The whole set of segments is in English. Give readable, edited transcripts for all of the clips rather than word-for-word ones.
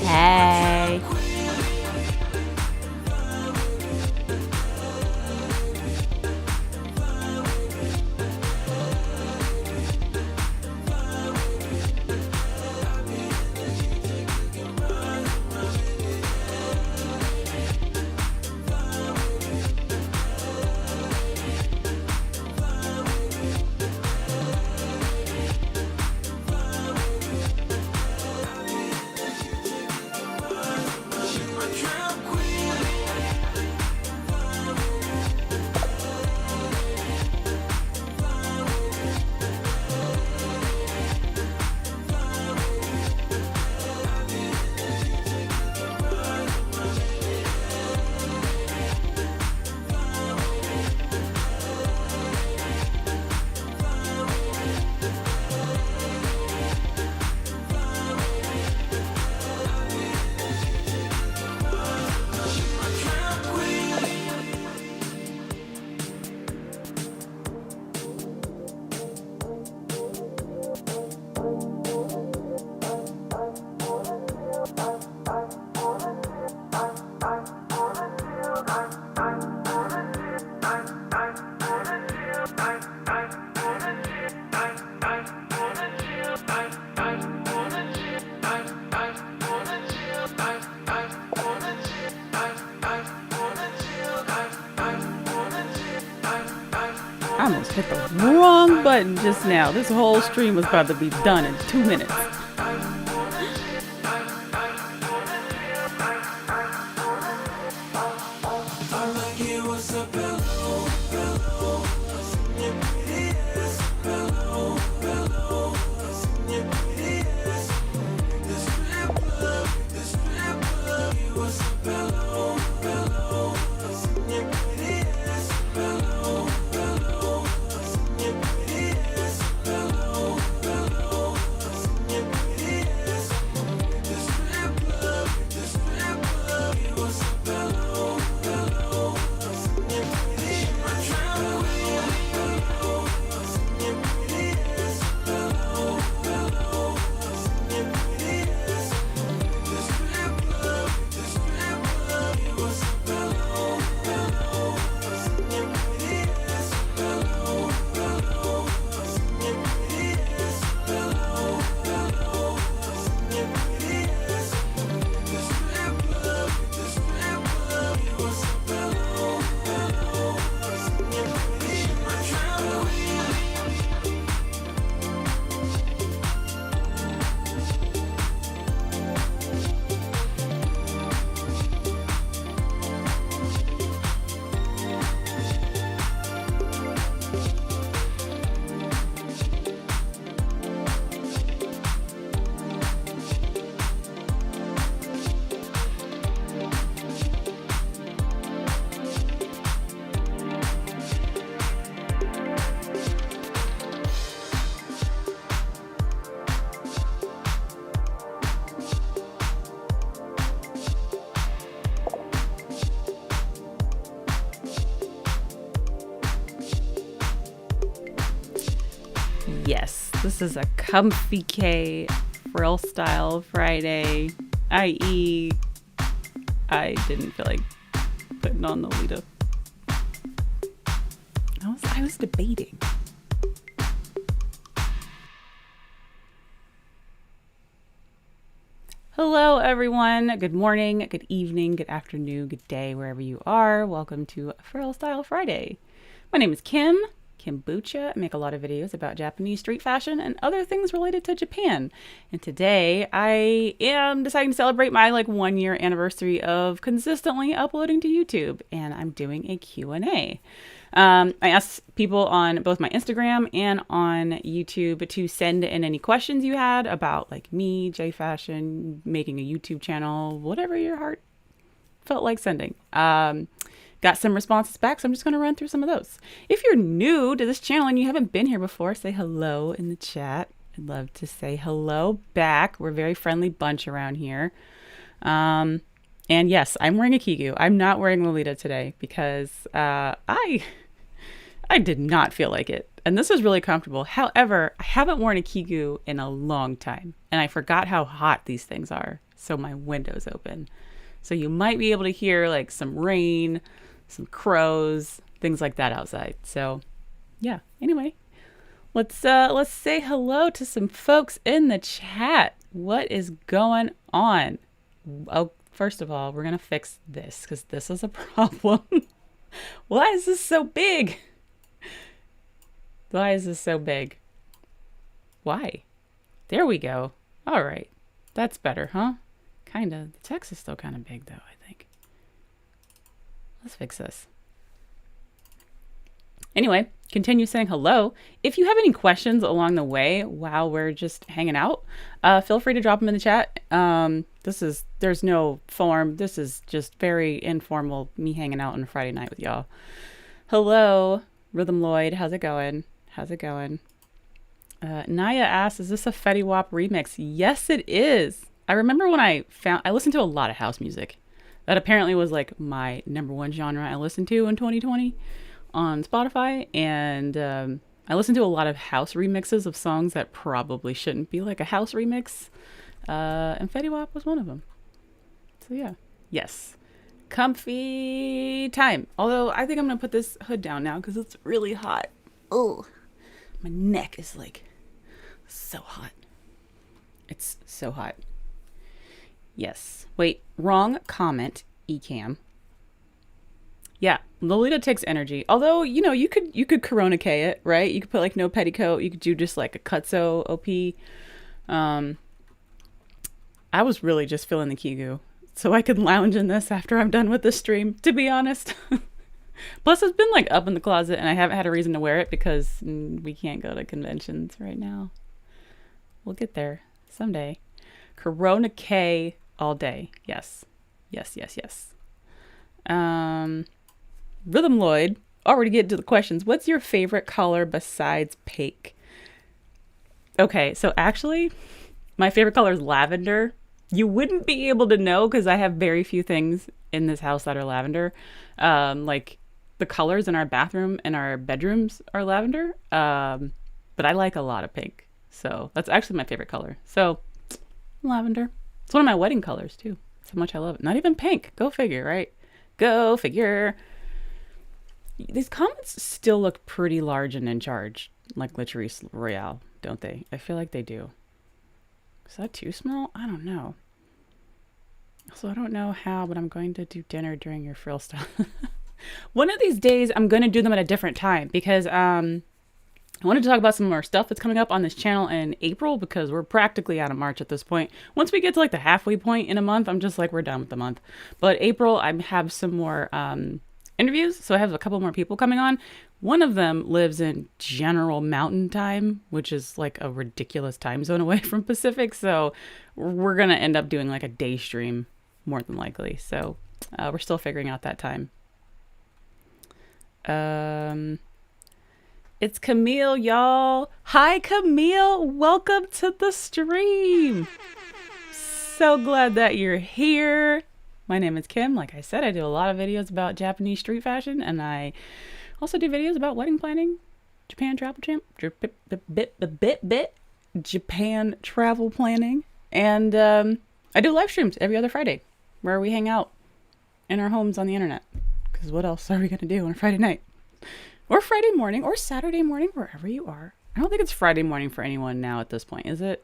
Hey. I almost hit the wrong button just now. This whole stream was about to be done in 2 minutes. Yes, this is a comfy K Frillstyle Friday, i.e. I didn't feel like putting on the lolita. I was debating. Hello everyone, good morning, good evening, good afternoon, good day, wherever you are. Welcome to Frillstyle Friday. My name is Kimbuucha. I make a lot of videos about Japanese street fashion and other things related to Japan. And today I am deciding to celebrate my 1 year anniversary of consistently uploading to YouTube, and I'm doing a Q&A. I asked people on both my Instagram and on YouTube to send in any questions you had about like me, J Fashion, making a YouTube channel, whatever your heart felt like sending. Got some responses back, so I'm just going to run through some of those. If you're new to this channel and you haven't been here before, say hello in the chat. I'd love to say hello back. We're a very friendly bunch around here. And yes, I'm wearing a kigu. I'm not wearing Lolita today because I did not feel like it. And this was really comfortable. However, I haven't worn a kigu in a long time. And I forgot how hot these things are. So my window's open. So you might be able to hear like some rain, some crows, things like that outside. So yeah, anyway, let's say hello to some folks in the chat. What is going on? Oh, first of all, we're going to fix this because this is a problem. Why is this so big? Why is this so big? Why? There we go. All right. That's better, huh? Kind of. The text is still kind of big, though, I think. Let's fix this. Anyway, continue saying hello. If you have any questions along the way while we're just hanging out, feel free to drop them in the chat. There's no form. This is just very informal, me hanging out on a Friday night with y'all. Hello, Rhythm Lloyd. How's it going? How's it going? Naya asks, is this a Fetty Wap remix? Yes, it is. I remember when I listened to a lot of house music. That apparently was like my #1 genre I listened to in 2020 on Spotify. And I listened to a lot of house remixes of songs that probably shouldn't be like a house remix. And Fetty Wap was one of them. So yeah, yes. Comfy time. Although I think I'm going to put this hood down now because it's really hot. Oh, my neck is like so hot. It's so hot. Yes. Wait, wrong comment, Ecamm. Yeah, Lolita takes energy. Although, you know, you could Corona K it, right? You could put like no petticoat. You could do just like a Cutso OP. I was really just feeling the kigu, so I could lounge in this after I'm done with the stream, to be honest. Plus, it's been like up in the closet, and I haven't had a reason to wear it because we can't go to conventions right now. We'll get there someday. Corona K all day. Yes. Yes, yes, yes. Rhythm Lloyd, already get to the questions. What's your favorite color besides pink? Okay, so actually, my favorite color is lavender. You wouldn't be able to know because I have very few things in this house that are lavender. Like the colors in our bathroom and our bedrooms are lavender. But I like a lot of pink. So that's actually my favorite color. So lavender. It's one of my wedding colors too. So much I love it. Not even pink. Go figure, right? Go figure. These comments still look pretty large and in charge, like Latrice Royale, don't they? I feel like they do. Is that too small? I don't know. So I don't know how, but I'm going to do dinner during your Frillstyle. One of these days, I'm going to do them at a different time because I wanted to talk about some more stuff that's coming up on this channel in April because we're practically out of March at this point. Once we get to like the halfway point in a month, I'm just like, we're done with the month. But April, I have some more interviews. So I have a couple more people coming on. One of them lives in General Mountain Time, which is like a ridiculous time zone away from Pacific. So we're going to end up doing like a day stream more than likely. So we're still figuring out that time. It's Camille, y'all. Hi, Camille. Welcome to the stream. So glad that you're here. My name is Kim. Like I said, I do a lot of videos about Japanese street fashion, and I also do videos about wedding planning, Japan travel Japan travel planning, and I do live streams every other Friday where we hang out in our homes on the internet. Because what else are we going to do on a Friday night? Or Friday morning, or Saturday morning, wherever you are. I don't think it's Friday morning for anyone now at this point, is it?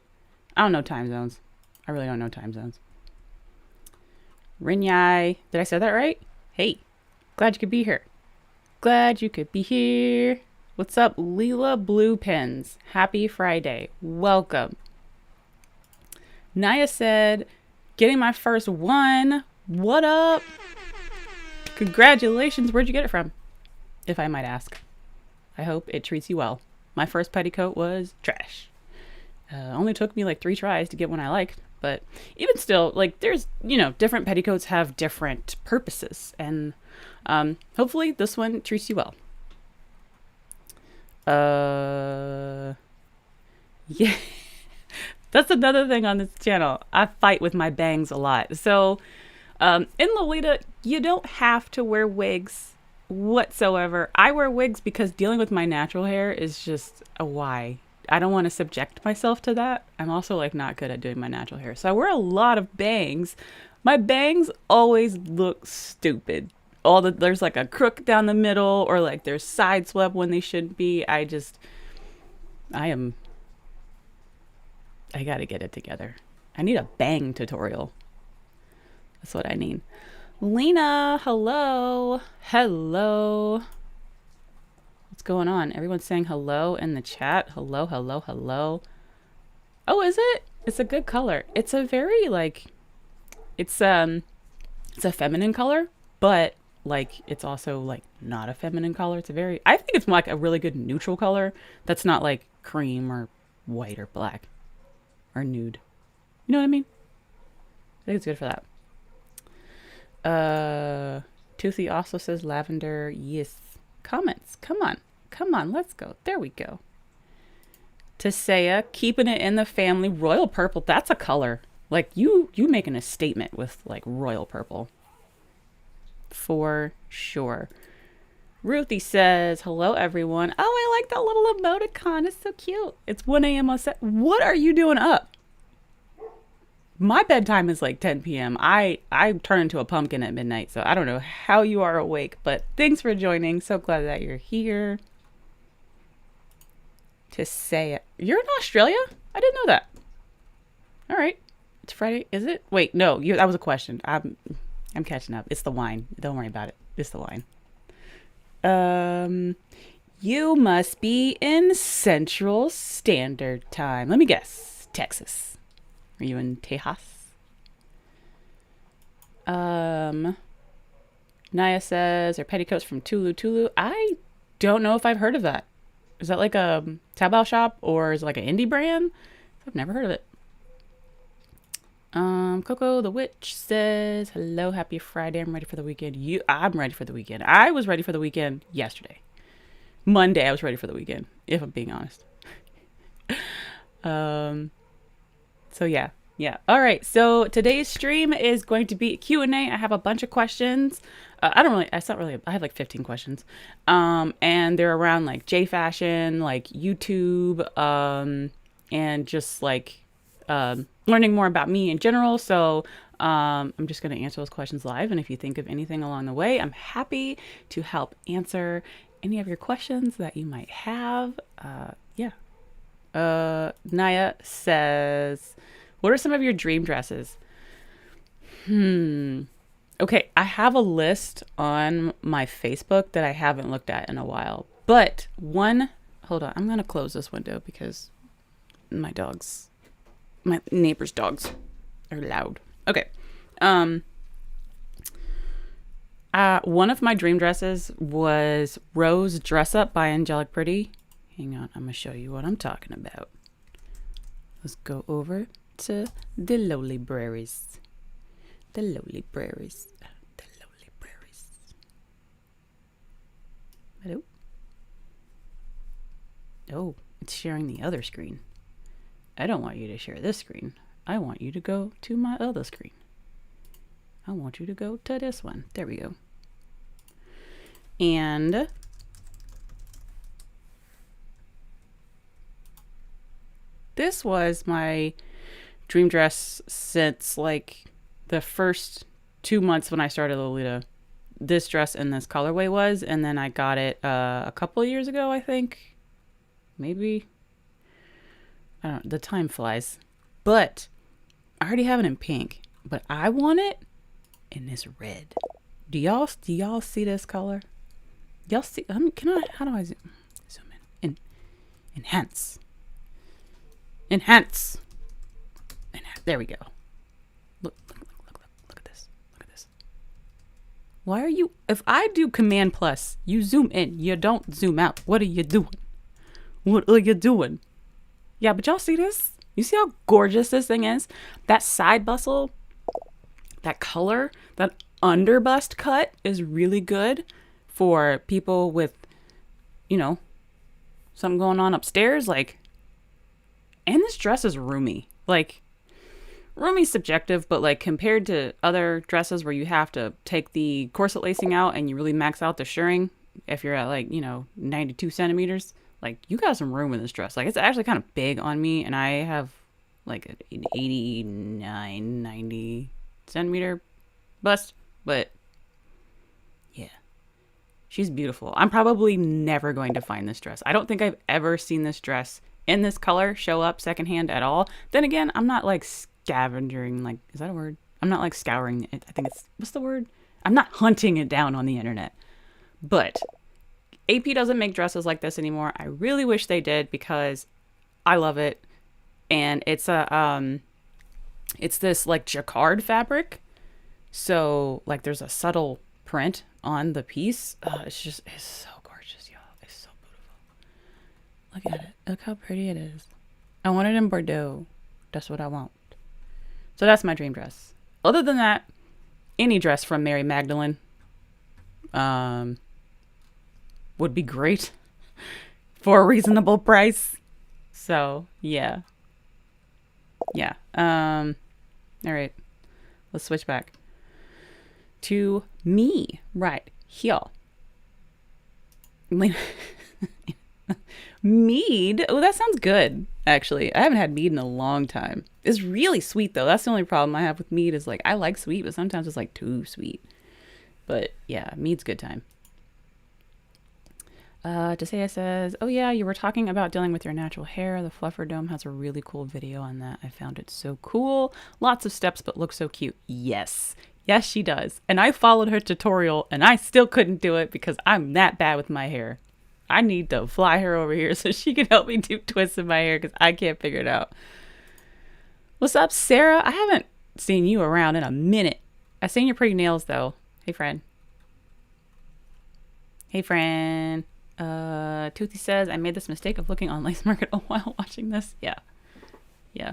I don't know time zones. I really don't know time zones. Rinyai. Did I say that right? Hey, glad you could be here. Glad you could be here. What's up, Leela Blue Pins? Happy Friday. Welcome. Naya said, getting my first one. What up? Congratulations. Where'd you get it from? if I might ask. I hope it treats you well. My first petticoat was trash. Only took me like 3 tries to get one I liked, but even still, like there's, you know, different petticoats have different purposes, and hopefully this one treats you well. Yeah. That's another thing on this channel. I fight with my bangs a lot. So in Lolita, you don't have to wear wigs whatsoever. I wear wigs because dealing with my natural hair is just a why. I don't want to subject myself to that. I'm also like not good at doing my natural hair. So I wear a lot of bangs. My bangs always look stupid. There's like a crook down the middle, or like there's side swept when they shouldn't be. I gotta get it together. I need a bang tutorial. That's what I need. Lena, hello. Hello. What's going on? Everyone's saying hello in the chat. Hello, hello, hello. Oh, is it? It's a good color. It's a very like, it's a feminine color, but like it's also like not a feminine color. I think it's like a really good neutral color that's not like cream or white or black or nude. You know what I mean? I think it's good for that. Toothy also says lavender. Yes. Comments. Come on, let's go. There we go. Tasea, keeping it in the family. Royal purple. That's a color. Like you making a statement with like royal purple. For sure. Ruthie says, hello everyone. Oh, I like that little emoticon. It's so cute. It's 1 a.m. on set. What are you doing up? My bedtime is like 10 p.m. I turn into a pumpkin at midnight, so I don't know how you are awake, but thanks for joining. So glad that you're here. To say it. You're in Australia? I didn't know that. All right. It's Friday. Is it? Wait, no. That was a question. I'm catching up. It's the wine. Don't worry about it. It's the wine. You must be in Central Standard Time. Let me guess. Texas. Are you in Tejas? Naya says, are petticoats from Tulu? I don't know if I've heard of that. Is that like a Taobao shop, or is it like an indie brand? I've never heard of it. Coco the Witch says, hello, happy Friday. I'm ready for the weekend. I'm ready for the weekend. I was ready for the weekend yesterday. Monday, I was ready for the weekend, if I'm being honest. So yeah. All right. So today's stream is going to be a Q&A. I have a bunch of questions. I have like 15 questions. And they're around like J fashion, like YouTube, and just like, learning more about me in general. So, I'm just going to answer those questions live. And if you think of anything along the way, I'm happy to help answer any of your questions that you might have. Yeah. Naya says, what are some of your dream dresses? Okay, I have a list on my Facebook that I haven't looked at in a while. But hold on, I'm going to close this window because my neighbor's dogs are loud. Okay. One of my dream dresses was Rose Dress Up by Angelic Pretty. Hang on, I'm going to show you what I'm talking about. Let's go over to the Lowly Prairies. The Lowly Prairies. The Lowly Prairies. Hello? Oh, it's sharing the other screen. I don't want you to share this screen. I want you to go to my other screen. I want you to go to this one. There we go. And this was my dream dress since like the first 2 months when I started Lolita. This dress in this colorway was, and then I got it a couple of years ago, I think. Maybe. I don't know. The time flies. But I already have it in pink. But I want it in this red. Do y'all see this color? Y'all see? How do I zoom in? Enhance. There we go. Look at this. Look at this. Why are you, if I do Command Plus, you zoom in, you don't zoom out. What are you doing? What are you doing? Yeah, but y'all see this? You see how gorgeous this thing is? That side bustle, that color, that under bust cut is really good for people with, you know, something going on upstairs. Like, and this dress is roomy. Like, roomy's subjective, but like compared to other dresses where you have to take the corset lacing out and you really max out the shirring, if you're at like, you know, 92 centimeters, like you got some room in this dress. Like it's actually kind of big on me, and I have like an 89, 90 centimeter bust, but yeah, she's beautiful. I'm probably never going to find this dress. I don't think I've ever seen this dress in this color show up secondhand at all. Then again, I'm not like scavenging, like, is that a word? I'm not like scouring it. I think it's, what's the word? I'm not hunting it down on the internet. But AP doesn't make dresses like this anymore. I really wish they did because I love it. And it's it's this like jacquard fabric. So like there's a subtle print on the piece. It's so gorgeous, y'all. It's so beautiful. Look at it. Look how pretty it is. I want it in Bordeaux. That's what I want. So that's my dream dress. Other than that, any dress from Mary Magdalene would be great for a reasonable price. So yeah. Yeah. All right. Let's switch back to me right here. Mead. Oh, that sounds good. Actually, I haven't had mead in a long time. It's really sweet though. That's the only problem I have with mead is like I like sweet, but sometimes it's like too sweet. But yeah, mead's good time. Desea says, oh yeah, you were talking about dealing with your natural hair. The Fluffer Dome has a really cool video on that. I found it so cool. Lots of steps, but looks so cute. Yes. Yes, she does. And I followed her tutorial and I still couldn't do it because I'm that bad with my hair. I need to fly her over here so she can help me do twists in my hair because I can't figure it out. What's up, Sarah? I haven't seen you around in a minute. I've seen your pretty nails though. Hey, friend. Hey, friend. Toothy says, I made this mistake of looking on Lace Market a while watching this. Yeah. Yeah.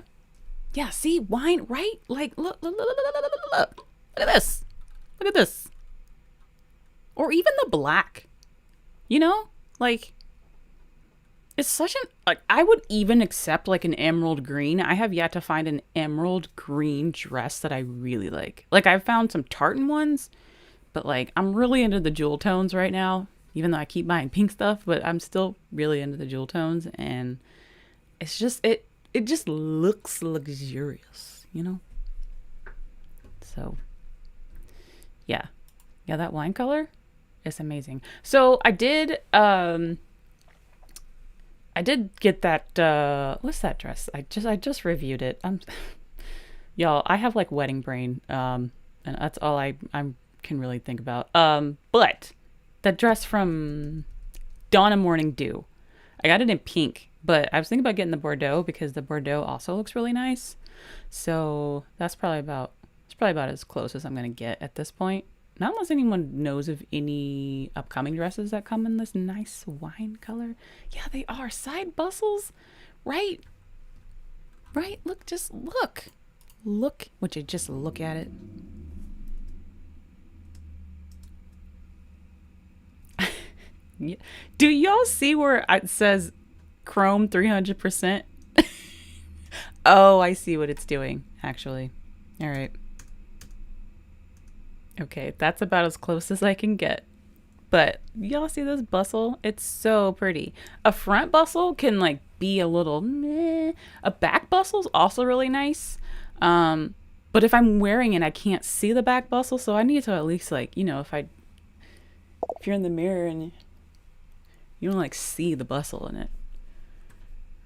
Yeah, see? Wine, right? Like, look. Look at this. Look at this. Or even the black. You know? Like, it's such an... Like, I would even accept, like, an emerald green. I have yet to find an emerald green dress that I really like. Like, I've found some tartan ones, but, like, I'm really into the jewel tones right now. Even though I keep buying pink stuff, but I'm still really into the jewel tones. And it's just, it just looks luxurious, you know? So, yeah. Yeah, that wine color is amazing. So I did get that, what's that dress? I just reviewed it. Y'all, I have like wedding brain. And that's all I can really think about. But that dress from Dawn and Morning Dew. I got it in pink, but I was thinking about getting the Bordeaux because the Bordeaux also looks really nice. So that's probably about as close as I'm going to get at this point. Not unless anyone knows of any upcoming dresses that come in this nice wine color. Yeah, they are. Side bustles, right? Right? Look, just look. Look. Would you just look at it? Do y'all see where it says chrome 300%? Oh, I see what it's doing, actually. All right. Okay, that's about as close as I can get. But y'all see this bustle? It's so pretty. A front bustle can like be a little meh. A back bustle's also really nice. But if I'm wearing it, I can't see the back bustle, so I need to at least like, you know, if you're in the mirror and you don't like see the bustle in it.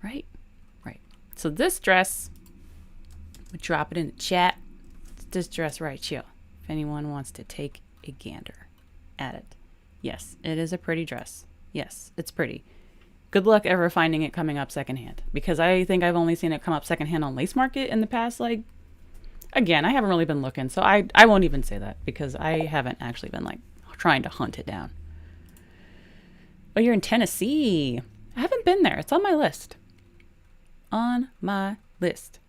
Right? Right. So this dress, we drop it in the chat. It's this dress right here. If anyone wants to take a gander at it. Yes, it is a pretty dress. Yes, it's pretty. Good luck ever finding it coming up secondhand. Because I think I've only seen it come up secondhand on Lace Market in the past like Again, I haven't really been looking, so I won't even say that because I haven't actually been like trying to hunt it down. Oh, you're in Tennessee. I haven't been there. It's on my list. On my list.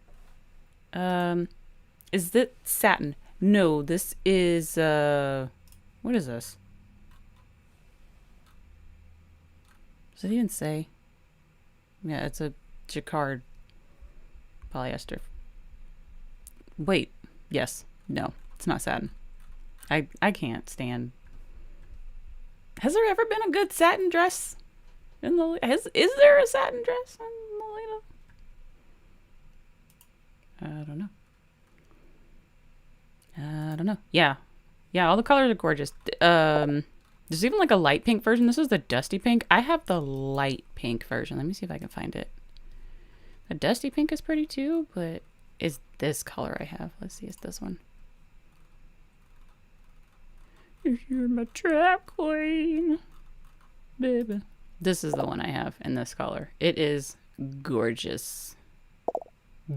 Is this satin? No, this is what is this? Does it even say? Yeah, it's a jacquard polyester. Wait, yes. No, it's not satin. I can't stand. Has there ever been a good satin dress in the? Is there a satin dress in Lolita? I don't know. I don't know. Yeah, all the colors are gorgeous. There's even like a light pink version. This is the dusty pink. I have the light pink version. Let me see if I can find it. The dusty pink is pretty too, but is this color I have? Let's see, it's this one. You're my trap queen, baby. This is the one I have in this color. It is gorgeous.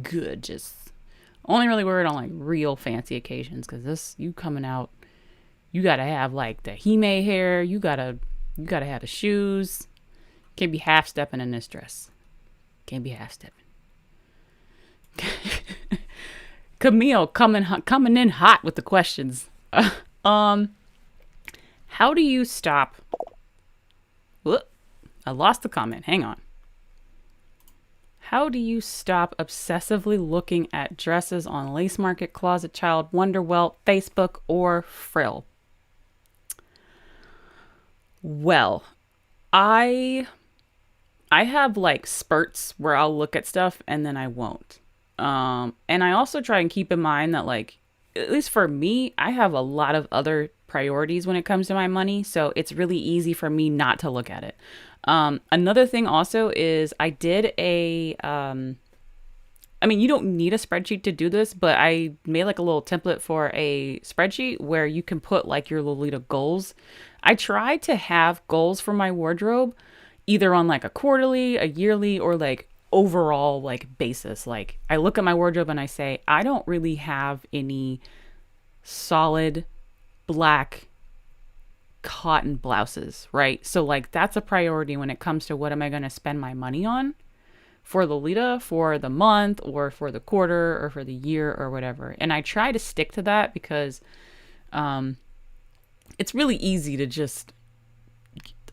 Gorgeous. Only really wear it on like real fancy occasions because this, you coming out, you gotta have like the hime hair. You gotta have the shoes. Can't be half stepping in this dress. Can't be half stepping. Camille coming in hot with the questions. How do you stop? Whoop, I lost the comment. Hang on. How do you stop obsessively looking at dresses on Lace Market, Closet Child, Wonderwell, Facebook, or Frill? Well, I have like spurts where I'll look at stuff and then I won't. And I also try and keep in mind that, like, at least for me, I have a lot of other priorities when it comes to my money. So it's really easy for me not to look at it. Another thing also is I did I mean, you don't need a spreadsheet to do this, but I made like a little template for a spreadsheet where you can put like your Lolita goals. I try to have goals for my wardrobe either on like a quarterly, a yearly, or like overall like basis. Like I look at my wardrobe and I say, I don't really have any solid black cotton blouses, right? So like that's a priority when it comes to what am I going to spend my money on for Lolita for the month or for the quarter or for the year or whatever. And I try to stick to that because it's really easy to just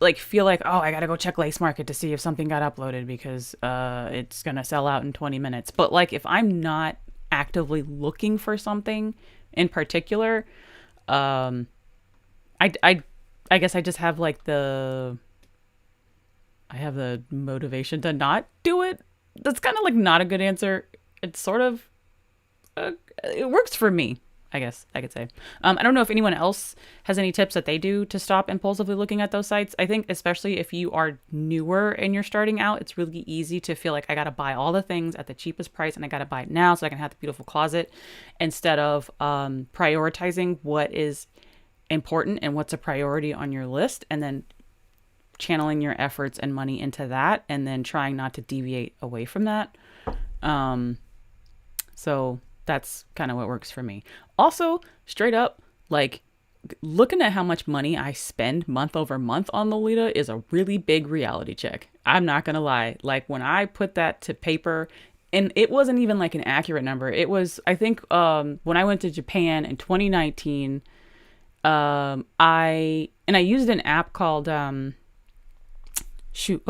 like feel like, oh, I gotta go check Lace Market to see if something got uploaded because it's gonna sell out in 20 minutes. But like if I'm not actively looking for something in particular, I guess I just have like I have the motivation to not do it. That's kind of like not a good answer. It's sort of it works for me, I guess I could say. I don't know if anyone else has any tips that they do to stop impulsively looking at those sites. I think especially if you are newer and you're starting out, it's really easy to feel like I got to buy all the things at the cheapest price and I got to buy it now so I can have the beautiful closet instead of prioritizing what is important and what's a priority on your list and then channeling your efforts and money into that and then trying not to deviate away from that. So that's kind of what works for me. Also, straight up, like looking at how much money I spend month over month on Lolita is a really big reality check. I'm not going to lie. Like when I put that to paper, and it wasn't even like an accurate number. It was, I think, when I went to Japan in 2019, I used an app called, what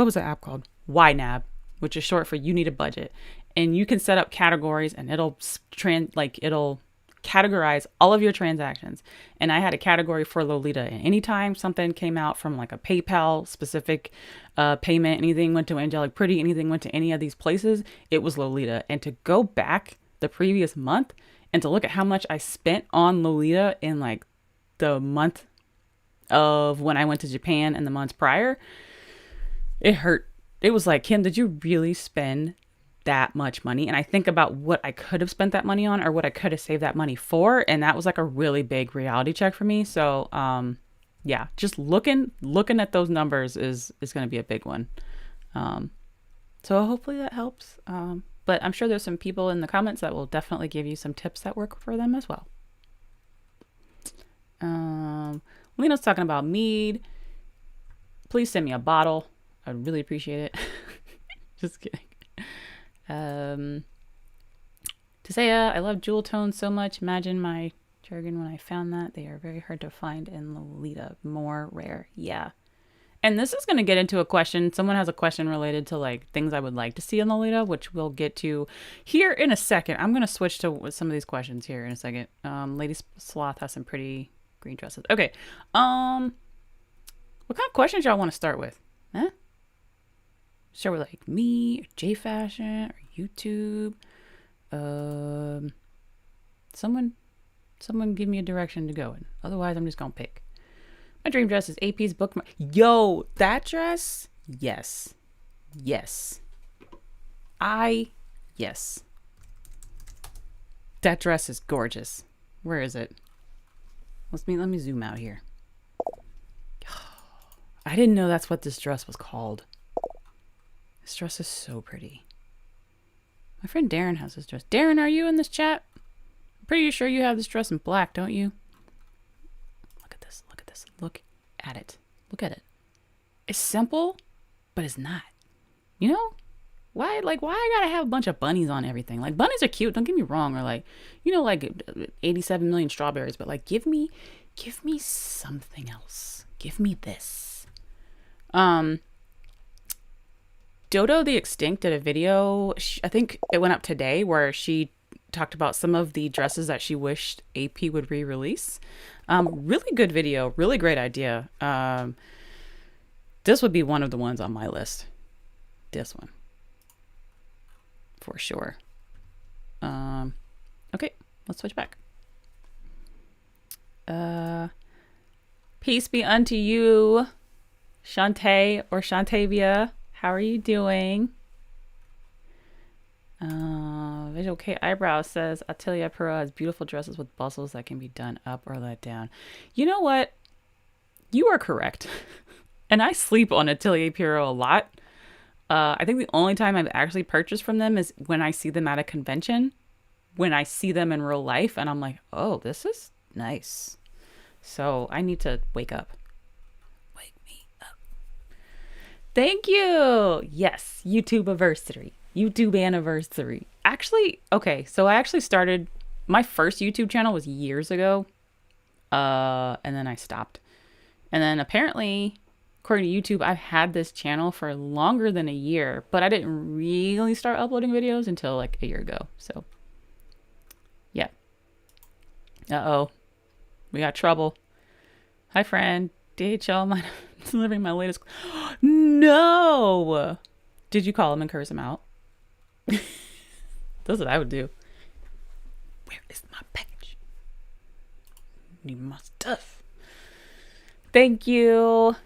was the app called? YNAB, which is short for You Need a Budget. And you can set up categories and it'll categorize all of your transactions. And I had a category for Lolita. And anytime something came out from like a PayPal specific payment, anything went to Angelic Pretty, anything went to any of these places, it was Lolita. And to go back the previous month and to look at how much I spent on Lolita in like the month of when I went to Japan and the months prior, it hurt. It was like, Kim, did you really spend that much money? And I think about what I could have spent that money on or what I could have saved that money for. And that was like a really big reality check for me. So, yeah, just looking at those numbers is going to be a big one. So hopefully that helps. But but I'm sure there's some people in the comments that will definitely give you some tips that work for them as well. Lena's talking about mead. Please send me a bottle. I'd really appreciate it. Just kidding. Tisea, I love jewel tones so much. Imagine my jargon when I found that. They are very hard to find in Lolita. More rare. Yeah. And this is going to get into a question. Someone has a question related to like things I would like to see in Lolita, which we'll get to here in a second. I'm going to switch to some of these questions here in a second. Lady Sloth has some pretty green dresses. Okay. What kind of questions y'all want to start with? Huh? Start with like me, or J Fashion, or YouTube. Someone give me a direction to go in. Otherwise, I'm just gonna pick. My dream dress is AP's bookmark. Yo, that dress? Yes. Yes. Yes. That dress is gorgeous. Where is it? Let me zoom out here. I didn't know that's what this dress was called. This dress is so pretty. My friend Darren has this dress. Darren, are you in this chat? I'm pretty sure you have this dress in black, don't you? Look at this. Look at this. Look at it. Look at it. It's simple, but it's not. You know? Why I gotta have a bunch of bunnies on everything? Like, bunnies are cute, don't get me wrong. Or like, you know, like 87 million strawberries. But like, give me something else. Give me this. Dodo the Extinct did a video, I think it went up today, where she talked about some of the dresses that she wished AP would re-release. Really good video, really great idea. This would be one of the ones on my list. This one. For sure. Okay, let's switch back. Peace be unto you, Shantae or Shantavia. How are you doing? Visual K Eyebrow says Atelier Pro has beautiful dresses with bustles that can be done up or let down. You know what? You are correct. And I sleep on Atelier Pro a lot. I think the only time I've actually purchased from them is when I see them at a convention. When I see them in real life and I'm like, oh, this is nice. So I need to wake up. Wake me up. Thank you. Yes, YouTube anniversary. YouTube anniversary. Actually, okay, so I actually started, my first YouTube channel was years ago. And then I stopped. And then apparently, according to YouTube, I've had this channel for longer than a year, but I didn't really start uploading videos until like a year ago. So, yeah. Uh-oh. We got trouble. Hi, friend. DHL might have delivering my latest. No! Did you call him and curse him out? That's what I would do. Where is my package? Need my stuff. Thank you.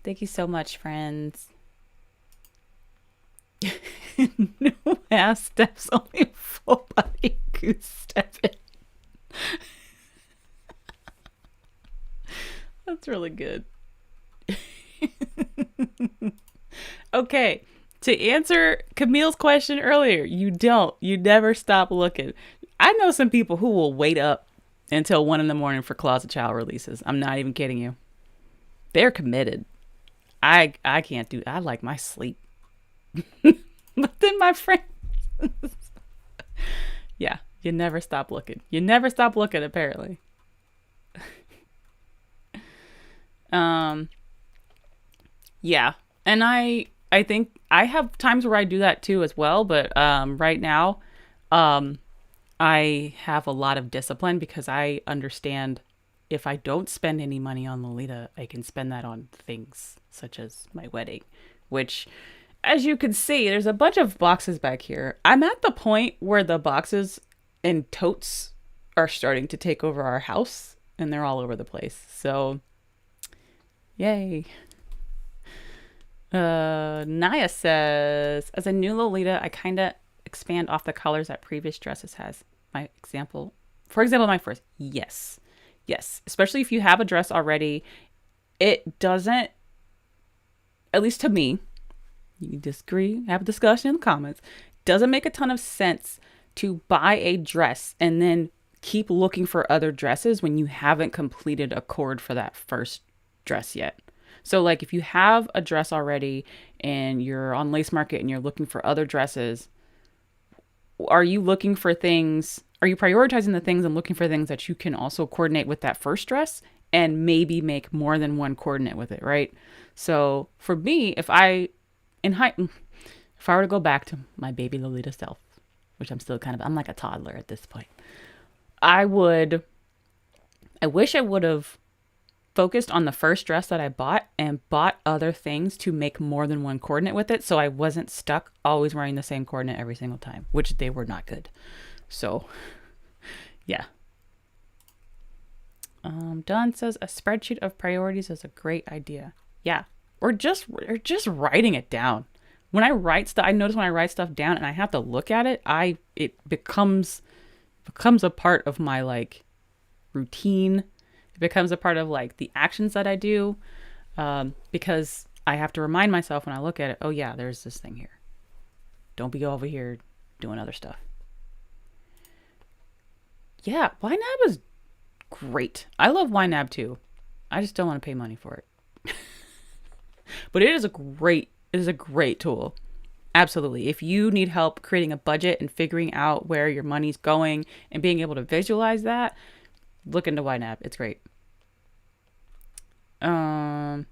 Thank you so much, friends. No ass steps, only full body goose stepping. That's really good. Okay, to answer Camille's question earlier, you never stop looking. I know some people who will wait up until 1 a.m. for Closet Child releases. I'm not even kidding you. They're committed. I can't do. I like my sleep. But then my friend, yeah, you never stop looking. You never stop looking, apparently. Yeah, and I think I have times where I do that too as well, but right now I have a lot of discipline because I understand if I don't spend any money on Lolita, I can spend that on things such as my wedding, which, as you can see, there's a bunch of boxes back here. I'm at the point where the boxes and totes are starting to take over our house and they're all over the place. So, yay. Naya says, as a new Lolita, I kind of expand off the colors that previous dresses has. For example, my first. Yes. Especially if you have a dress already, it doesn't, at least to me, you can disagree, have a discussion in the comments. doesn't make a ton of sense to buy a dress and then keep looking for other dresses when you haven't completed a cord for that first dress yet. So like if you have a dress already and you're on Lace Market and you're looking for other dresses, are you looking for things, are you prioritizing the things and looking for things that you can also coordinate with that first dress and maybe make more than one coordinate with it, right? So for me, if I were to go back to my baby Lolita self, which I'm still I'm like a toddler at this point, I wish I would have focused on the first dress that I bought and bought other things to make more than one coordinate with it, so I wasn't stuck always wearing the same coordinate every single time, which they were not good. So yeah. Don says a spreadsheet of priorities is a great idea. Yeah. Or just writing it down. When I write stuff, I notice when I write stuff down and I have to look at it, it becomes a part of my like routine. It becomes a part of like the actions that I do, because I have to remind myself when I look at it, oh yeah, there's this thing here. Don't be over here doing other stuff. Yeah, YNAB is great. I love YNAB too. I just don't want to pay money for it. But it is a great tool. Absolutely. If you need help creating a budget and figuring out where your money's going and being able to visualize that, look into YNAB. It's great. Leela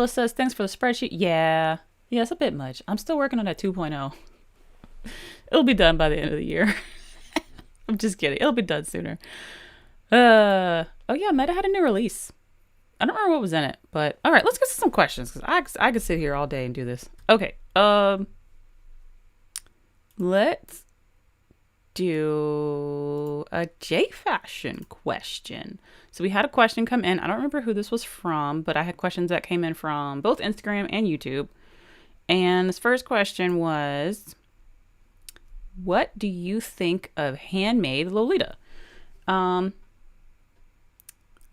says, thanks for the spreadsheet. Yeah, it's a bit much. I'm still working on that 2.0. It'll be done by the end of the year. I'm just kidding. It'll be done sooner. Oh yeah, Meta had a new release. I don't remember what was in it, but all right, let's get to some questions because I could sit here all day and do this. Okay. Let's do a J Fashion question. So we had a question come in. I don't remember who this was from, but I had questions that came in from both Instagram and YouTube. And this first question was, what do you think of handmade Lolita?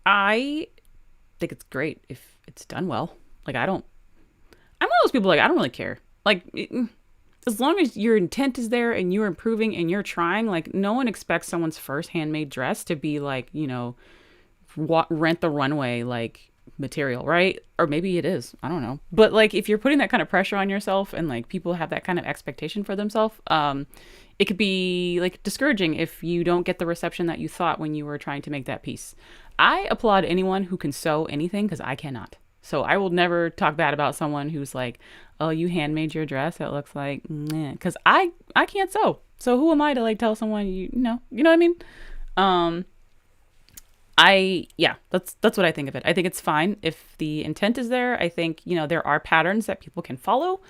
I think it's great if it's done well. Like I'm one of those people, like I don't really care. Like as long as your intent is there and you're improving and you're trying, like no one expects someone's first handmade dress to be like, Rent the Runway like material, right? Or maybe it is, I don't know. But like if you're putting that kind of pressure on yourself and like people have that kind of expectation for themselves, it could be like discouraging if you don't get the reception that you thought when you were trying to make that piece. I applaud anyone who can sew anything because I cannot. So I will never talk bad about someone who's like, oh, you handmade your dress. It looks like, because I can't sew. So who am I to like tell someone, you know what I mean? That's what I think of it. I think it's fine if the intent is there. I think, there are patterns that people can follow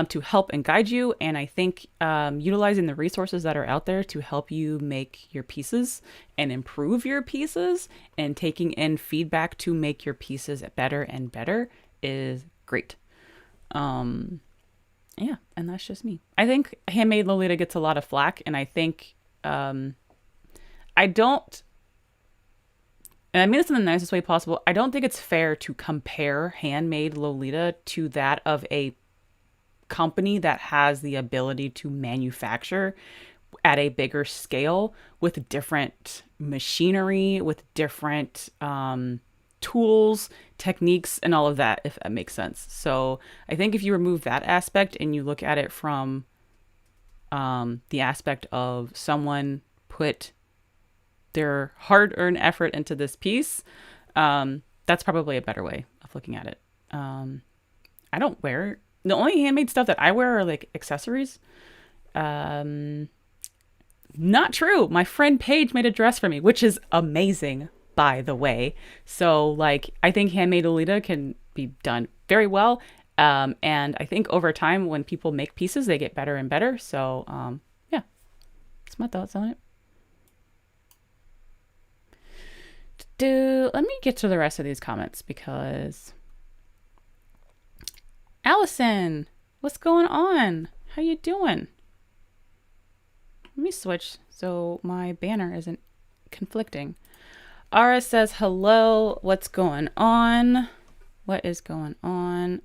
to help and guide you. And I think utilizing the resources that are out there to help you make your pieces and improve your pieces and taking in feedback to make your pieces better and better is great. Yeah, and that's just me. I think handmade Lolita gets a lot of flack, and I think I don't, and I mean this in the nicest way possible, I don't think it's fair to compare handmade Lolita to that of a company that has the ability to manufacture at a bigger scale with different machinery, with different tools, techniques, and all of that, if that makes sense. So I think if you remove that aspect and you look at it from the aspect of someone put their hard-earned effort into this piece, that's probably a better way of looking at it. I don't wear, the only handmade stuff that I wear are like accessories. Not true. My friend Paige made a dress for me, which is amazing, by the way. So like, I think handmade Lolita can be done very well. And I think over time, when people make pieces, they get better and better. So yeah, that's my thoughts on it. Let me get to the rest of these comments because Allison, what's going on? How you doing? Let me switch so my banner isn't conflicting. Ara says, hello, what's going on? What is going on?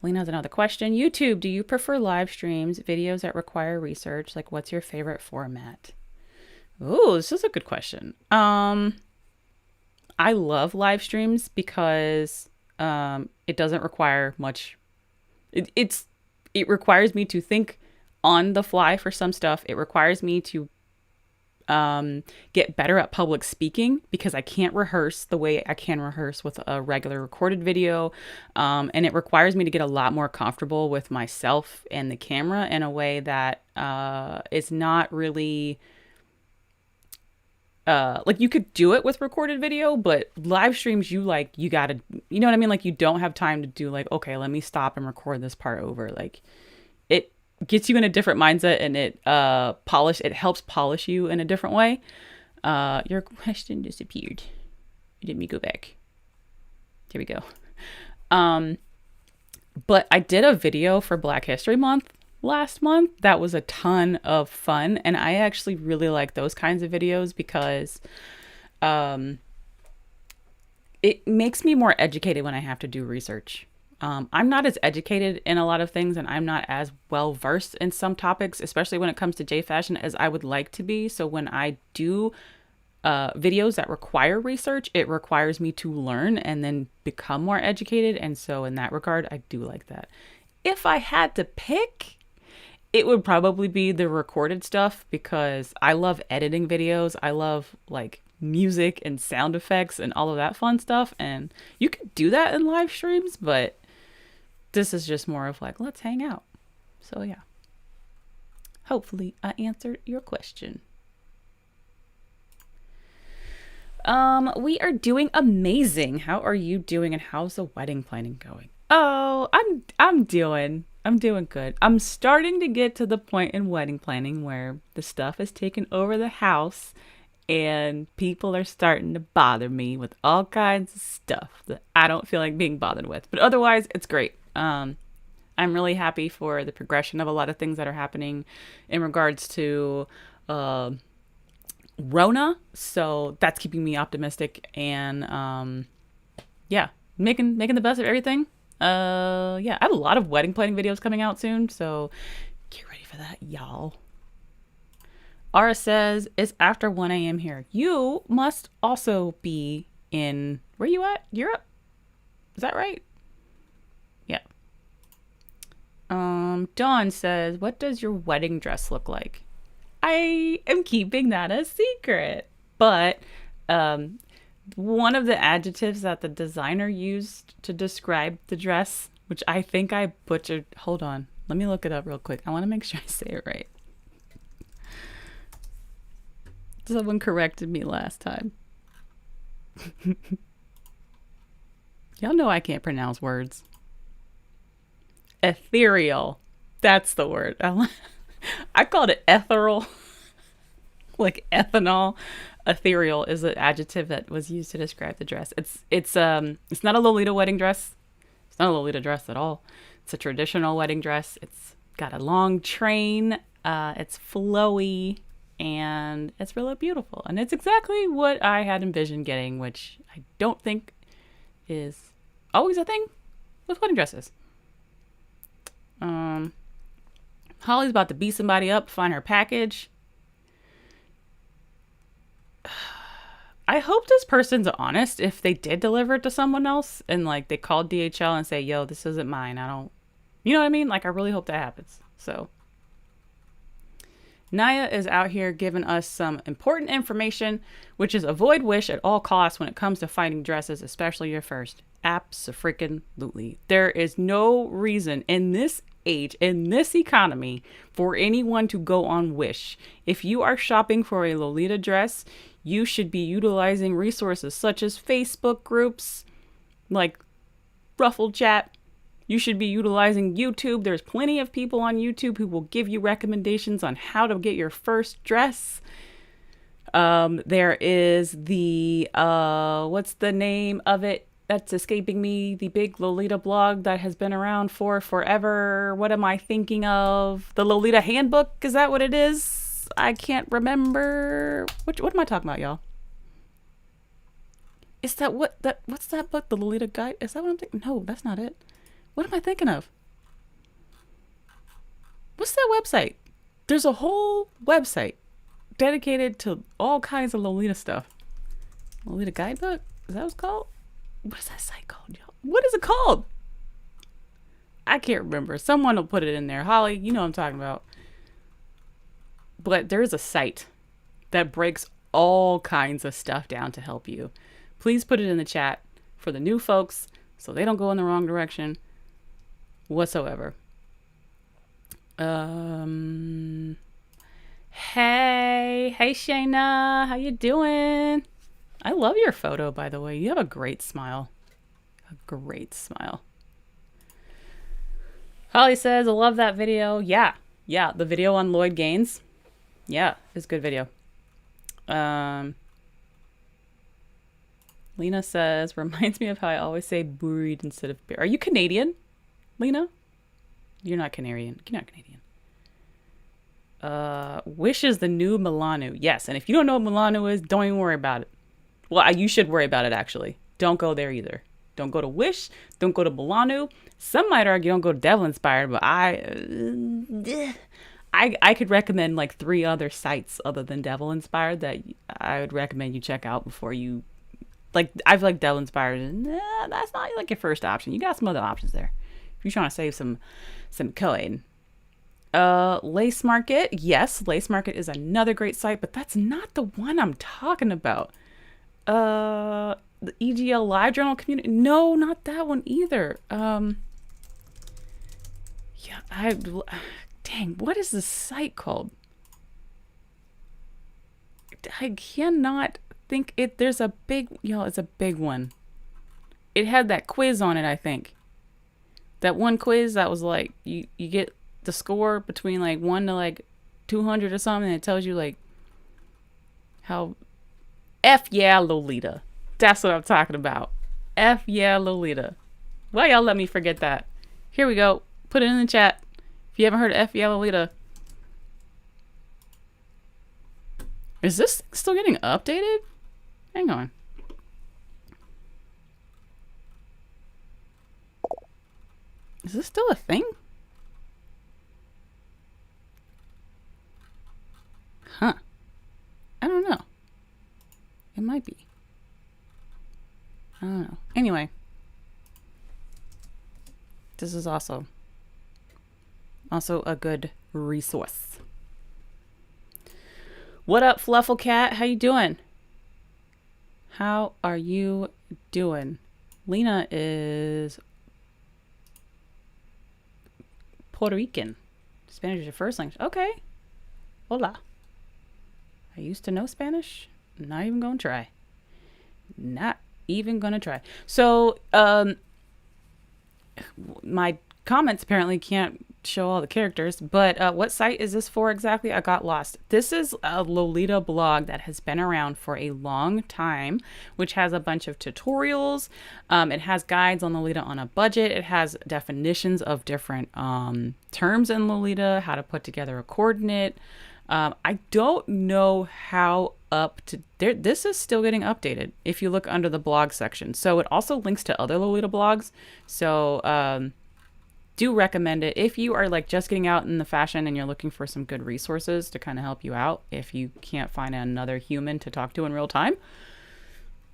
Lena has another question. YouTube, do you prefer live streams, videos that require research? Like, what's your favorite format? Ooh, this is a good question. I love live streams because it doesn't require much. It requires me to think on the fly for some stuff. It requires me to get better at public speaking because I can't rehearse the way I can rehearse with a regular recorded video. And it requires me to get a lot more comfortable with myself and the camera in a way that is not really like you could do it with recorded video, but live streams, you gotta, you know what I mean? Like you don't have time to do like, okay, let me stop and record this part over. Like it gets you in a different mindset and it helps polish you in a different way. Your question disappeared. Let me go back. Here we go. But I did a video for Black History Month last month that was a ton of fun, and I actually really like those kinds of videos because it makes me more educated when I have to do research. I'm not as educated in a lot of things, and I'm not as well versed in some topics, especially when it comes to J fashion, as I would like to be. So when I do videos that require research, it requires me to learn and then become more educated. And so in that regard, I do like that. If I had to pick, it would probably be the recorded stuff because I love editing videos. I love like music and sound effects and all of that fun stuff. And you can do that in live streams, but this is just more of like, let's hang out. So yeah, hopefully I answered your question. We are doing amazing. How are you doing and how's the wedding planning going? Oh, I'm doing good. I'm starting to get to the point in wedding planning where the stuff is taken over the house and people are starting to bother me with all kinds of stuff that I don't feel like being bothered with. But otherwise, it's great. I'm really happy for the progression of a lot of things that are happening in regards to Rona. So that's keeping me optimistic and yeah, making the best of everything. Yeah, I have a lot of wedding planning videos coming out soon, so get ready for that, y'all. Ara says, it's after 1 a.m. here. You must also be in, where you at? Europe? Is that right? Yeah. Dawn says, what does your wedding dress look like? I am keeping that a secret, but one of the adjectives that the designer used to describe the dress, which I think I butchered. Hold on. Let me look it up real quick. I want to make sure I say it right. Someone corrected me last time. Y'all know I can't pronounce words. Ethereal. That's the word. I called it ethereal. Like ethanol. Ethereal is an adjective that was used to describe the dress. It's not a Lolita wedding dress. It's not a Lolita dress at all. It's a traditional wedding dress. It's got a long train. It's flowy and it's really beautiful. And it's exactly what I had envisioned getting, which I don't think is always a thing with wedding dresses. Holly's about to beat somebody up, find her package. I hope this person's honest if they did deliver it to someone else and like they called DHL and say, yo, this isn't mine. I don't, you know what I mean? Like I really hope that happens. So Naya is out here giving us some important information, which is avoid wish at all costs when it comes to finding dresses, especially your first. Abso-freaking-lutely. There is no reason in this age, in this economy, for anyone to go on Wish. If you are shopping for a Lolita dress, you should be utilizing resources such as Facebook groups, like Ruffle Chat. You should be utilizing YouTube. There's plenty of people on YouTube who will give you recommendations on how to get your first dress. There is the, what's the name of it? That's escaping me. The big Lolita blog that has been around for forever. What am I thinking of? The Lolita Handbook? Is that what it is? I can't remember. What am I talking about, y'all? Is that what's that book? The Lolita Guide? Is that what I'm thinking? No, that's not it. What am I thinking of? what's that website? There's a whole website dedicated to all kinds of Lolita stuff. Lolita Guidebook? Is that what it's called? What is that site called, y'all? What is it called? I can't remember. Someone will put it in there. Holly, you know what I'm talking about. But there is a site that breaks all kinds of stuff down to help you. Please put it in the chat for the new folks so they don't go in the wrong direction whatsoever. Hey Shayna, how you doing? I love your photo, by the way. You have a great smile. A great smile. Holly says, I love that video. Yeah, the video on Lloyd Gaines. Yeah, it's a good video. Lena says, reminds me of how I always say buried instead of buried. Are you Canadian, Lena? You're not Canadian. You're not Canadian. Wish is the new Milano. Yes, and if you don't know what Milano is, don't even worry about it. Well, you should worry about it, actually. Don't go there either. Don't go to Wish. Don't go to Milano. Some might argue don't go to Devil Inspired, but I could recommend like 3 other sites other than Devil Inspired that I would recommend you check out before you, like, I feel like Devil Inspired, that's not like your first option. You got some other options there if you're trying to save some coin. Lace Market. Yes, Lace Market is another great site, but that's not the one I'm talking about. The EGL Live Journal community. No, not that one either. Yeah, dang, what is this site called? I cannot think it. There's a big, it's a big one. It had that quiz on it, I think. That one quiz that was like, you get the score between like 1 to like 200 or something, and it tells you like how F yeah Lolita. That's what I'm talking about. F yeah Lolita. Why y'all let me forget that? Here we go. Put it in the chat if you haven't heard of F yeah Lolita. Is this still getting updated? Hang on. Is this still a thing? Huh. I don't know. It might be. I don't know. Anyway. This is also a good resource. What up, Fluffle Cat? How you doing? How are you doing? Lena is Puerto Rican. Spanish is your first language. Okay. Hola. I used to know Spanish. Not even gonna try. Not even gonna try. So, my comments apparently can't show all the characters, but what site is this for exactly? I got lost. This is a Lolita blog that has been around for a long time, which has a bunch of tutorials. It has guides on Lolita on a budget. It has definitions of different terms in Lolita, how to put together a coordinate. I don't know how up to there. This is still getting updated if you look under the blog section. So it also links to other Lolita blogs. So do recommend it if you are like just getting out in the fashion and you're looking for some good resources to kind of help you out. If you can't find another human to talk to in real time,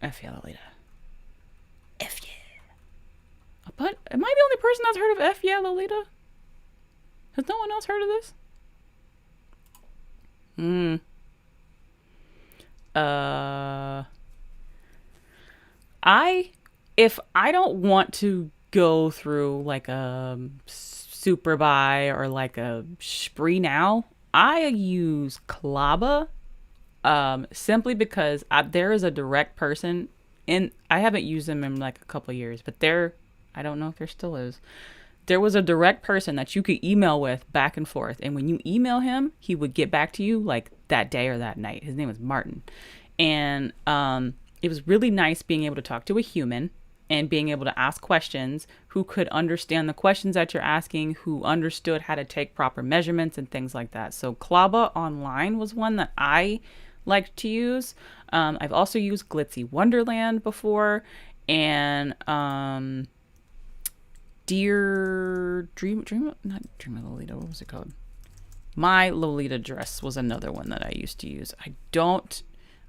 F yeah Lolita. F yeah. But am I the only person that's heard of F yeah Lolita? Has no one else heard of this? If I don't want to go through like a super buy or like a spree now, I use Calaba, simply because there is a direct person, and I haven't used them in like a couple of years, but I don't know if there still is. There was a direct person that you could email with back and forth. And when you email him, he would get back to you like that day or that night. His name was Martin. And it was really nice being able to talk to a human and being able to ask questions, who could understand the questions that you're asking, who understood how to take proper measurements and things like that. So Calaba Online was one that I liked to use. I've also used Glitzy Wonderland before. And not Dream of Lolita, what was it called? My Lolita dress was another one that I used to use.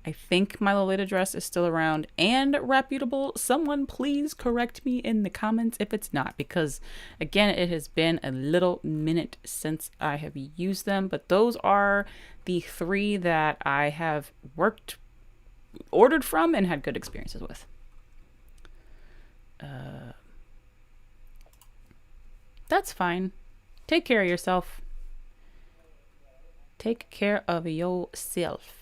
I think my Lolita dress is still around and reputable. Someone please correct me in the comments if it's not, because again, it has been a little minute since I have used them, but those are the 3 that I have ordered from and had good experiences with. That's fine. Take care of yourself. Take care of yourself.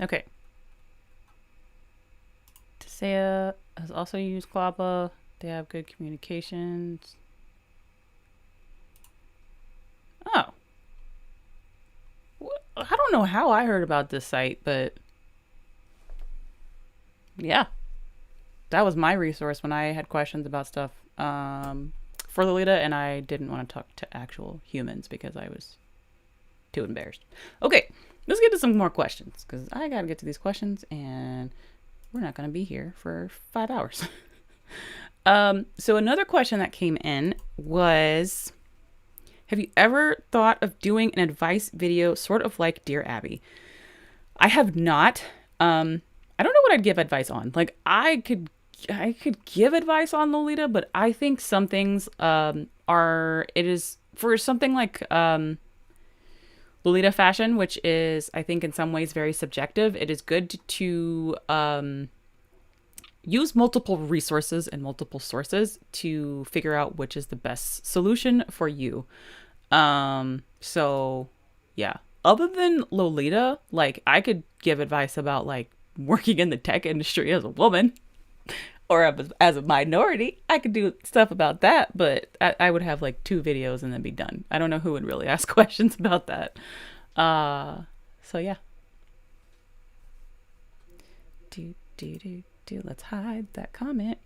Okay. Tisea has also used Calaba. They have good communications. Oh. I don't know how I heard about this site, but yeah. That was my resource when I had questions about stuff for Lolita, and I didn't want to talk to actual humans because I was too embarrassed. Okay, let's get to some more questions because I gotta get to these questions and we're not gonna be here for 5 hours. So another question that came in was, have you ever thought of doing an advice video sort of like Dear Abby? I have not. I don't know what I'd give advice on. Like I could give advice on Lolita, but I think some things it is for something like Lolita fashion, which is, I think, in some ways very subjective. It is good to use multiple resources and multiple sources to figure out which is the best solution for you. So yeah, other than Lolita, like I could give advice about like working in the tech industry as a woman or as a minority. I could do stuff about that, but I would have like 2 videos and then be done. I don't know who would really ask questions about that. So yeah. Let's hide that comment.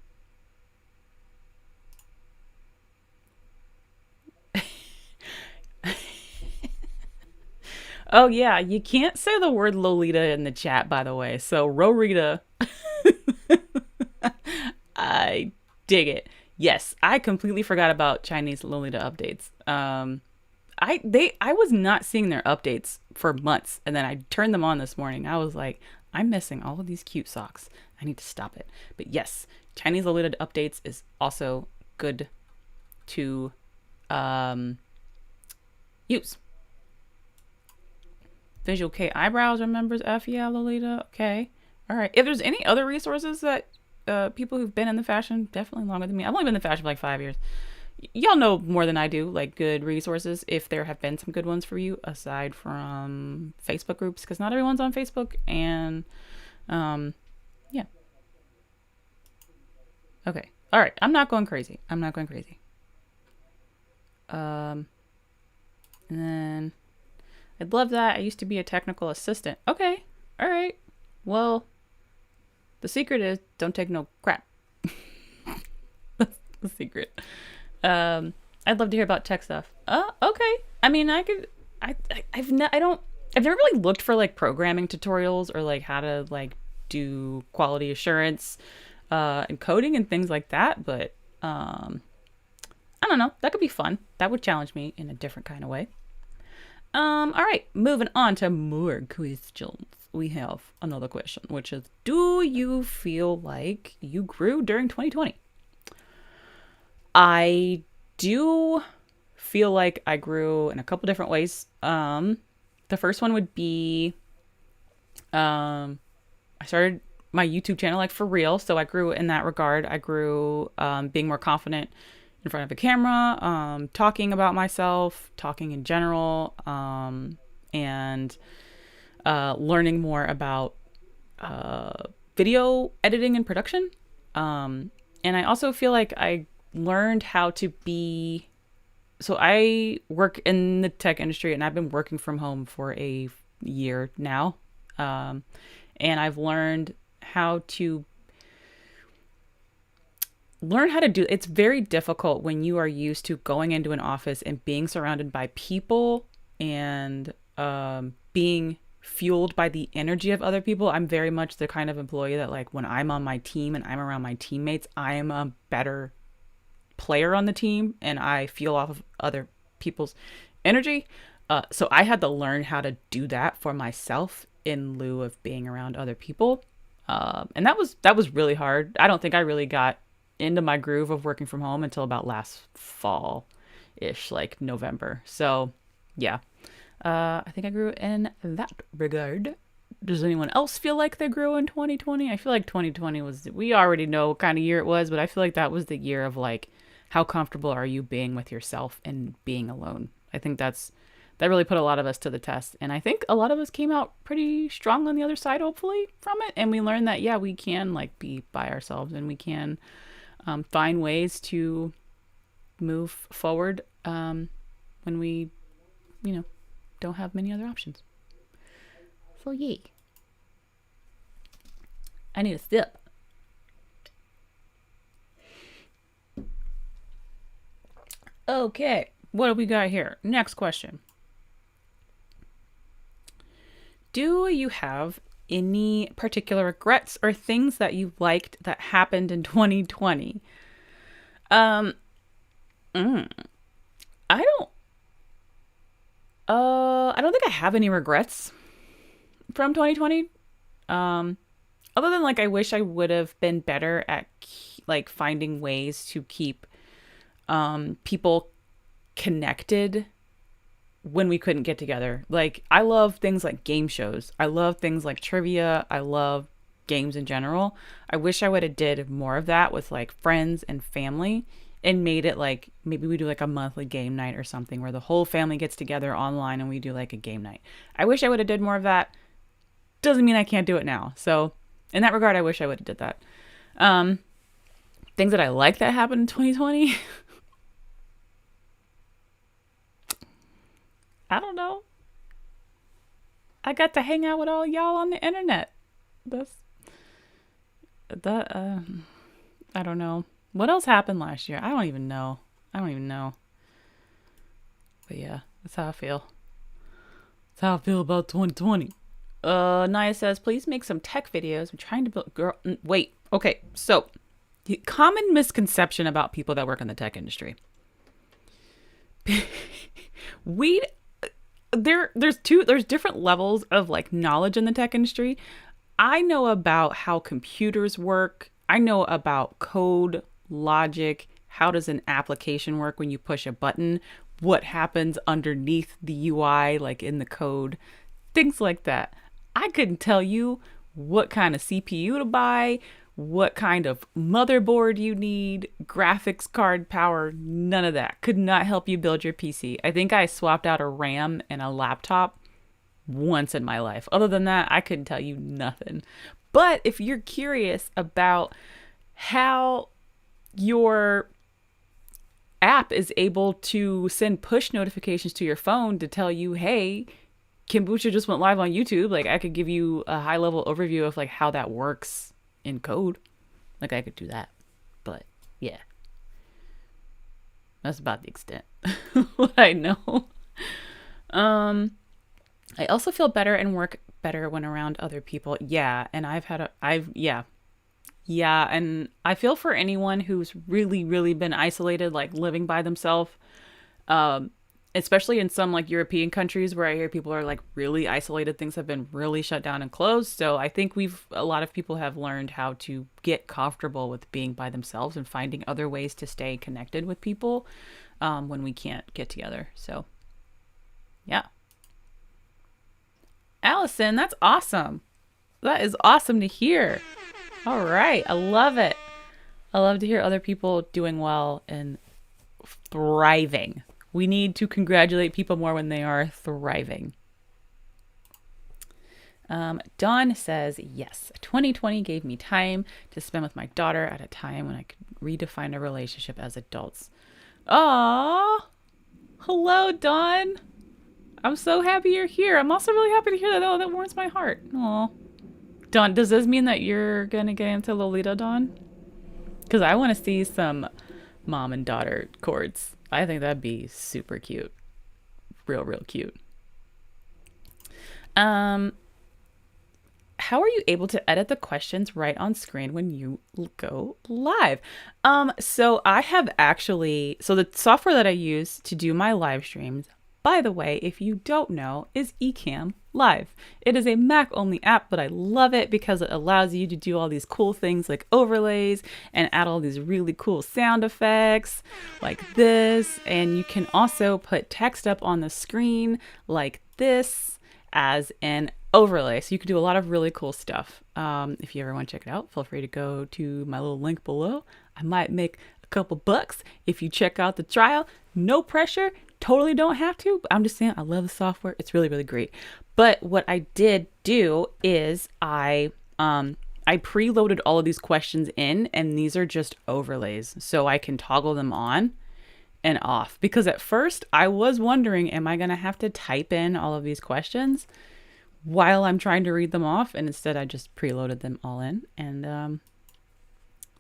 Oh yeah, you can't say the word Lolita in the chat, by the way. So Rorita, I dig it. Yes, I completely forgot about Chinese Lolita updates. I was not seeing their updates for months, and then I turned them on this morning. I was like, I'm missing all of these cute socks. I need to stop it. But yes, Chinese Lolita updates is also good to use. Visual K eyebrows remembers F. Yeah, Lolita. Okay. All right. If there's any other resources that people who've been in the fashion definitely longer than me. I've only been in the fashion for like 5 years. Y'all know more than I do, like good resources, if there have been some good ones for you aside from Facebook groups, because not everyone's on Facebook. And yeah. Okay. All right. I'm not going crazy. And then I'd love that. I used to be a technical assistant. Okay. All right. Well, the secret is don't take no crap. That's the secret. I'd love to hear about tech stuff. Okay. I mean, I've never really looked for like programming tutorials or like how to like do quality assurance, and coding and things like that. But, I don't know. That could be fun. That would challenge me in a different kind of way. All right, moving on to more questions. We have another question, which is, do you feel like you grew during 2020? I do feel like I grew in a couple different ways. The first one would be, I started my YouTube channel like for real. So I grew in that regard. I grew being more confident in front of a camera, talking about myself, talking in general, and learning more about video editing and production. And I also feel like I learned how to be... So I work in the tech industry and I've been working from home for a year now. And I've learned how to do. It's very difficult when you are used to going into an office and being surrounded by people and being fueled by the energy of other people. I'm very much the kind of employee that, like, when I'm on my team and I'm around my teammates, I am a better player on the team and I feel off of other people's energy. So I had to learn how to do that for myself in lieu of being around other people. And that was really hard. I don't think I really got into my groove of working from home until about last fall ish, like November. So yeah, I think I grew in that regard. Does anyone else feel like they grew in 2020? I feel like 2020 was, we already know what kind of year it was, but I feel like that was the year of like, how comfortable are you being with yourself and being alone? I think that really put a lot of us to the test. And I think a lot of us came out pretty strong on the other side, hopefully, from it. And we learned that, yeah, we can like be by ourselves and we can find ways to move forward when we, don't have many other options. So, yeah. I need a sip. Okay, what do we got here? Next question. Do you have any particular regrets or things that you liked that happened in 2020? I don't think I have any regrets from 2020. Other than like I wish I would have been better at like finding ways to keep people connected when we couldn't get together. Like I love things like game shows. I love things like trivia. I love games in general. I wish I would have did more of that with like friends and family and made it like maybe we do like a monthly game night or something where the whole family gets together online and we do like a game night. I wish I would have did more of that. Doesn't mean I can't do it now. So in that regard, I wish I would have did that. Things that I like that happened in 2020. I don't know. I got to hang out with all y'all on the internet. I don't know. What else happened last year? I don't even know. But yeah, that's how I feel. That's how I feel about 2020. Naya says, please make some tech videos. I'm trying to build wait. Okay. So common misconception about people that work in the tech industry. There's different levels of like knowledge in the tech industry. I know about how computers work. I know about code, logic, how does an application work when you push a button, what happens underneath the UI, like in the code, things like that. I couldn't tell you what kind of CPU to buy, what kind of motherboard you need, graphics card power, none of that. Could not help you build your PC. I think I swapped out a RAM and a laptop once in my life. Other than that, I couldn't tell you nothing. But if you're curious about how your app is able to send push notifications to your phone to tell you, hey, Kimbuucha just went live on YouTube, like I could give you a high level overview of like how that works in code. Like I could do that. But yeah. That's about the extent what I know. I also feel better and work better when around other people. Yeah, and yeah, and I feel for anyone who's really been isolated, like living by themselves. Especially in some like European countries where I hear people are like really isolated, things have been really shut down and closed. So I think a lot of people have learned how to get comfortable with being by themselves and finding other ways to stay connected with people when we can't get together. So yeah. Allison, that's awesome. That is awesome to hear. All right. I love it. I love to hear other people doing well and thriving. We need to congratulate people more when they are thriving. Dawn says, yes, 2020 gave me time to spend with my daughter at a time when I could redefine a relationship as adults. Aww. Hello, Dawn. I'm so happy you're here. I'm also really happy to hear that. Oh, that warms my heart. Aw. Dawn, does this mean that you're going to get into Lolita, Dawn? Because I want to see some mom and daughter chords. I think that'd be super cute. Real cute. How how are you able to edit the questions right on screen when you go live? So I have actually, so the software that I use to do my live streams, by the way, if you don't know, is Ecamm Live. It is a Mac only app, but I love it because it allows you to do all these cool things like overlays and add all these really cool sound effects like this. And you can also put text up on the screen like this as an overlay. So you can do a lot of really cool stuff. If you ever want to check it out, feel free to go to my little link below. I might make a couple bucks if you check out the trial. No pressure. Totally don't have to, but I'm just saying I love the software. It's really, really great. But what I did do is I preloaded all of these questions in, and these are just overlays. So I can toggle them on and off, because at first I was wondering, am I going to have to type in all of these questions while I'm trying to read them off? And instead I just preloaded them all in, and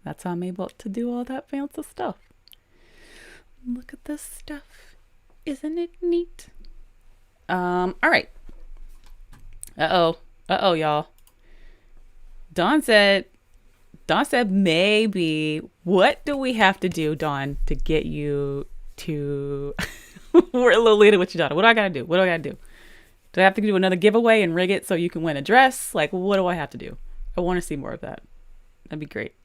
that's how I'm able to do all that fancy stuff. Look at this stuff. Isn't it neat? All right. Uh-oh, y'all. Dawn said maybe. What do we have to do, Dawn, to get you to we're Lolita with you, Dawn? What do I gotta do? Do I have to do another giveaway and rig it so you can win a dress? Like, what do I have to do? I want to see more of that. That'd be great.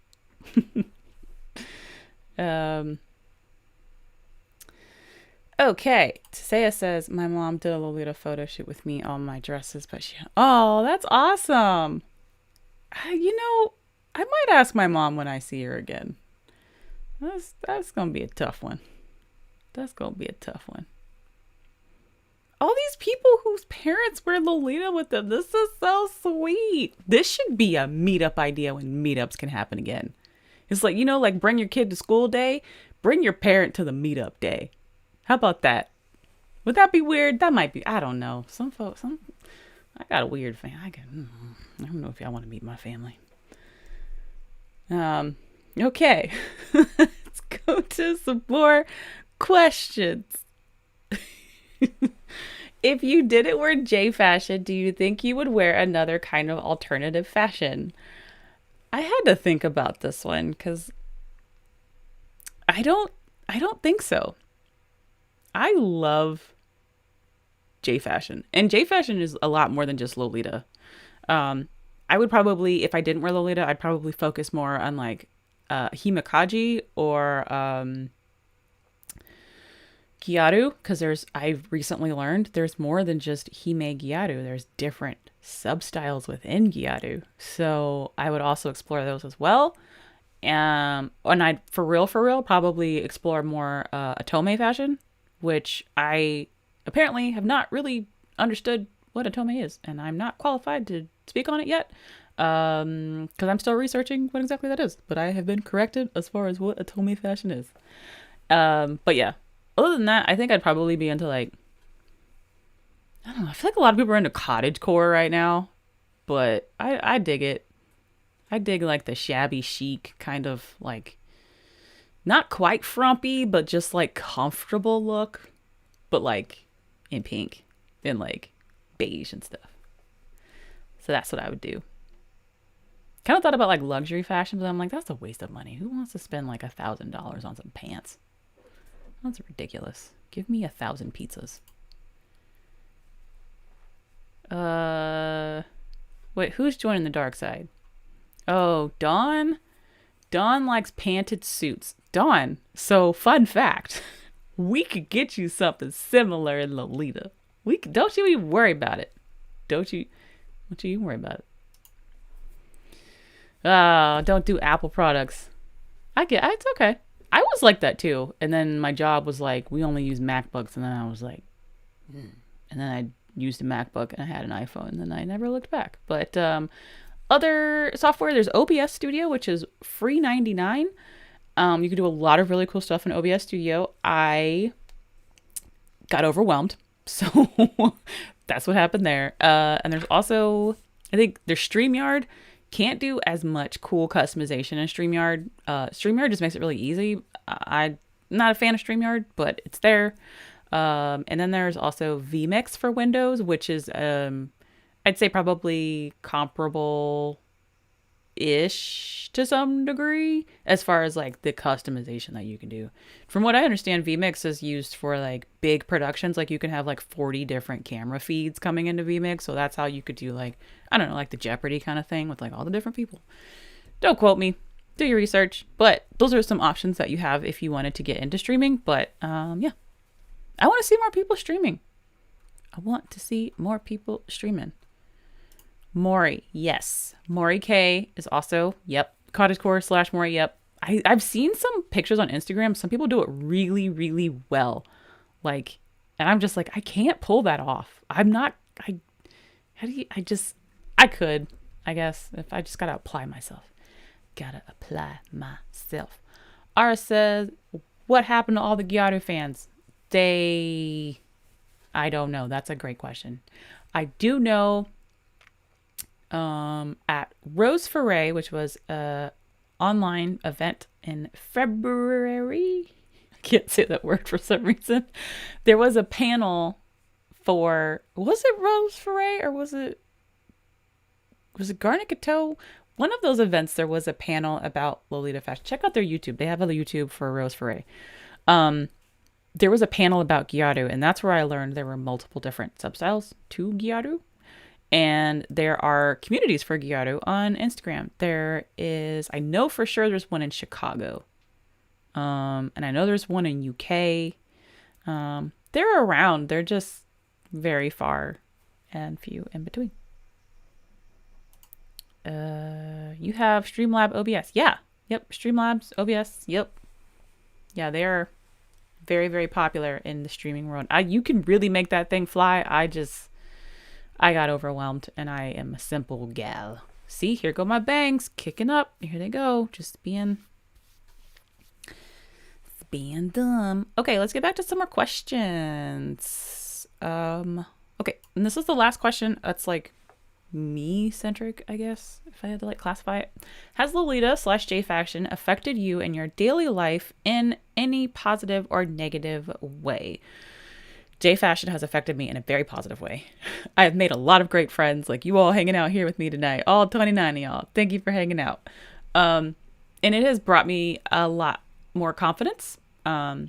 Okay, Tisea says, my mom did a Lolita photo shoot with me on my dresses, but oh, that's awesome. I might ask my mom when I see her again. That's going to be a tough one. All these people whose parents wear Lolita with them. This is so sweet. This should be a meetup idea when meetups can happen again. It's like, like bring your kid to school day, bring your parent to the meetup day. How about that? Would that be weird? That might be. I don't know. Some folks, I got a weird family. I don't know if y'all want to meet my family. Okay. Let's go to some more questions. If you didn't wear J fashion, do you think you would wear another kind of alternative fashion? I had to think about this one because I don't think so. I love J fashion, and J fashion is a lot more than just Lolita. I would probably, if I didn't wear Lolita, I'd probably focus more on like himekaji or gyaru, because I've recently learned there's more than just hime gyaru. There's different substyles within gyaru, so I would also explore those as well. And I'd for real probably explore more otome fashion, which I apparently have not really understood what otome is, and I'm not qualified to speak on it yet, because I'm still researching what exactly that is, but I have been corrected as far as what otome fashion is. But yeah, other than that, I think I'd probably be into like, I don't know, I feel like a lot of people are into cottagecore right now, but I dig it. I dig like the shabby chic kind of like, not quite frumpy, but just like comfortable look, but like in pink and like beige and stuff. So that's what I would do. Kind of thought about like luxury fashion, but I'm like, that's a waste of money. Who wants to spend like $1,000 on some pants? That's ridiculous. Give me 1,000 pizzas. Wait, who's joining the dark side? Oh, Dawn? Dawn likes panted suits. Dawn, so fun fact, we could get you something similar in Lolita. Don't you even worry about it. Don't you even worry about it. Don't do Apple products. It's okay. I was like that too. And then my job was like, we only use MacBooks. And then I was like, and then I used a MacBook and I had an iPhone. And then I never looked back. But other software, there's OBS Studio, which is free 99. You can do a lot of really cool stuff in OBS Studio. I got overwhelmed. So that's what happened there. And there's also, I think there's StreamYard. Can't do as much cool customization in StreamYard. StreamYard just makes it really easy. I'm not a fan of StreamYard, but it's there. And then there's also vMix for Windows, which is I'd say probably comparable ish to some degree as far as like the customization that you can do. From what I understand, vMix is used for like big productions. Like you can have like 40 different camera feeds coming into vMix. So that's how you could do like, I don't know, like the Jeopardy kind of thing with like all the different people. Don't quote me. Do your research. But those are some options that you have if you wanted to get into streaming. But yeah, I want to see more people streaming. I want to see more people streaming. Maury, yes. Maury K is also, yep. Cottagecore / Maury, yep. I've seen some pictures on Instagram. Some people do it really, really well. Like, and I'm just like, I can't pull that off. I'm not, how do you, I could, I guess, if I just gotta apply myself. Gotta apply myself. Ara says, what happened to all the Gyaru fans? I don't know. That's a great question. I do know at Rose Foray, which was a online event in February. I can't say that word for some reason. There was a panel for, was it Rose Foray or was it Garnet Coteau? One of those events, there was a panel about Lolita fashion. Check out their YouTube. They have a YouTube for Rose Foray. There was a panel about Gyaru, and that's where I learned there were multiple different substyles to Gyaru. And there are communities for Gyaru on Instagram. There is, I know for sure there's one in Chicago. And I know there's one in UK. They're around. They're just very far and few in between. You have Streamlab OBS. Yeah. Yep. Streamlabs OBS. Yep. Yeah, they're very, very popular in the streaming world. You can really make that thing fly. I got overwhelmed and I am a simple gal. See, here go my bangs kicking up. Here they go. Just being dumb. Okay, let's get back to some more questions. Okay, and this is the last question. That's like me centric, I guess, if I had to like classify it. Has Lolita / J Faction affected you in your daily life in any positive or negative way? J Fashion has affected me in a very positive way. I have made a lot of great friends, like you all hanging out here with me tonight, all 29 of y'all. Thank you for hanging out. And it has brought me a lot more confidence. I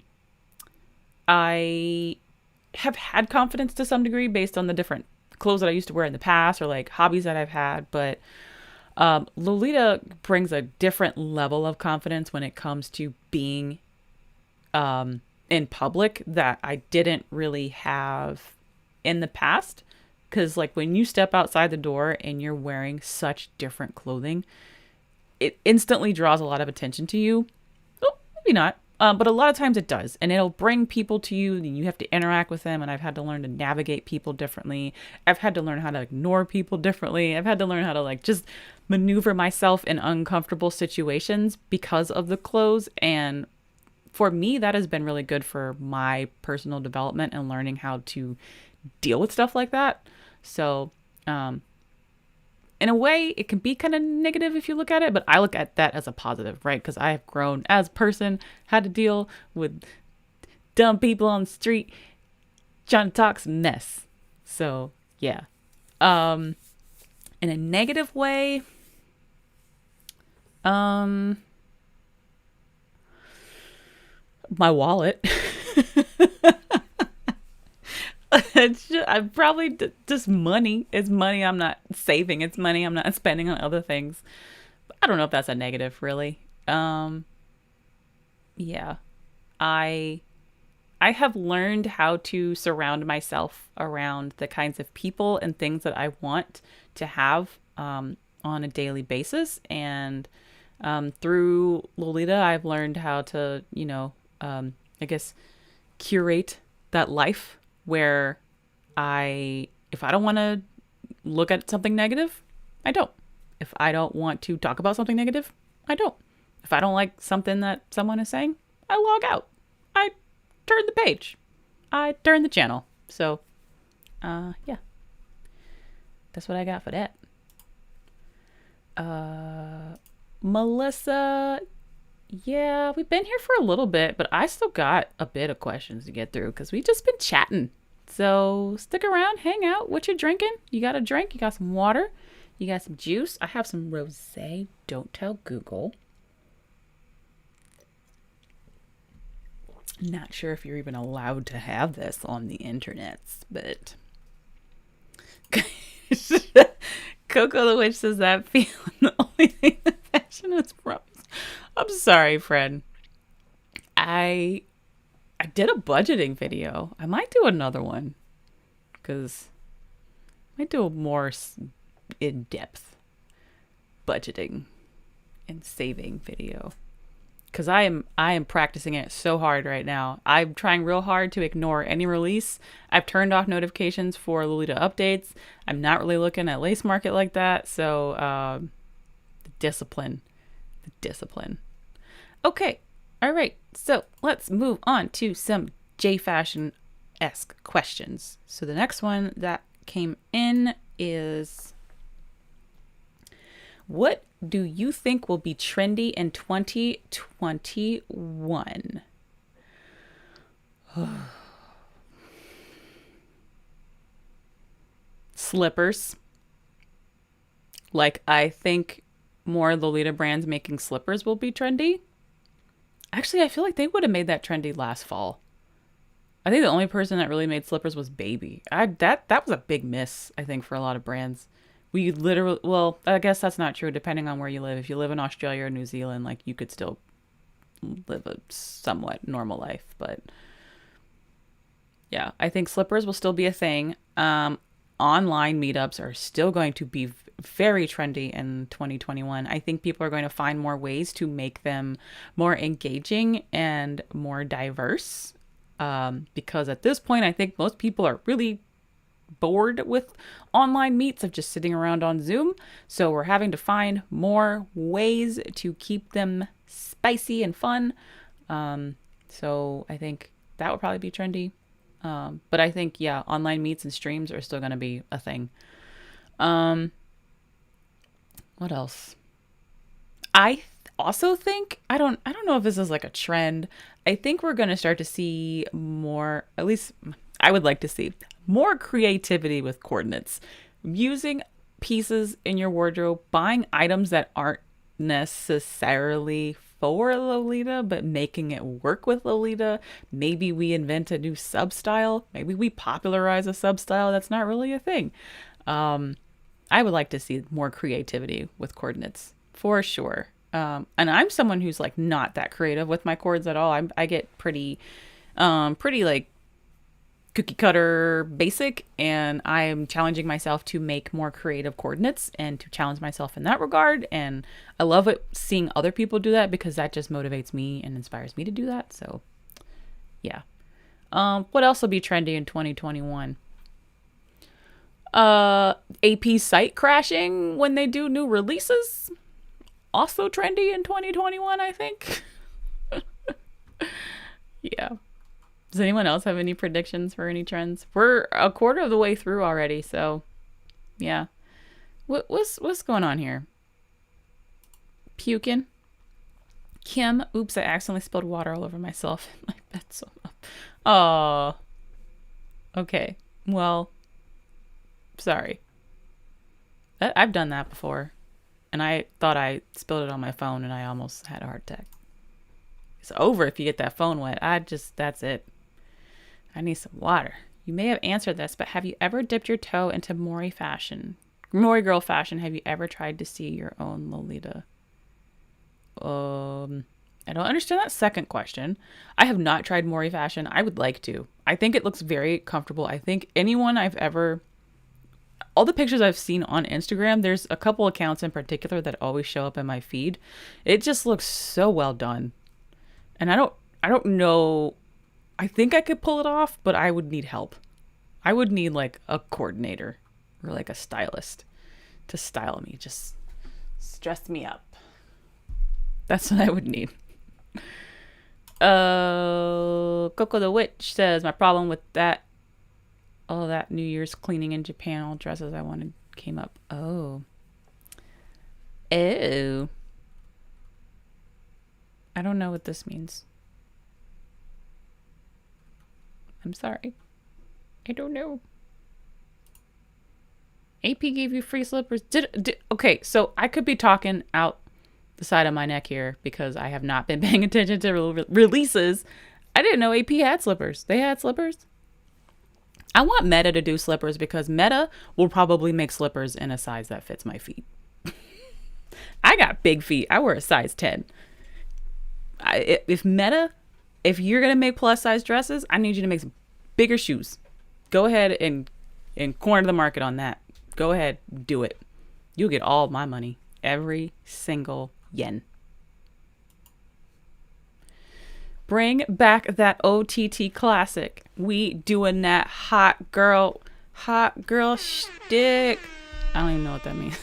have had confidence to some degree based on the different clothes that I used to wear in the past or like hobbies that I've had. But Lolita brings a different level of confidence when it comes to being in public that I didn't really have in the past. Because like when you step outside the door and you're wearing such different clothing, it instantly draws a lot of attention to you. Well, maybe not. But a lot of times it does. And it'll bring people to you and you have to interact with them. And I've had to learn to navigate people differently. I've had to learn how to ignore people differently. I've had to learn how to like just maneuver myself in uncomfortable situations because of the clothes. And for me, that has been really good for my personal development and learning how to deal with stuff like that. So, in a way, it can be kind of negative if you look at it, but I look at that as a positive, right? Because I have grown as a person, had to deal with dumb people on the street trying to talk some mess. So, yeah. In a negative way, my wallet. I'm probably just money. It's money I'm not saving. It's money I'm not spending on other things. I don't know if that's a negative, really. Yeah. I have learned how to surround myself around the kinds of people and things that I want to have on a daily basis. And through Lolita, I've learned how to, I guess, curate that life where if I don't want to look at something negative, I don't. If I don't want to talk about something negative, I don't. If I don't like something that someone is saying, I log out. I turn the page. I turn the channel. So, yeah. That's what I got for that. Melissa, yeah, we've been here for a little bit, but I still got a bit of questions to get through because we've just been chatting. So stick around, hang out. What you drinking? You got a drink? You got some water? You got some juice? I have some rosé. Don't tell Google. Not sure if you're even allowed to have this on the internet, but Coco the Witch says that feeling the only thing that fashion is from. I'm sorry, friend. I did a budgeting video. I might do another one because I might do a more in-depth budgeting and saving video. Because I am practicing it so hard right now. I'm trying real hard to ignore any release. I've turned off notifications for Lolita updates. I'm not really looking at Lace Market like that. So the discipline. Okay. All right. So let's move on to some J-Fashion-esque questions. So the next one that came in is, what do you think will be trendy in 2021? Slippers. Like, I think more Lolita brands making slippers will be trendy. Actually, I feel like they would have made that trendy last fall. I think the only person that really made slippers was Baby. That was a big miss, I think, for a lot of brands. We literally, well, I guess that's not true depending on where you live. If you live in Australia or New Zealand, like, you could still live a somewhat normal life. But yeah, I think slippers will still be a thing. Online meetups are still going to be very trendy in 2021. I think people are going to find more ways to make them more engaging and more diverse. Because at this point, I think most people are really bored with online meets of just sitting around on Zoom. So we're having to find more ways to keep them spicy and fun. So I think that would probably be trendy. But I think, yeah, online meets and streams are still going to be a thing. What else? I also think, I don't know if this is like a trend. I think we're going to start to see more, at least I would like to see more creativity with coordinates. Using pieces in your wardrobe, buying items that aren't necessarily for Lolita, but making it work with Lolita. Maybe we invent a new sub-style. Maybe we popularize a sub-style that's not really a thing. I would like to see more creativity with coordinates, for sure. And I'm someone who's like not that creative with my cords at all. I get pretty like cookie cutter basic, and I am challenging myself to make more creative coordinates and to challenge myself in that regard. And I love it seeing other people do that because that just motivates me and inspires me to do that. So yeah. What else will be trendy in 2021? AP site crashing when they do new releases. Also trendy in 2021, I think. Yeah. Does anyone else have any predictions for any trends? We're a quarter of the way through already, so yeah. What's going on here? Puking. Kim, oops, I accidentally spilled water all over myself in my bed. So, oh. Okay. Well, sorry. I've done that before, and I thought I spilled it on my phone, and I almost had a heart attack. It's over if you get that phone wet. That's it. I need some water. You may have answered this, but have you ever dipped your toe into Mori fashion? Mori girl fashion. Have you ever tried to see your own Lolita? I don't understand that second question. I have not tried Mori fashion. I would like to. I think it looks very comfortable. I think anyone all the pictures I've seen on Instagram, there's a couple accounts in particular that always show up in my feed. It just looks so well done. And I don't know. I think I could pull it off, but I would need help. I would need like a coordinator or like a stylist to style me. Just dress me up. That's what I would need. Coco the Witch says, my problem with that, all that New Year's cleaning in Japan, all dresses I wanted came up. Oh. I don't know what this means. I'm sorry. I don't know. AP gave you free slippers. Okay, so I could be talking out the side of my neck here because I have not been paying attention to releases. I didn't know AP had slippers. They had slippers. I want Meta to do slippers because Meta will probably make slippers in a size that fits my feet. I got big feet. I wear a size 10. If you're going to make plus size dresses, I need you to make some bigger shoes. Go ahead and corner the market on that. Go ahead, do it. You'll get all my money. Every single yen. Bring back that OTT classic. We doing that hot girl shtick. I don't even know what that means.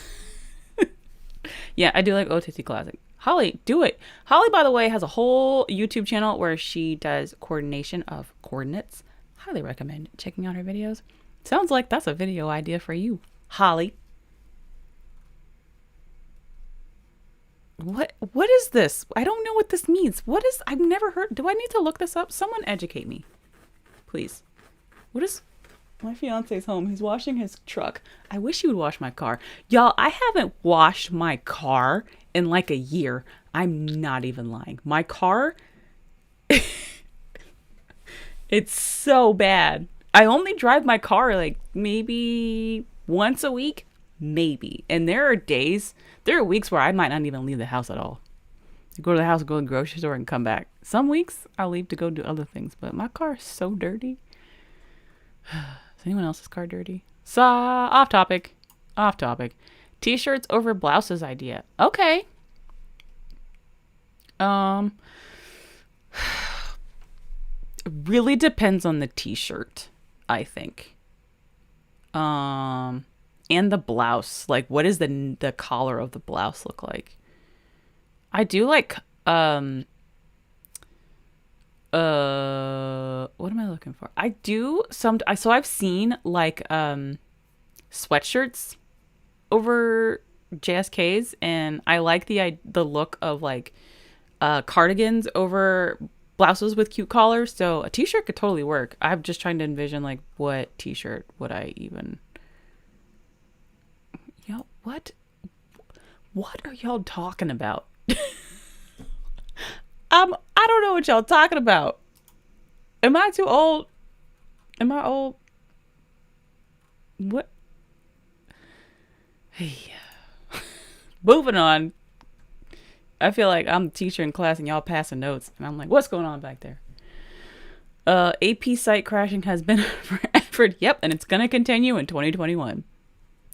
Yeah, I do like OTT classic. Holly, do it. Holly, by the way, has a whole YouTube channel where she does coordination of coordinates. Highly recommend checking out her videos. Sounds like that's a video idea for you, Holly. What is this? I don't know what this means. I've never heard. Do I need to look this up? Someone educate me, please. What is, my fiance's home. He's washing his truck. I wish he would wash my car. Y'all, I haven't washed my car in like a year. I'm not even lying. My car, it's so bad. I only drive my car like maybe once a week. Maybe. And there are weeks where I might not even leave the house at all. I go to the house, go to the grocery store, and come back. Some weeks I'll leave to go do other things, but my car is so dirty. Is anyone else's car dirty? So, off topic. T-shirts over blouses idea. Okay. It really depends on the t-shirt, I think. And the blouse. Like, what does the collar of the blouse look like? I do like, what am I looking for? I do so I've seen like, sweatshirts over JSKs, and I like the look of like, cardigans over blouses with cute collars. So a t-shirt could totally work. I'm just trying to envision like what t-shirt would I even... Yo, what are y'all talking about? I don't know what y'all talking about. Am I too old? Am I old? What? Hey. Moving on. I feel like I'm the teacher in class and y'all passing notes. And I'm like, what's going on back there? AP site crashing has been forever. Yep, and it's going to continue in 2021.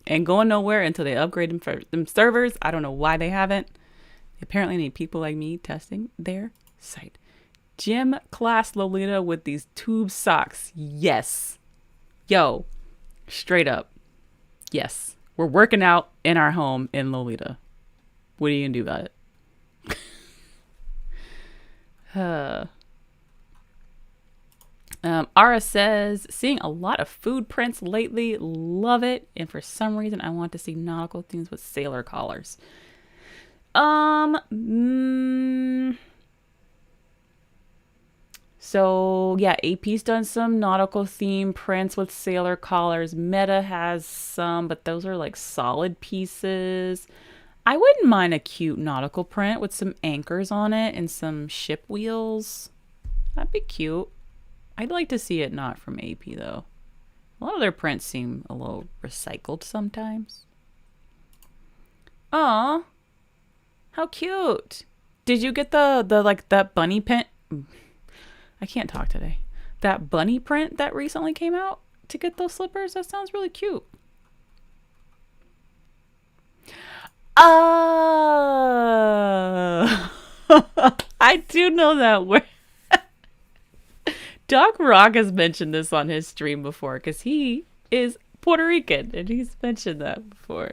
Ain't going nowhere until they upgrade them servers. I don't know why they haven't. They apparently need people like me testing their site. Gym class Lolita with these tube socks. Yes. Yo, straight up. Yes. We're working out in our home in Lolita. What are you going to do about it? Ara says, seeing a lot of food prints lately. Love it. And for some reason, I want to see nautical themes with sailor collars. So yeah, AP's done some nautical theme prints with sailor collars. Meta has some, but those are like solid pieces. I wouldn't mind a cute nautical print with some anchors on it and some ship wheels. That'd be cute. I'd like to see it not from AP though. A lot of their prints seem a little recycled sometimes. Aw, how cute. Did you get the like that bunny print? I can't talk today. That bunny print that recently came out to get those slippers? That sounds really cute. I do know that word. Doc Rock has mentioned this on his stream before because he is Puerto Rican and he's mentioned that before.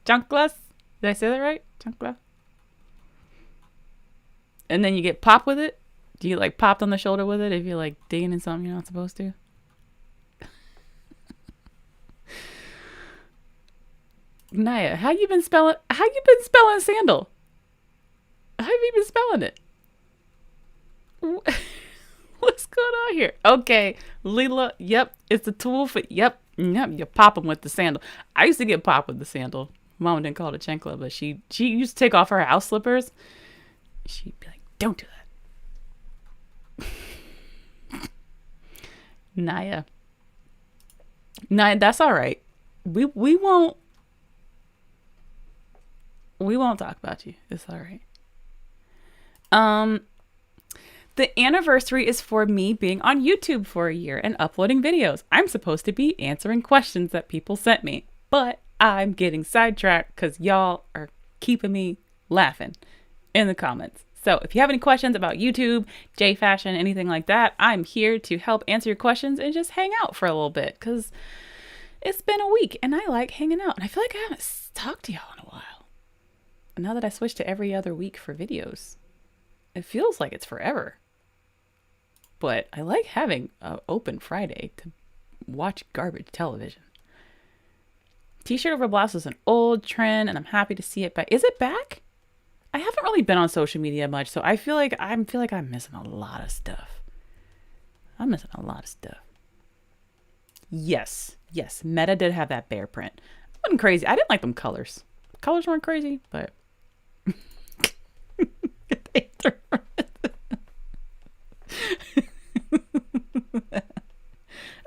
Chanclas? Did I say that right? Chancla? And then you get popped with it? Do you like popped on the shoulder with it if you're like digging in something you're not supposed to? Naya, how you been spelling sandal? How have you been spelling it? What's going on here? Okay, Leela. Yep, it's a tool for. Yep, you pop them with the sandal. I used to get popped with the sandal. Mom didn't call it a chancla, but she used to take off her house slippers. She'd be like, "Don't do that." Naya, that's all right. We won't talk about you. It's all right. The anniversary is for me being on YouTube for a year and uploading videos. I'm supposed to be answering questions that people sent me, but I'm getting sidetracked because y'all are keeping me laughing in the comments. So if you have any questions about YouTube, J fashion, anything like that, I'm here to help answer your questions and just hang out for a little bit because it's been a week and I like hanging out. And I feel like I haven't talked to y'all in a while. Now that I switched to every other week for videos, it feels like it's forever. But I like having an open Friday to watch garbage television. T-shirt over blouse is an old trend and I'm happy to see it back. Is it back? I haven't really been on social media much, so I feel like I'm missing a lot of stuff. I'm missing a lot of stuff. Yes, Meta did have that bear print. It wasn't crazy. I didn't like them colors. Colors weren't crazy, but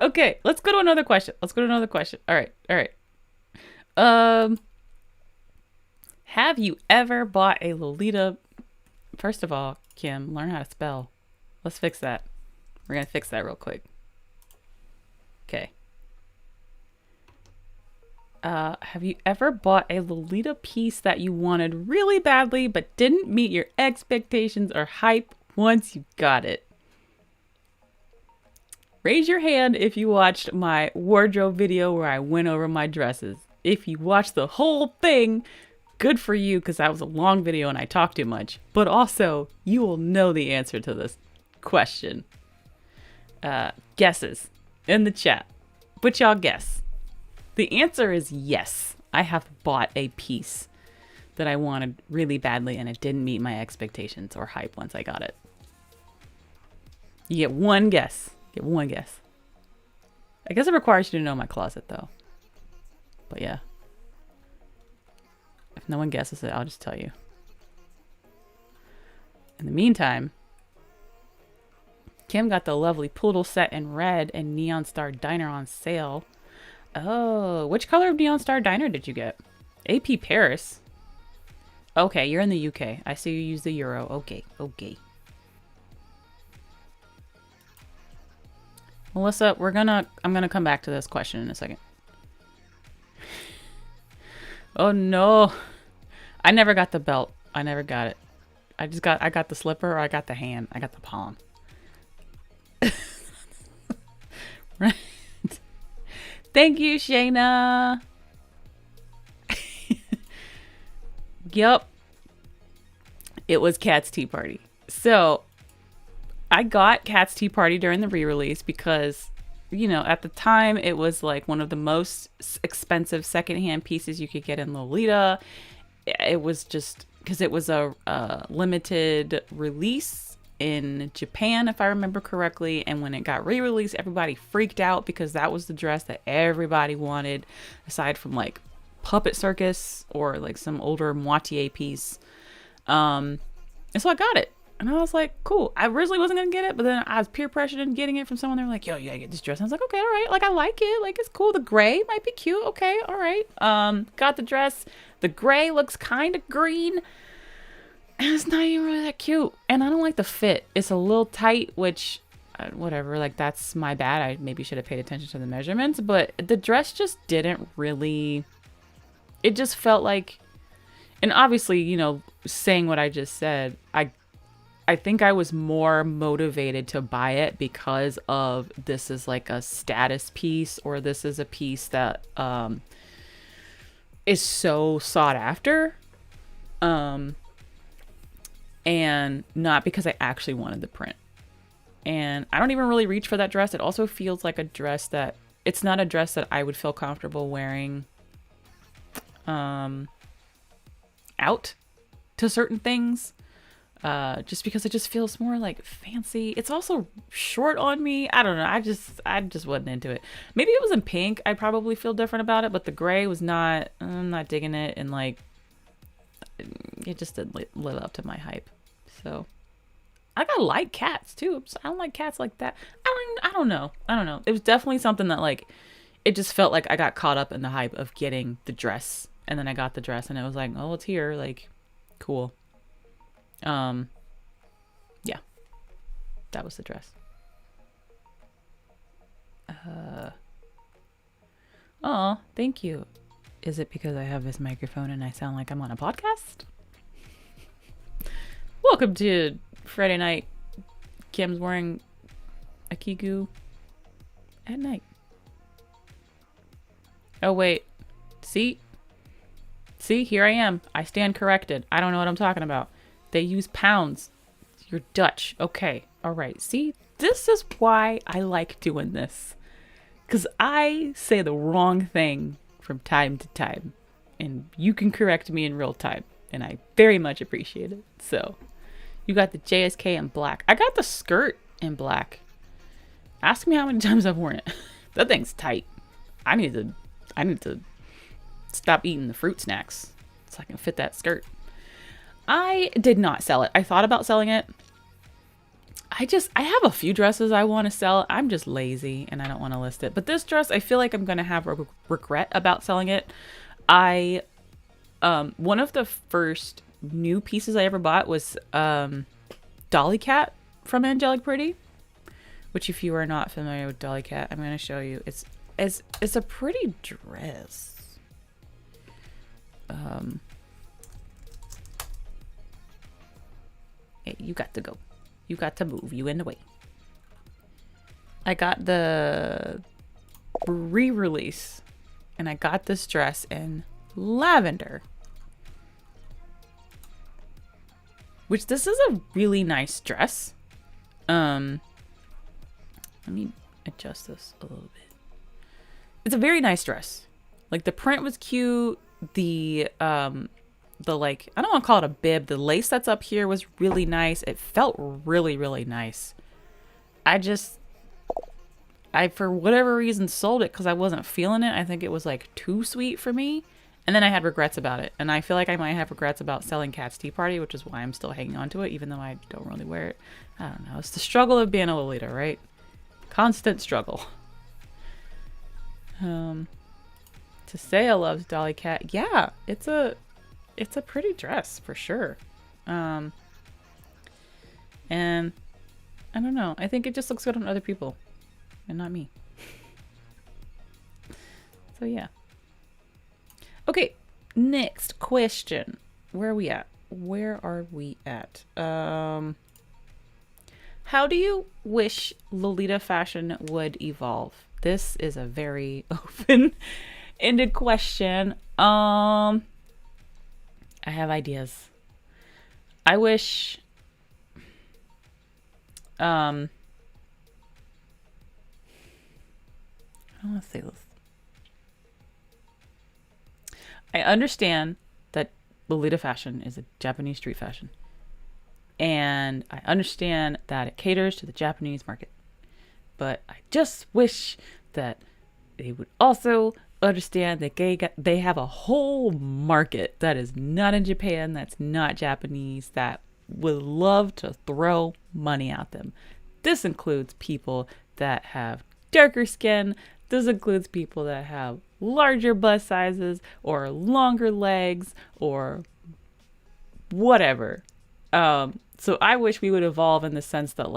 okay, let's go to another question. All right. Have you ever bought a Lolita? First of all, Kim, learn how to spell. Let's fix that. We're gonna fix that real quick. Okay. Have you ever bought a Lolita piece that you wanted really badly but didn't meet your expectations or hype once you got it? Raise your hand if you watched my wardrobe video where I went over my dresses. If you watched the whole thing, good for you because that was a long video and I talked too much. But also, you will know the answer to this question. Guesses in the chat. But y'all guess. The answer is yes. I have bought a piece that I wanted really badly and it didn't meet my expectations or hype once I got it. You get one guess. I guess it requires you to know my closet though. But yeah. If no one guesses it, I'll just tell you. In the meantime, Kim got the lovely poodle set in red and Neon Star Diner on sale. Oh, which color of Neon Star Diner did you get? AP Paris. Okay, you're in the UK. I see you use the euro. Okay. Melissa, I'm gonna come back to this question in a second. Oh no. I never got the belt. I never got it. I got the slipper or I got the hand. I got the palm. Right. Thank you, Shayna. Yep. It was Cat's Tea Party. So I got Cat's Tea Party during the re-release because, you know, at the time it was like one of the most expensive secondhand pieces you could get in Lolita. It was just because it was a limited release in Japan, if I remember correctly. And when it got re-released, everybody freaked out because that was the dress that everybody wanted, aside from like Puppet Circus or like some older moitié piece. And so I got it. And I was like, cool. I originally wasn't going to get it, but then I was peer pressured into getting it from someone. They were like, yo, you gotta get this dress. And I was like, okay, all right. Like, I like it. Like, it's cool. The gray might be cute. Okay, all right. Got the dress. The gray looks kind of green. And it's not even really that cute. And I don't like the fit. It's a little tight, which, whatever. Like, that's my bad. I maybe should have paid attention to the measurements. But the dress just didn't really... It just felt like... And obviously, you know, saying what I just said, I think I was more motivated to buy it because of this is like a status piece, or this is a piece that is so sought after, and not because I actually wanted the print. And I don't even really reach for that dress. It also feels like a dress that, it's not a dress that I would feel comfortable wearing out to certain things. just because it just feels more like fancy. It's also short on me. I don't know. I just wasn't into it. Maybe it was in pink. I'd probably feel different about it, but the gray was not, I'm not digging it. And like, it just didn't live up to my hype. So I gotta like cats too. So I don't like cats like that. I don't know. It was definitely something that like, it just felt like I got caught up in the hype of getting the dress. And then I got the dress and it was like, oh, it's here. Like, cool. Yeah, that was the dress. Oh, thank you. Is it because I have this microphone and I sound like I'm on a podcast? Welcome to Friday night. Kim's wearing a kigu at night. Oh, wait. See, here I am. I stand corrected. I don't know what I'm talking about. They use pounds. You're Dutch. Okay. All right. See, this is why I like doing this. Because I say the wrong thing from time to time. And you can correct me in real time. And I very much appreciate it. So, you got the JSK in black. I got the skirt in black. Ask me how many times I've worn it. That thing's tight. I need to stop eating the fruit snacks so I can fit that skirt. I did not sell it. I thought about selling it. I have a few dresses I want to sell. I'm just lazy and I don't want to list it. But this dress, I feel like I'm going to have regret about selling it. One of the first new pieces I ever bought was Dolly Cat from Angelic Pretty, which if you are not familiar with Dolly Cat, I'm going to show you. It's a pretty dress. Hey, you got to go. You got to move. You in the way. I got the re-release and I got this dress in lavender. Which this is a really nice dress. Let me adjust this a little bit. It's a very nice dress. Like the print was cute. The like, I don't want to call it a bib. The lace that's up here was really nice. It felt really, really nice. I for whatever reason sold it because I wasn't feeling it. I think it was like too sweet for me. And then I had regrets about it. And I feel like I might have regrets about selling Cat's Tea Party, which is why I'm still hanging on to it, even though I don't really wear it. I don't know. It's the struggle of being a Lolita, right? Constant struggle. To say I love Dolly Cat. Yeah, it's a pretty dress for sure. And I don't know. I think it just looks good on other people and not me. So yeah. Okay, next question. Where are we at? How do you wish Lolita fashion would evolve? This is a very open-ended question. I have ideas. I wish I don't want to say this. I understand that Lolita fashion is a Japanese street fashion. And I understand that it caters to the Japanese market. But I just wish that they would also understand that they have a whole market that is not in Japan, that's not Japanese, that would love to throw money at them. This includes people that have darker skin. This includes people that have larger bust sizes or longer legs or whatever. So I wish we would evolve in the sense that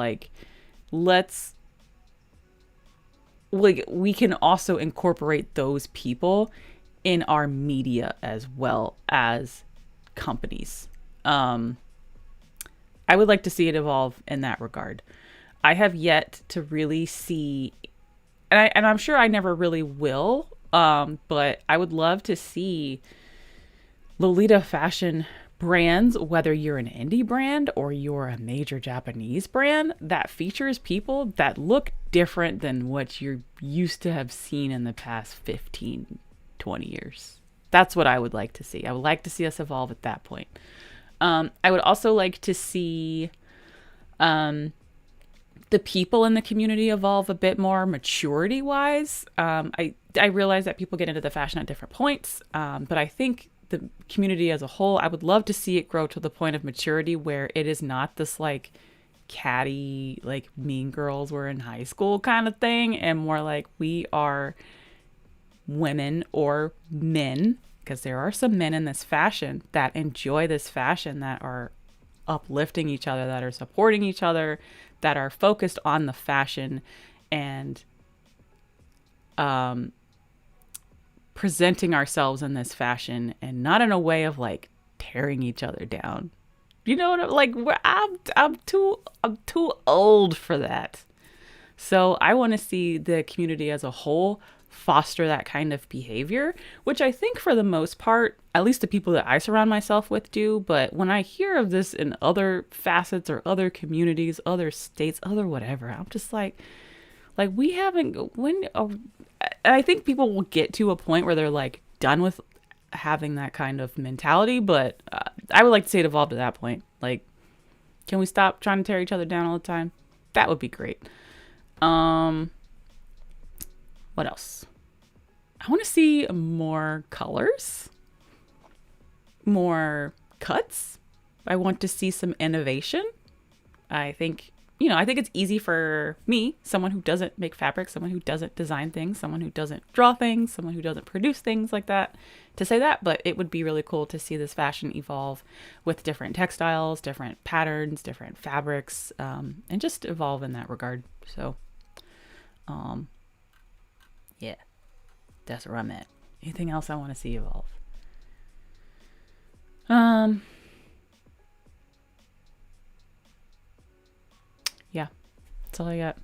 we can also incorporate those people in our media as well as companies. I would like to see it evolve in that regard. I have yet to really see, and I'm sure I never really will, but I would love to see Lolita fashion brands, whether you're an indie brand or you're a major Japanese brand, that features people that look different than what you're used to have seen in the past 15, 20 years. That's what I would like to see. I would like to see us evolve at that point. I would also like to see the people in the community evolve a bit more maturity wise. I realize that people get into the fashion at different points, but I think the community as a whole, I would love to see it grow to the point of maturity where it is not this like catty, like mean girls were in high school kind of thing, and more like we are women or men, because there are some men in this fashion that enjoy this fashion, that are uplifting each other, that are supporting each other, that are focused on the fashion and presenting ourselves in this fashion, and not in a way of like tearing each other down. You know what I'm like? I'm too old for that. So I want to see the community as a whole foster that kind of behavior, which I think for the most part, at least the people that I surround myself with do. But when I hear of this in other facets or other communities, other states, other whatever, I'm just like we haven't, I think people will get to a point where they're like done with having that kind of mentality. But I would like to see it evolve to that point. Like, can we stop trying to tear each other down all the time? That would be great. What else? I want to see more colors, more cuts. I want to see some innovation. I think it's easy for me, someone who doesn't make fabric, someone who doesn't design things, someone who doesn't draw things, someone who doesn't produce things like that, to say that. But it would be really cool to see this fashion evolve with different textiles, different patterns, different fabrics, and just evolve in that regard. So, yeah, that's where I'm at. Anything else I want to see evolve? Yeah, that's all I got.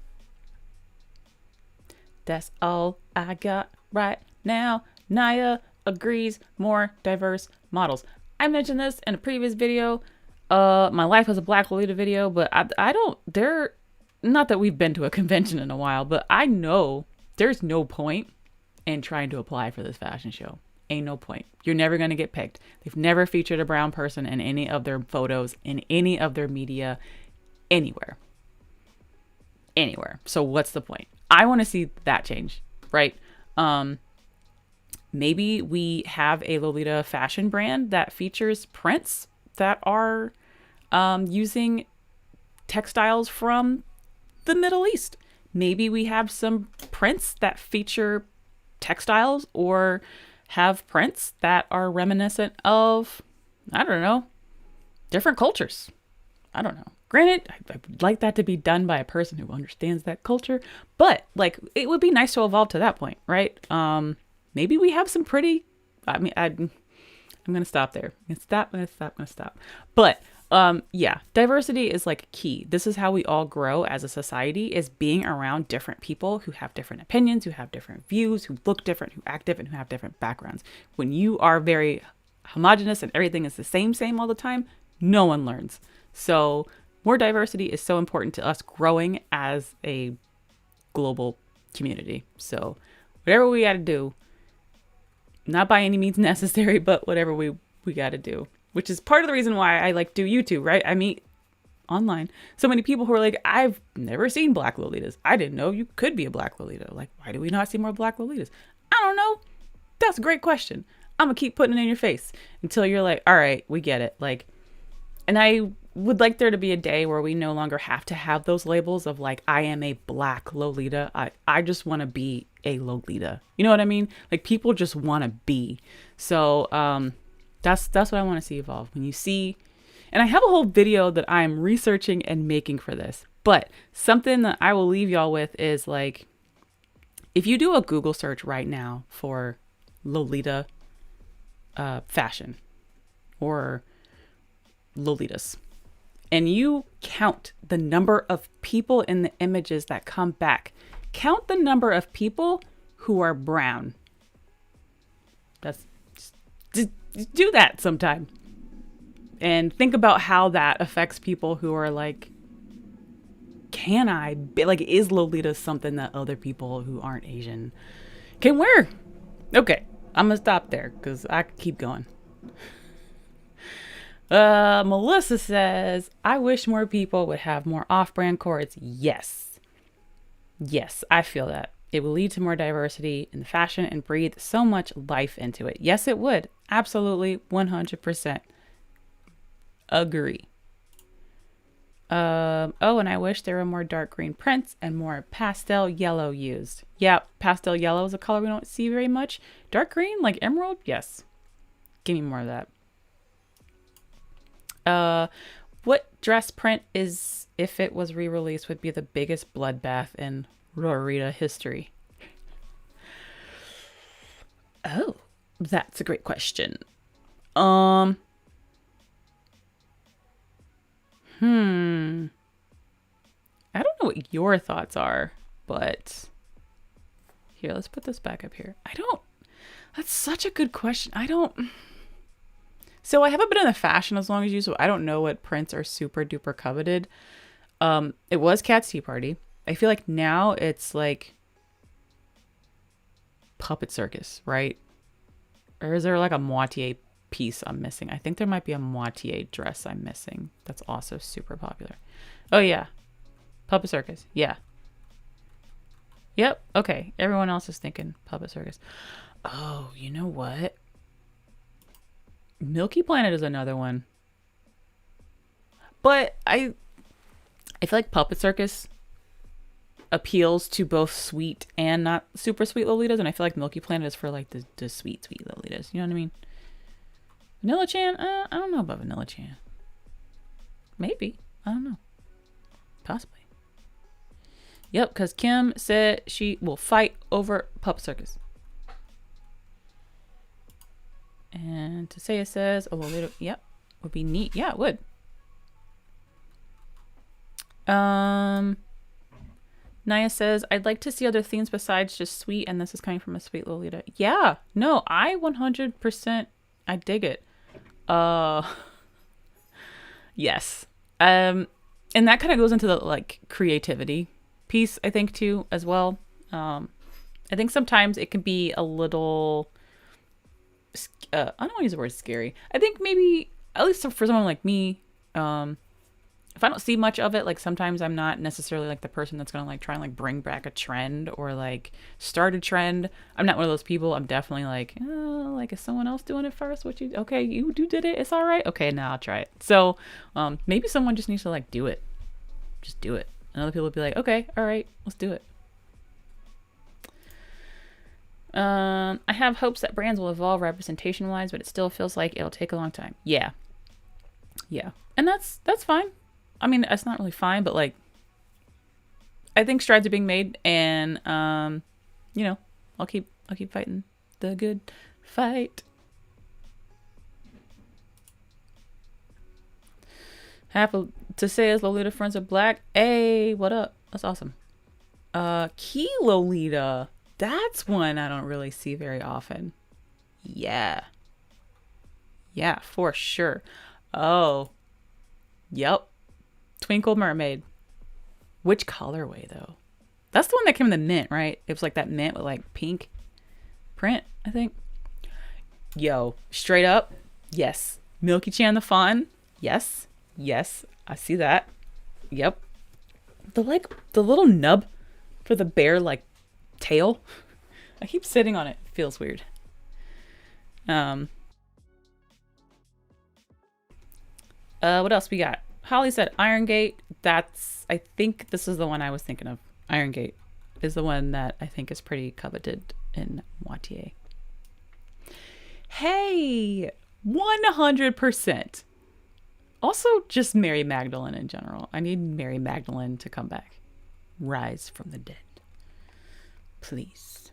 That's all I got right now. Naya agrees, more diverse models. I mentioned this in a previous video. My life as a Black Lolita video, but not that we've been to a convention in a while, but I know there's no point in trying to apply for this fashion show. Ain't no point. You're never going to get picked. They've never featured a brown person in any of their photos, in any of their media, anywhere. So what's the point? I want to see that change, right? Maybe we have a Lolita fashion brand that features prints that are using textiles from the Middle East. Maybe we have some prints that feature textiles or have prints that are reminiscent of, I don't know, different cultures. I don't know. Granted, I would like that to be done by a person who understands that culture, but like it would be nice to evolve to that point, right? Maybe we have some pretty, I'm going to stop there. I'm going to stop. But yeah, diversity is like key. This is how we all grow as a society, is being around different people who have different opinions, who have different views, who look different, who act different, who have different backgrounds. When you are very homogenous and everything is the same all the time, no one learns. So more diversity is so important to us growing as a global community. So whatever we got to do, not by any means necessary, but whatever we got to do, which is part of the reason why I like do YouTube, right? I meet online so many people who are like, I've never seen Black Lolitas. I didn't know you could be a Black Lolita. Like, why do we not see more Black Lolitas? I don't know. That's a great question. I'm gonna keep putting it in your face until you're like, all right, we get it. Like, and I would like there to be a day where we no longer have to have those labels of like, I am a Black Lolita. I just want to be a Lolita. You know what I mean? Like, people just want to be. So that's what I want to see evolve. When you see, and I have a whole video that I'm researching and making for this, but something that I will leave y'all with is like, if you do a Google search right now for Lolita fashion or Lolitas, and you count the number of people in the images that come back, count the number of people who are brown. That's just do that sometime. And think about how that affects people who are like, can I be like, is Lolita something that other people who aren't Asian can wear? Okay, I'm gonna stop there because I could keep going. Melissa says, I wish more people would have more off-brand cords. Yes. Yes, I feel that. It will lead to more diversity in the fashion and breathe so much life into it. Yes, it would. Absolutely, 100%. Agree. Oh, and I wish there were more dark green prints and more pastel yellow used. Yeah, pastel yellow is a color we don't see very much. Dark green, like emerald? Yes. Give me more of that. What dress print is, if it was re-released, would be the biggest bloodbath in Lolita history? Oh, that's a great question. I don't know what your thoughts are, but here, let's put this back up here. That's such a good question. So I haven't been in the fashion as long as you, so I don't know what prints are super duper coveted. It was Cat's Tea Party. I feel like now it's like Puppet Circus, right? Or is there like a moitié piece I'm missing? I think there might be a moitié dress I'm missing. That's also super popular. Oh yeah. Puppet Circus. Yeah. Yep. Okay. Everyone else is thinking Puppet Circus. Oh, you know what? Milky Planet is another one. But I feel like Puppet Circus appeals to both sweet and not super sweet Lolitas, and I feel like Milky Planet is for like the sweet Lolitas. You know what I mean? Vanilla Chan? I don't know about Vanilla Chan. Maybe. I don't know. Possibly. Yep, because Kim said she will fight over Puppet Circus. And Tasea says, oh, Lolita, yep, would be neat. Yeah, it would. Naya says, I'd like to see other themes besides just sweet, and this is coming from a sweet Lolita. Yeah, no, I 100%, I dig it. Yes. And that kind of goes into the like creativity piece, I think, too, as well. I think sometimes it can be a little, I don't want to use the word scary. I think maybe, at least for someone like me, if I don't see much of it, like sometimes I'm not necessarily like the person that's going to like try and like bring back a trend or like start a trend. I'm not one of those people. I'm definitely like, like is someone else doing it first? Okay, you did it. It's all right. Okay, now I'll try it. So maybe someone just needs to like do it. Just do it. And other people will be like, okay, all right, let's do it. I have hopes that brands will evolve representation wise, but it still feels like it'll take a long time. Yeah. And that's fine. I mean, it's not really fine, but like, I think strides are being made, and you know, I'll keep fighting the good fight. Happy to say as Lolita friends are black. Hey, what up? That's awesome. Key Lolita. That's one I don't really see very often. Yeah, for sure. Oh, yep. Twinkle Mermaid. Which colorway though? That's the one that came in the mint, right? It was like that mint with like pink print, I think. Yo, straight up, yes. Milky Chan the Fawn, yes. I see that. Yep. The little nub for the bear like tail. I keep sitting on it. It feels weird. What else we got? Holly said Iron Gate. I think this is the one I was thinking of. Iron Gate is the one that I think is pretty coveted in Moitié. Hey, 100%. Also, just Mary Magdalene in general. I need Mary Magdalene to come back. Rise from the dead. Please.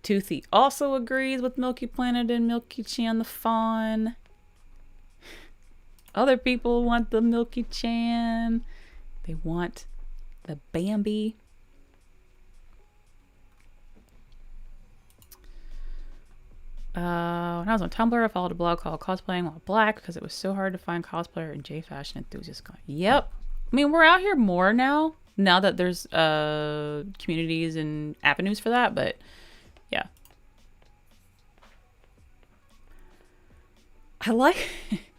Toothy also agrees with Milky Planet and Milky Chan the Fawn. Other people want the Milky Chan. They want the Bambi. When I was on Tumblr, I followed a blog called Cosplaying While Black because it was so hard to find cosplayer and J fashion enthusiasts. Yep. I mean, we're out here more now that there's communities and avenues for that, but yeah. I like,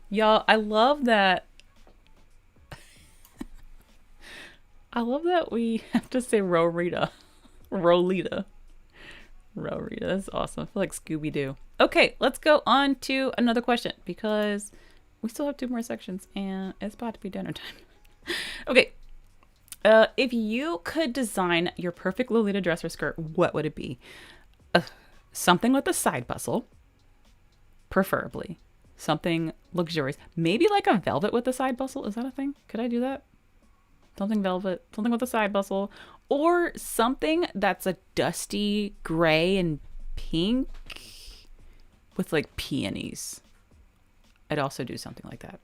y'all, I love that. I love that we have to say Rorita. Rolita. Rorita. That's awesome. I feel like Scooby-Doo. Okay, let's go on to another question because we still have 2 more sections and it's about to be dinner time. Okay. If you could design your perfect Lolita dress or skirt, what would it be? Something with a side bustle, preferably. Something luxurious. Maybe like a velvet with a side bustle. Is that a thing? Could I do that? Something velvet, something with a side bustle, or something that's a dusty gray and pink with like peonies. I'd also do something like that.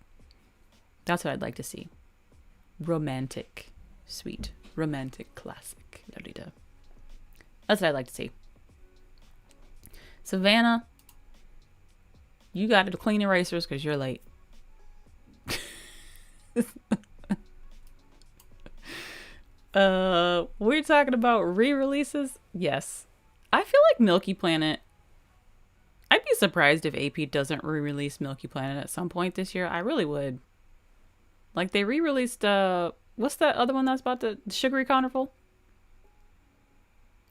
That's what I'd like to see. Romantic, sweet, romantic, classic Lolita. That's what I'd like to see. Savannah, you got to clean erasers because you're late. We're talking about re-releases. Yes. I feel like Milky Planet. I'd be surprised if AP doesn't re-release Milky Planet at some point this year. I really would. Like they re-released what's that other one that's about the Sugary Carnival?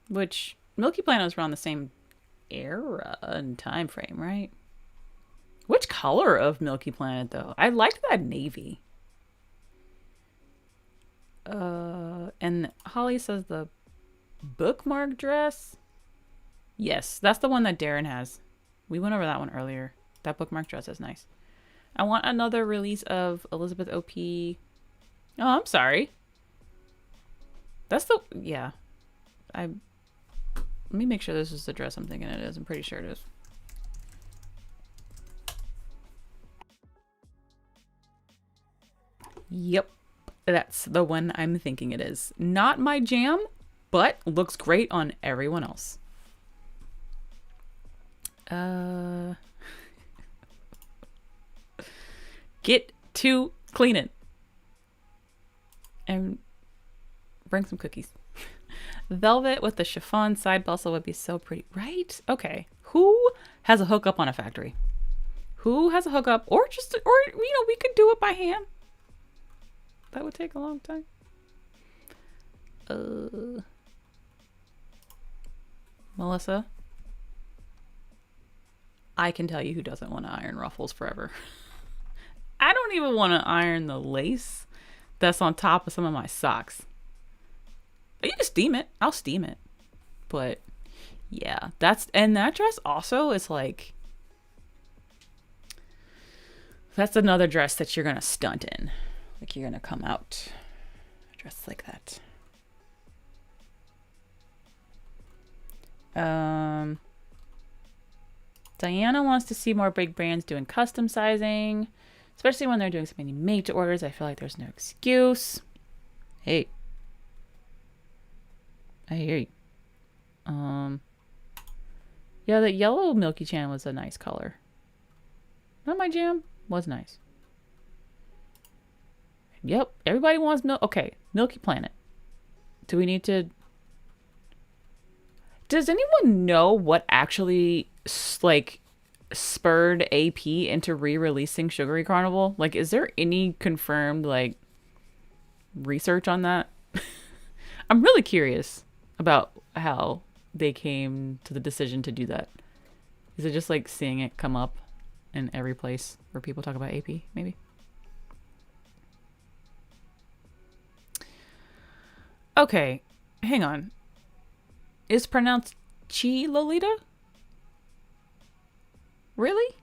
Which Milky Planet was around the same era and time frame, right? Which color of Milky Planet though? I liked that navy. And Holly says the bookmark dress. Yes, that's the one that Darren has. We went over that one earlier. That bookmark dress is nice. I want another release of Elizabeth OP. Oh, I'm sorry. That's the, yeah. Let me make sure this is the dress I'm thinking it is. I'm pretty sure it is. Yep. That's the one I'm thinking it is. Not my jam, but looks great on everyone else. Get to clean it. And bring some cookies. Velvet with the chiffon side bustle would be so pretty, right? Okay. Who has a hookup on a factory? Who has a hookup? Or we could do it by hand. That would take a long time. Melissa, I can tell you who doesn't want to iron ruffles forever. I don't even want to iron the lace that's on top of some of my socks. You can steam it. I'll steam it. But yeah, and that dress also is like, that's another dress that you're going to stunt in. Like you're going to come out dressed like that. Diana wants to see more big brands doing custom sizing, especially when they're doing so many made to orders. I feel like there's no excuse. Hey, I hear you. Yeah, the yellow Milky Chan was a nice color. Not my jam. Was nice. Yep, everybody wants milk. Okay, Milky Planet. Do we need to... Does anyone know what actually, like, spurred AP into re-releasing Sugary Carnival? Like, is there any confirmed, like, research on that? I'm really curious about how they came to the decision to do that. Is it just, like, seeing it come up in every place where people talk about AP, maybe? Okay, hang on. Is pronounced Chi Lolita? Really?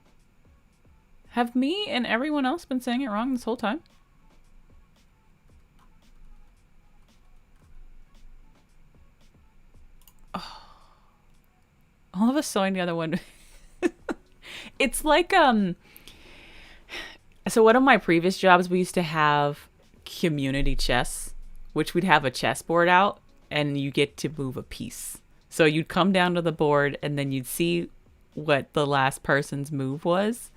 Have me and everyone else been saying it wrong this whole time? Oh. All of us sewing together one. It's like, so one of my previous jobs, we used to have community chess, which we'd have a chessboard out and you get to move a piece. So you'd come down to the board and then you'd see what the last person's move was.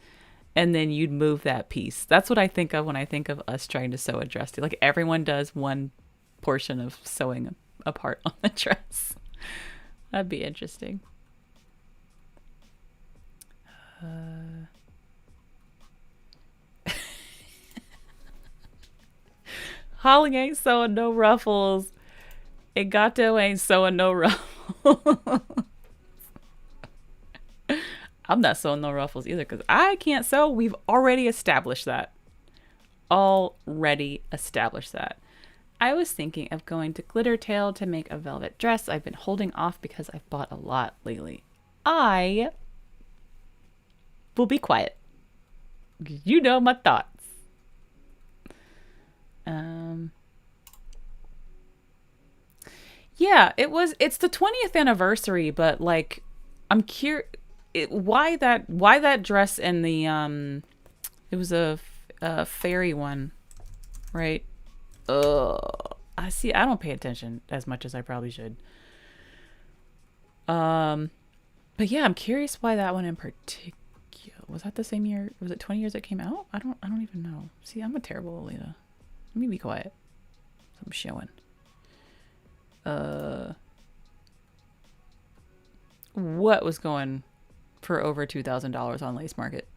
And then you'd move that piece. That's what I think of when I think of us trying to sew a dress. Like everyone does one portion of sewing a part on the dress. That'd be interesting. Holly ain't sewing no ruffles. And Gato ain't sewing no ruffles. I'm not sewing no ruffles either because I can't sew. We've already established that. Already established that. I was thinking of going to Glittertail to make a velvet dress. I've been holding off because I've bought a lot lately. I will be quiet. You know my thoughts. Yeah, it's the 20th anniversary, but like I'm curious why that dress and the it was a fairy one, right? I don't pay attention as much as I probably should. But yeah, I'm curious why that one in particular. Was that the same year? Was it 20 years it came out? I don't even know. See, I'm a terrible Lolita. Let me be quiet. I'm showing. What was going for over $2,000 on Lace Market?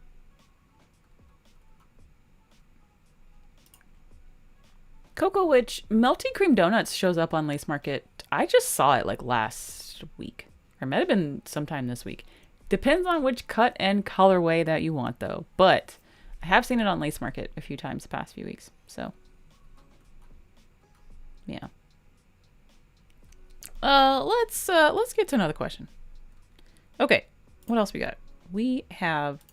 Cocoa Witch Melty Cream Donuts shows up on Lace Market. I just saw it like last week. Or it might have been sometime this week. Depends on which cut and colorway that you want though. But I have seen it on Lace Market a few times the past few weeks. So yeah. Let's get to another question. Okay, what else we got? We have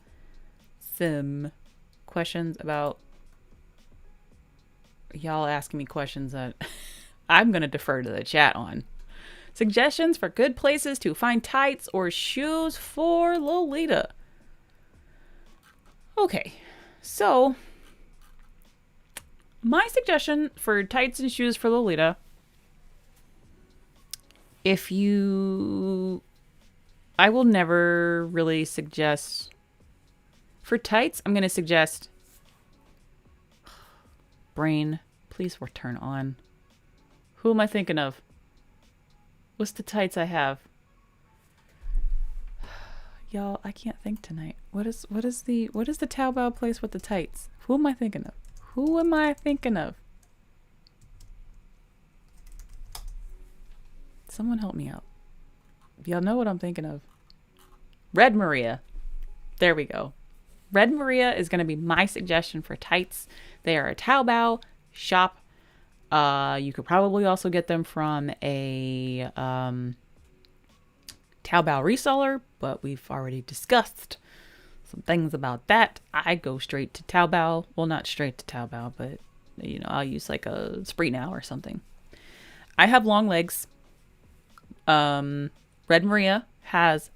some questions about y'all asking me questions that I'm gonna defer to the chat on. Suggestions for good places to find tights or shoes for Lolita. Okay, so my suggestion for tights and shoes for Lolita, I will never really suggest, for tights, I'm going to suggest, brain, please return on. Who am I thinking of? What's the tights I have? Y'all, I can't think tonight. What is the Taobao place with the tights? Who am I thinking of? Who am I thinking of? Someone help me out. Y'all know what I'm thinking of. Red Maria. There we go. Red Maria is going to be my suggestion for tights. They are a Taobao shop. You could probably also get them from a Taobao reseller, but we've already discussed some things about that. I go straight to Taobao. Well, not straight to Taobao, but you know, I'll use like a Spree Now or something. I have long legs. Red Maria has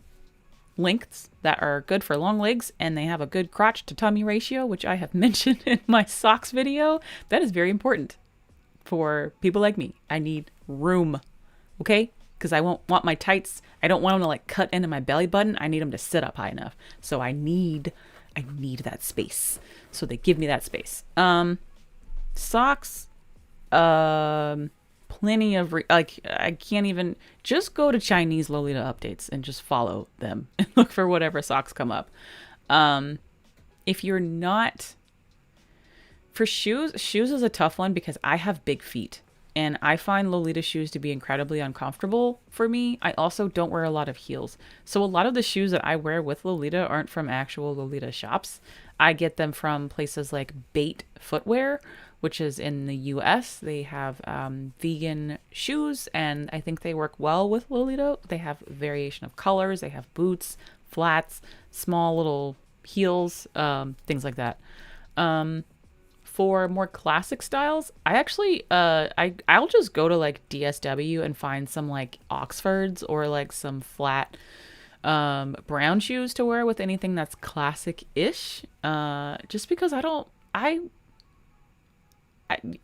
lengths that are good for long legs, and they have a good crotch to tummy ratio, which I have mentioned in my socks video. That is very important for people like me. I need room, okay? Because I won't want my tights. I don't want them to like cut into my belly button. I need them to sit up high enough. So I need that space. So they give me that space. Socks. Plenty of like I can't even just go to Chinese Lolita updates and just follow them and look for whatever socks come up. If you're not for shoes is a tough one because I have big feet and I find Lolita shoes to be incredibly uncomfortable for me. I also don't wear a lot of heels. So a lot of the shoes that I wear with Lolita aren't from actual Lolita shops. I get them from places like Bait Footwear, which is in the US. They have vegan shoes, and I think they work well with Lolita. They have variation of colors. They have boots, flats, small little heels, things like that. For more classic styles, I actually, I'll just go to like DSW and find some like Oxfords or like some flat brown shoes to wear with anything that's classic-ish. Just because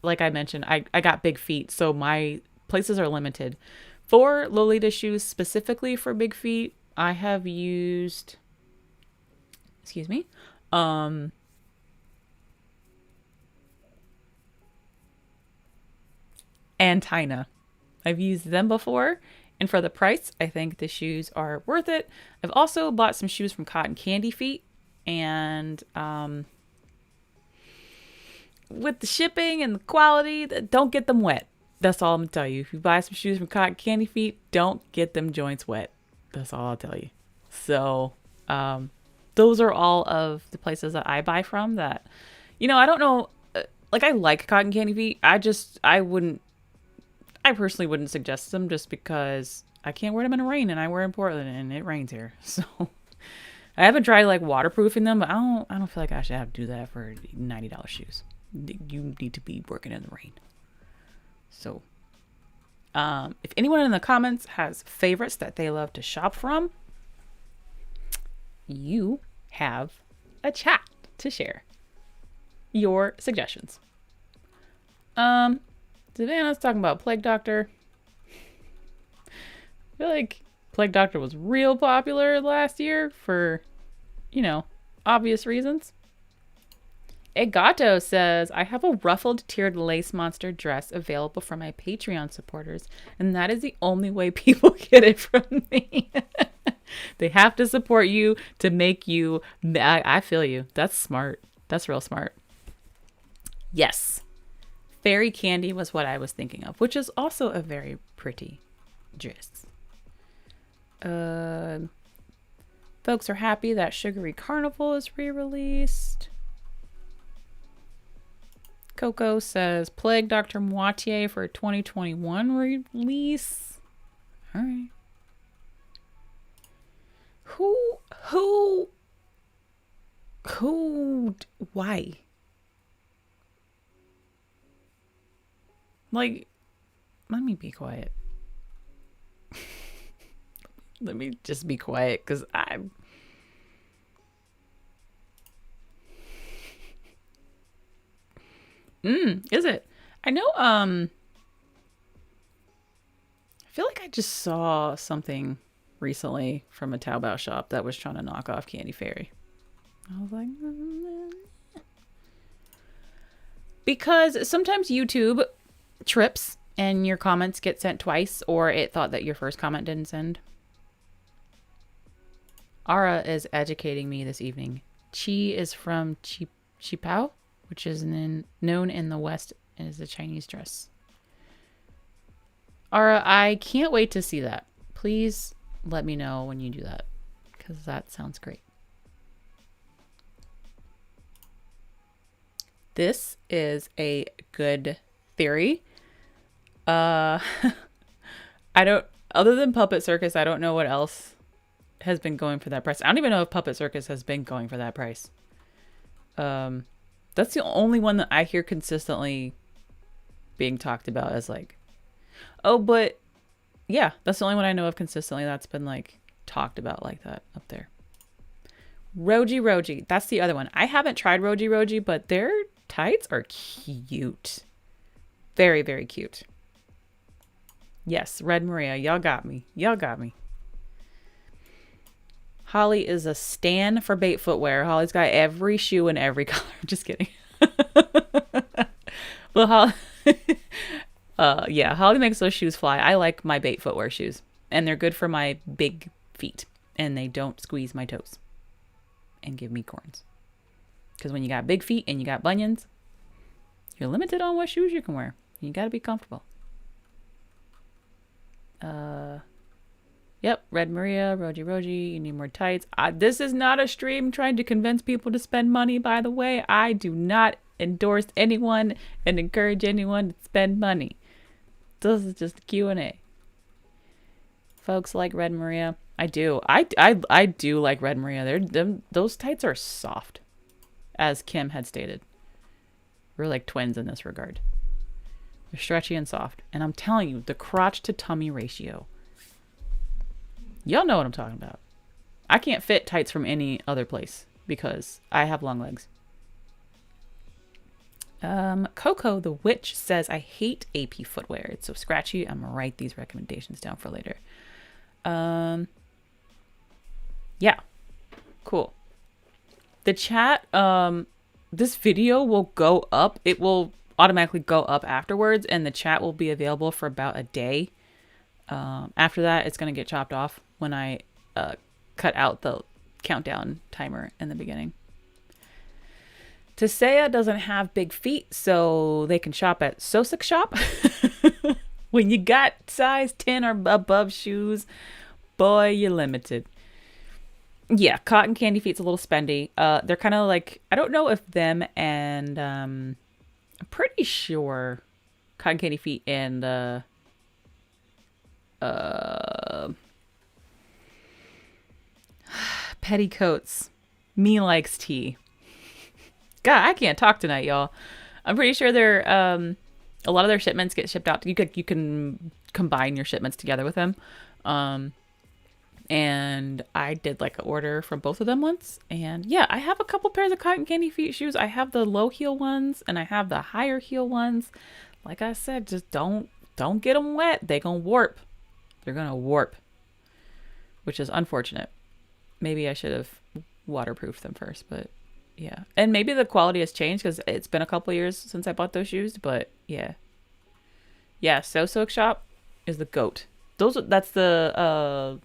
like I mentioned, I got big feet, so my places are limited. For Lolita shoes specifically for big feet, I have used, excuse me, Antina. I've used them before, and for the price, I think the shoes are worth it. I've also bought some shoes from Cotton Candy Feet, and with the shipping and the quality, don't get them wet. That's all I'm gonna tell you. If you buy some shoes from Cotton Candy Feet, don't get them joints wet. That's all I'll tell you. So, those are all of the places that I buy from that, I don't know. Like, I like Cotton Candy Feet. I personally wouldn't suggest them just because I can't wear them in the rain and I wear in Portland and it rains here. So I haven't tried like waterproofing them, but I don't feel like I should have to do that for $90 shoes. You need to be working in the rain. So, if anyone in the comments has favorites that they love to shop from, you have a chat to share your suggestions. Savannah's talking about Plague Doctor. I feel like Plague Doctor was real popular last year for, obvious reasons. Egato says, I have a ruffled tiered lace monster dress available for my Patreon supporters, and that is the only way people get it from me. They have to support you to make you. I feel you. That's smart. That's real smart. Yes. Fairy Candy was what I was thinking of, which is also a very pretty dress. Folks are happy that Sugary Carnival is re-released. Coco says Plague Dr. Moitié for 2021 release. All right. Why? Like, let me be quiet. Let me just be quiet, because is it? I know, I feel like I just saw something recently from a Taobao shop that was trying to knock off Candy Fairy. I was like, because sometimes YouTube trips and your comments get sent twice, or it thought that your first comment didn't send. Ara is educating me this evening. Chi is from Qipao, which is known in the West as a Chinese dress. Ara, I can't wait to see that. Please let me know when you do that, because that sounds great. This is a good theory. I don't, other than Puppet Circus, I don't know what else has been going for that price. I don't even know if Puppet Circus has been going for that price. That's the only one that I hear consistently being talked about as like, oh, but yeah, that's the only one I know of consistently that's been like talked about like that up there. Roji, that's the other one. I haven't tried Roji, but their tights are cute. Very, very cute. Yes, Red Maria, y'all got me. Holly is a stan for bait footwear. Holly's got every shoe in every color. Just kidding. Well, Holly, yeah, Holly makes those shoes fly. I like my bait footwear shoes, and they're good for my big feet, and they don't squeeze my toes and give me corns. Because when you got big feet and you got bunions, you're limited on what shoes you can wear. You got to be comfortable. Yep, Red Maria, Roji, you need more tights. This is not a stream trying to convince people to spend money, by the way. I do not endorse anyone and encourage anyone to spend money. This is just a Q&A. Folks like Red Maria. I do. I do like Red Maria. Those tights are soft, as Kim had stated. We're like twins in this regard. They're stretchy and soft. And I'm telling you, the crotch to tummy ratio. Y'all know what I'm talking about. I can't fit tights from any other place because I have long legs. Coco the Witch says, I hate AP footwear. It's so scratchy. I'm gonna write these recommendations down for later. Yeah. Cool. The chat, this video will go up. It will automatically go up afterwards, and the chat will be available for about a day. After that, it's going to get chopped off when I cut out the countdown timer in the beginning. Tisea doesn't have big feet, so they can shop at Sosik Shop. When you got size 10 or above shoes, boy, you're limited. Yeah, cotton candy feet's a little spendy. They're kind of like, I don't know if them and I'm pretty sure cotton candy feet and petticoats. Me likes tea. God, I can't talk tonight, y'all. I'm pretty sure they're a lot of their shipments get shipped out. You can combine your shipments together with them. And I did like an order from both of them once. And yeah, I have a couple pairs of cotton candy feet shoes. I have the low heel ones and I have the higher heel ones. Like I said, just don't get them wet. They gonna warp. They're gonna warp, which is unfortunate. Maybe I should have waterproofed them first, but yeah. And maybe the quality has changed because it's been a couple years since I bought those shoes, but yeah. Yeah, So Shop is the GOAT. That's the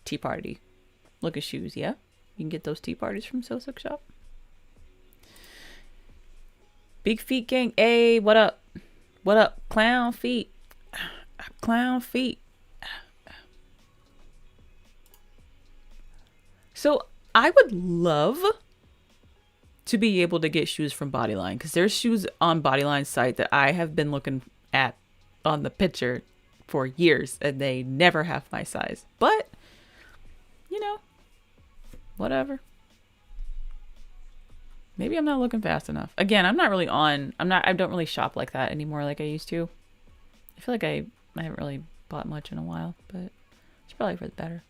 Tea Party look at shoes, yeah? You can get those Tea Parties from So Shop. Big Feet Gang, hey, what up? What up? Clown feet. Clown feet. So I would love to be able to get shoes from Bodyline because there's shoes on Bodyline's site that I have been looking at on the picture for years and they never have my size. But, you know, whatever. Maybe I'm not looking fast enough. Again, I don't really shop like that anymore like I used to. I feel like I haven't really bought much in a while, but it's probably for the better.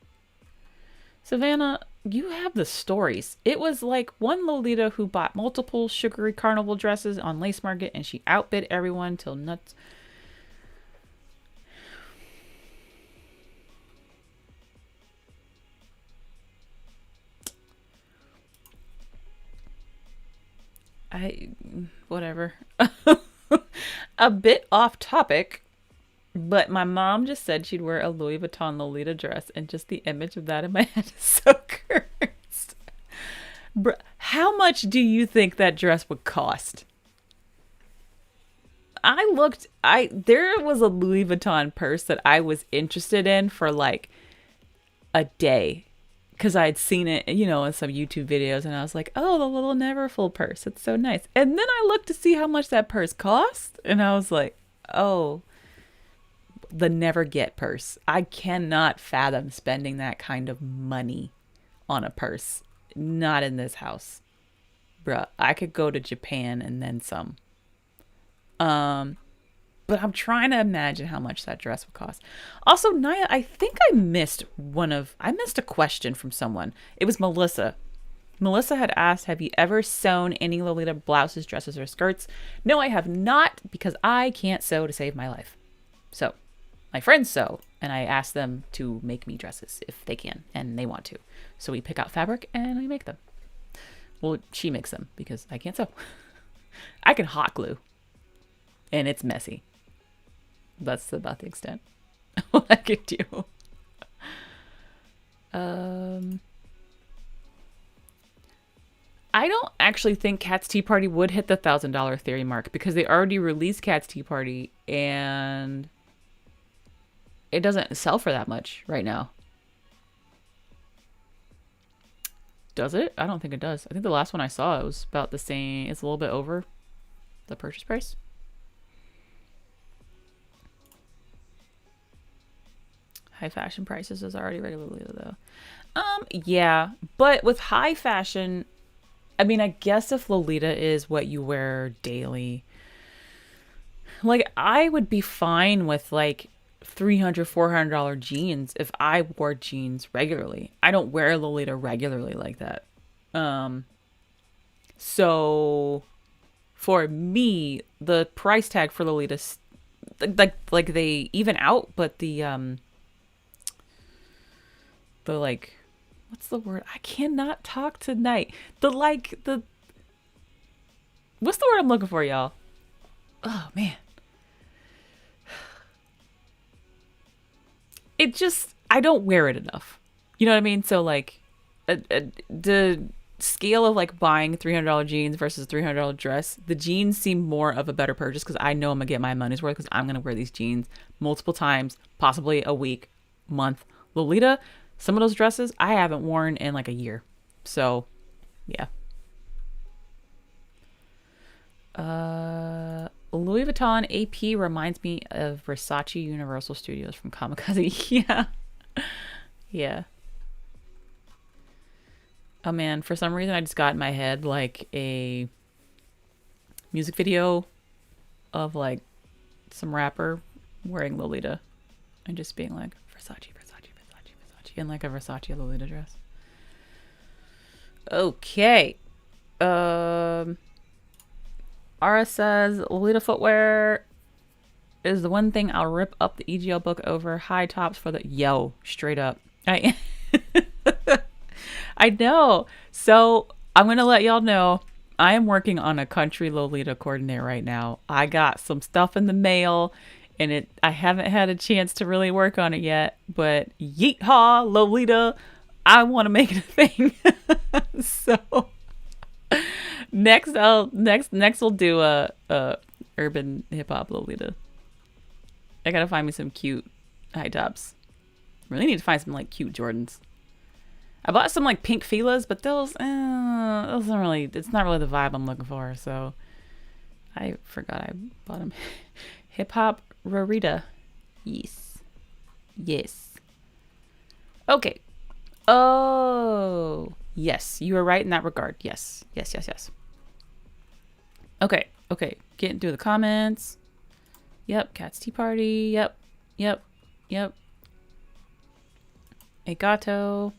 Savannah, you have the stories. It was like one Lolita who bought multiple sugary carnival dresses on Lace Market and she outbid everyone till nuts. Whatever. A bit off topic, but my mom just said she'd wear a Louis Vuitton Lolita dress, and just the image of that in my head is so cursed. Bruh, how much do you think that dress would cost? There was a Louis Vuitton purse that I was interested in for like a day. Because I'd seen it, you know, in some YouTube videos, and I was like, oh, the little Neverfull purse. It's so nice. And then I looked to see how much that purse cost, and I was like, oh, the Never Get purse. I cannot fathom spending that kind of money on a purse. Not in this house. Bruh, I could go to Japan and then some. But I'm trying to imagine how much that dress would cost. Also, Naya, I think I missed a question from someone. It was Melissa. Melissa had asked, have you ever sewn any Lolita blouses, dresses, or skirts? No, I have not, because I can't sew to save my life. So, my friends sew, and I ask them to make me dresses if they can, and they want to. So we pick out fabric, and we make them. Well, she makes them, because I can't sew. I can hot glue, and it's messy. That's about the extent of what I could do. I don't actually think Cat's Tea Party would hit the $1,000 theory mark because they already released Cat's Tea Party and it doesn't sell for that much right now. Does it? I don't think it does. I think the last one I saw, it was about the same. It's a little bit over the purchase price. High fashion prices is already regularly though. Yeah, but with high fashion, I mean, I guess if Lolita is what you wear daily, like I would be fine with like $300, $400 jeans if I wore jeans regularly. I don't wear Lolita regularly like that. So for me, the price tag for Lolita, like they even out, but the like, what's the word? I cannot talk tonight. What's the word I'm looking for, y'all? Oh, man. I don't wear it enough. You know what I mean? So, like, the scale of like buying $300 jeans versus $300 dress, the jeans seem more of a better purchase because I know I'm gonna get my money's worth because I'm gonna wear these jeans multiple times, possibly a week, month. Lolita, some of those dresses I haven't worn in like a year. So yeah. Louis Vuitton AP reminds me of Versace Universal Studios from Kamikaze. Yeah. Yeah. Oh man, for some reason I just got in my head like a music video of like some rapper wearing Lolita and just being like Versace, Versace, Versace, Versace in like a Versace Lolita dress. Okay. Ara says Lolita footwear is the one thing I'll rip up the EGL book over. High tops for the straight up. I know. So I'm going to let y'all know I am working on a country Lolita coordinate right now. I got some stuff in the mail and I haven't had a chance to really work on it yet, but yeet-haw, Lolita, I want to make it a thing. So next we'll do a urban hip hop Lolita. I got to find me some cute high tops. Really need to find some like cute Jordans. I bought some like pink Fila's, but those aren't really, it's not really the vibe I'm looking for. So I forgot I bought them. Hip hop Rarita. Yes. Yes. Okay. Oh, yes. You were right in that regard. Yes. Yes, yes, yes. Okay. Okay. Getting through the comments. Yep. Cat's Tea Party. Yep. Yep. Yep. A gato.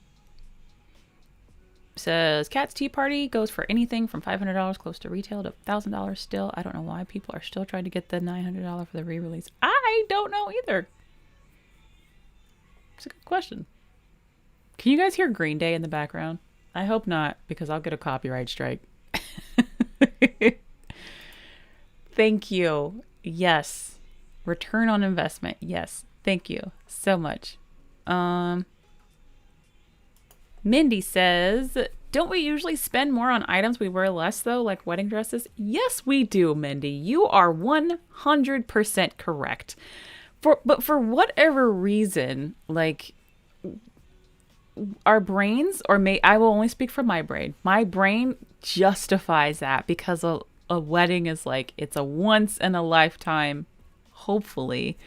Says Cat's Tea Party goes for anything from $500 close to retail to $1,000 still. I don't know why people are still trying to get the $900 for the re-release. I don't know either. It's a good question. Can you guys hear Green Day in the background? I hope not, because I'll get a copyright strike. Thank you. Yes. Return on investment. Yes. Thank you so much. Mindy says, don't we usually spend more on items we wear less though, like wedding dresses? Yes, we do, Mindy. You are 100% correct. But for whatever reason, like our brains, I will only speak for my brain. My brain justifies that because a wedding is like, it's a once in a lifetime, hopefully,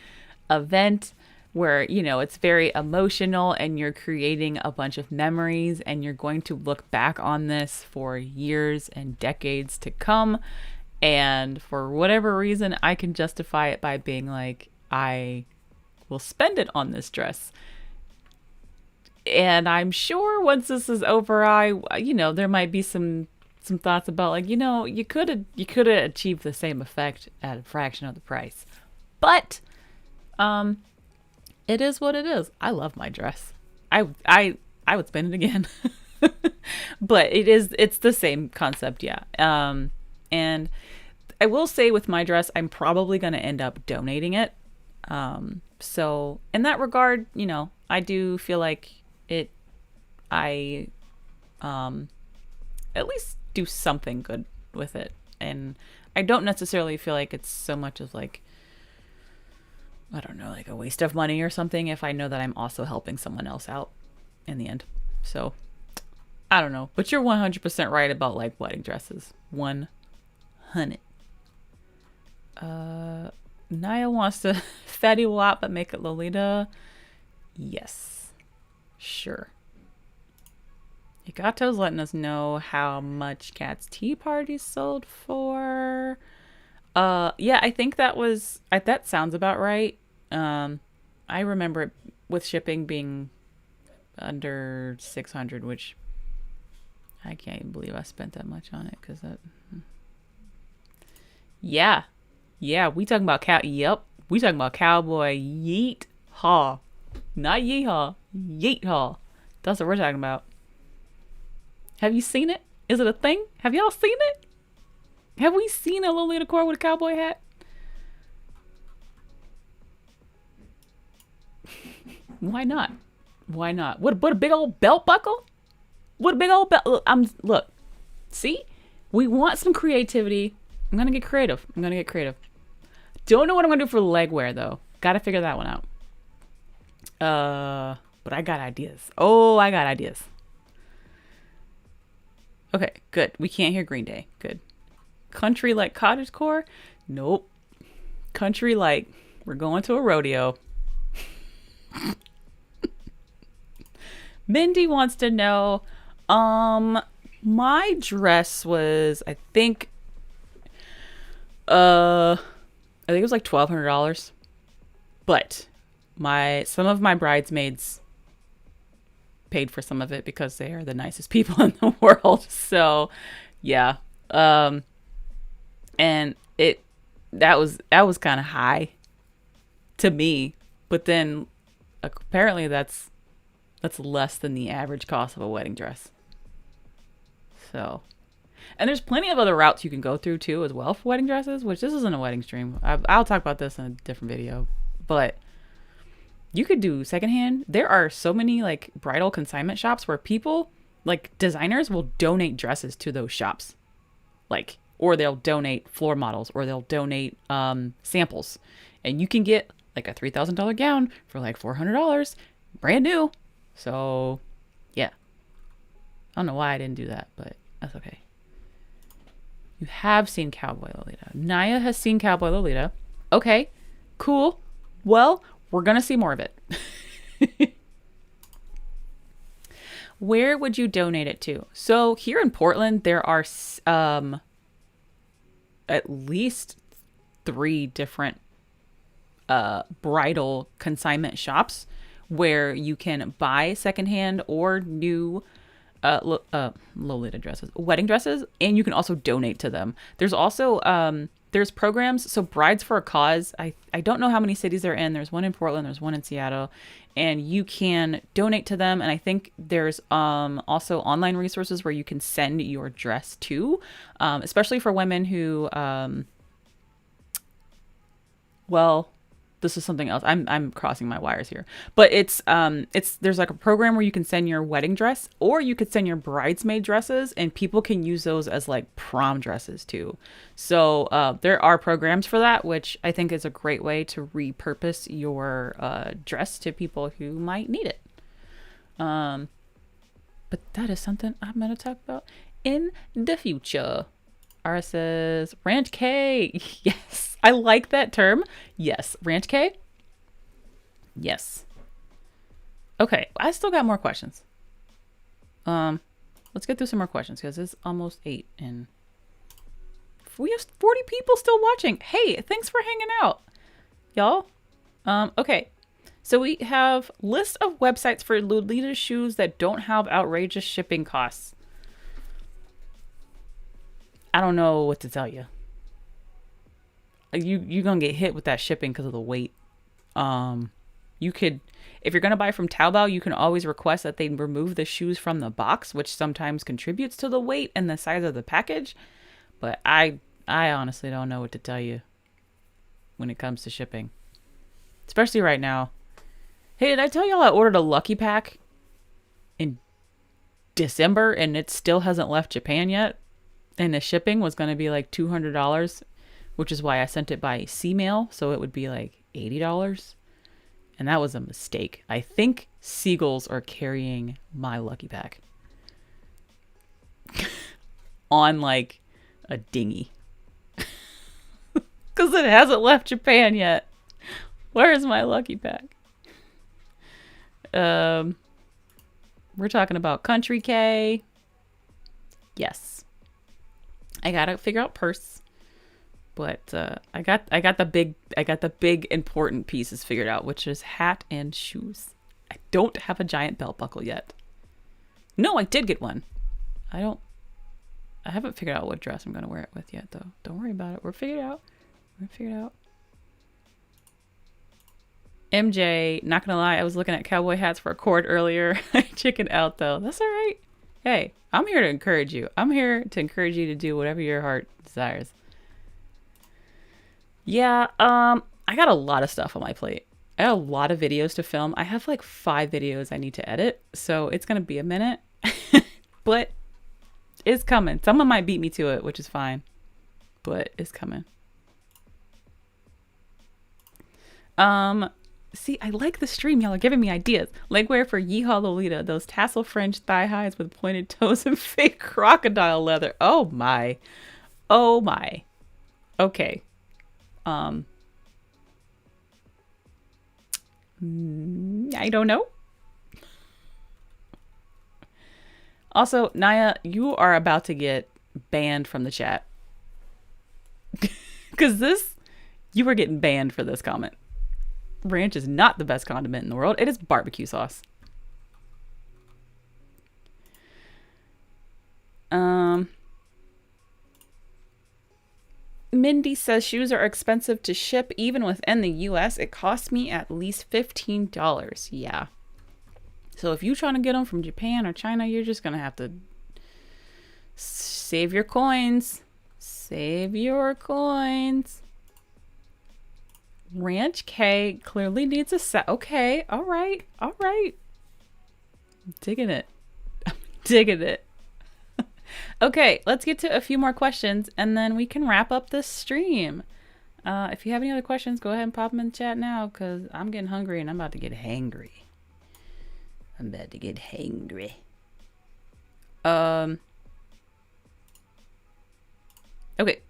event where, you know, it's very emotional and you're creating a bunch of memories and you're going to look back on this for years and decades to come. And for whatever reason, I can justify it by being like, I will spend it on this dress. And I'm sure once this is over, there might be some thoughts about like, you could have achieved the same effect at a fraction of the price. But, it is what it is. I love my dress. I would spend it again. But it's the same concept, yeah. And I will say with my dress, I'm probably going to end up donating it. So in that regard, I do feel like I at least do something good with it. And I don't necessarily feel like it's so much as like, I don't know, like a waste of money or something if I know that I'm also helping someone else out in the end. So, I don't know. But you're 100% right about like wedding dresses. 100. Naya wants to fatty wap but make it Lolita. Yes. Sure. Igato's letting us know how much Cat's Tea Party sold for. Yeah, I think that sounds about right. I remember it with shipping being under 600, which I can't even believe I spent that much on it yeah, we talking about we talking about cowboy yeet haw, not yeehaw, yeet haw. That's what we're talking about. Have you seen it? Is it a thing? Have y'all seen it? Have we seen a Lolita core with a cowboy hat? Why not? Why not? What a big old belt buckle? What a big old belt. Look, see? We want some creativity. I'm going to get creative. Don't know what I'm going to do for leg wear, though. Got to figure that one out. But I got ideas. Oh, I got ideas. Okay, good. We can't hear Green Day. Good. Country like cottagecore? Nope. Country like we're going to a rodeo. Mindy wants to know, my dress was, I think it was like $1,200, but some of my bridesmaids paid for some of it because they are the nicest people in the world. So yeah. And that was kind of high to me, but then apparently that's less than the average cost of a wedding dress. So, and there's plenty of other routes you can go through too as well for wedding dresses, which this isn't a wedding stream. I'll talk about this in a different video, but you could do secondhand. There are so many like bridal consignment shops where people, like designers, will donate dresses to those shops. Like, or they'll donate floor models, or they'll donate samples. And you can get like a $3,000 gown for like $400, brand new. So, yeah. I don't know why I didn't do that, but that's okay. You have seen Cowboy Lolita. Naya has seen Cowboy Lolita. Okay, cool. Well, we're going to see more of it. Where would you donate it to? So here in Portland, there are at least 3 different bridal consignment shops where you can buy secondhand or new Lolita dresses, wedding dresses, and you can also donate to them. There's also there's programs. So Brides for a Cause, I don't know how many cities they're in. There's one in Portland, there's one in Seattle, and you can donate to them. And I think there's also online resources where you can send your dress to, especially for women who well, this is something else. I'm crossing my wires here, but it's there's like a program where you can send your wedding dress, or you could send your bridesmaid dresses, and people can use those as like prom dresses too. So there are programs for that, which I think is a great way to repurpose your dress to people who might need it. But that is something I'm gonna talk about in the future. Ara says, Ranch K. Yes, I like that term. Yes, Ranch K. Yes. Okay, I still got more questions. Let's get through some more questions because it's almost 8 and we have 40 people still watching. Hey, thanks for hanging out, y'all. Okay, so we have list of websites for Lolita shoes that don't have outrageous shipping costs. I don't know what to tell you. You're gonna get hit with that shipping because of the weight. You could, if you're gonna buy from Taobao, you can always request that they remove the shoes from the box, which sometimes contributes to the weight and the size of the package. But I honestly don't know what to tell you when it comes to shipping, especially right now. Hey, did I tell y'all I ordered a Lucky Pack in December and it still hasn't left Japan yet? And the shipping was going to be like $200, which is why I sent it by C-mail. So it would be like $80. And that was a mistake. I think seagulls are carrying my Lucky Pack on like a dinghy. Because it hasn't left Japan yet. Where is my Lucky Pack? We're talking about Country K. Yes. I gotta figure out purse, but I got the big important pieces figured out, which is hat and shoes. I don't have a giant belt buckle yet. No, I did get one. I haven't figured out what dress I'm gonna wear it with yet, though. Don't worry about it. We're figured out. MJ, not gonna lie, I was looking at cowboy hats for a cord earlier. I chickened out though. That's all right. Hey, I'm here to encourage you. I'm here to encourage you to do whatever your heart desires. Yeah, I got a lot of stuff on my plate. I got a lot of videos to film. I have like 5 videos I need to edit, so it's gonna be a minute. but it's coming. Someone might beat me to it, which is fine, but it's coming. See, I like the stream. Y'all are giving me ideas. Legwear for Yeehaw Lolita. Those tassel fringe thigh highs with pointed toes and fake crocodile leather. Oh my. Oh my. Okay. I don't know. Also, Naya, you are about to get banned from the chat. Because you were getting banned for this comment. Ranch is not the best condiment in the world. It is barbecue sauce. Mindy says shoes are expensive to ship even within the US. It costs me at least $15. Yeah. So if you're trying to get them from Japan or China, you're just going to have to save your coins. Save your coins. Ranch K clearly needs a set. Okay. All right. All right. I'm digging it. I'm digging it. Okay. Let's get to a few more questions and then we can wrap up this stream. If you have any other questions, go ahead and pop them in the chat now because I'm getting hungry and I'm about to get hangry. I'm about to get hangry. Okay.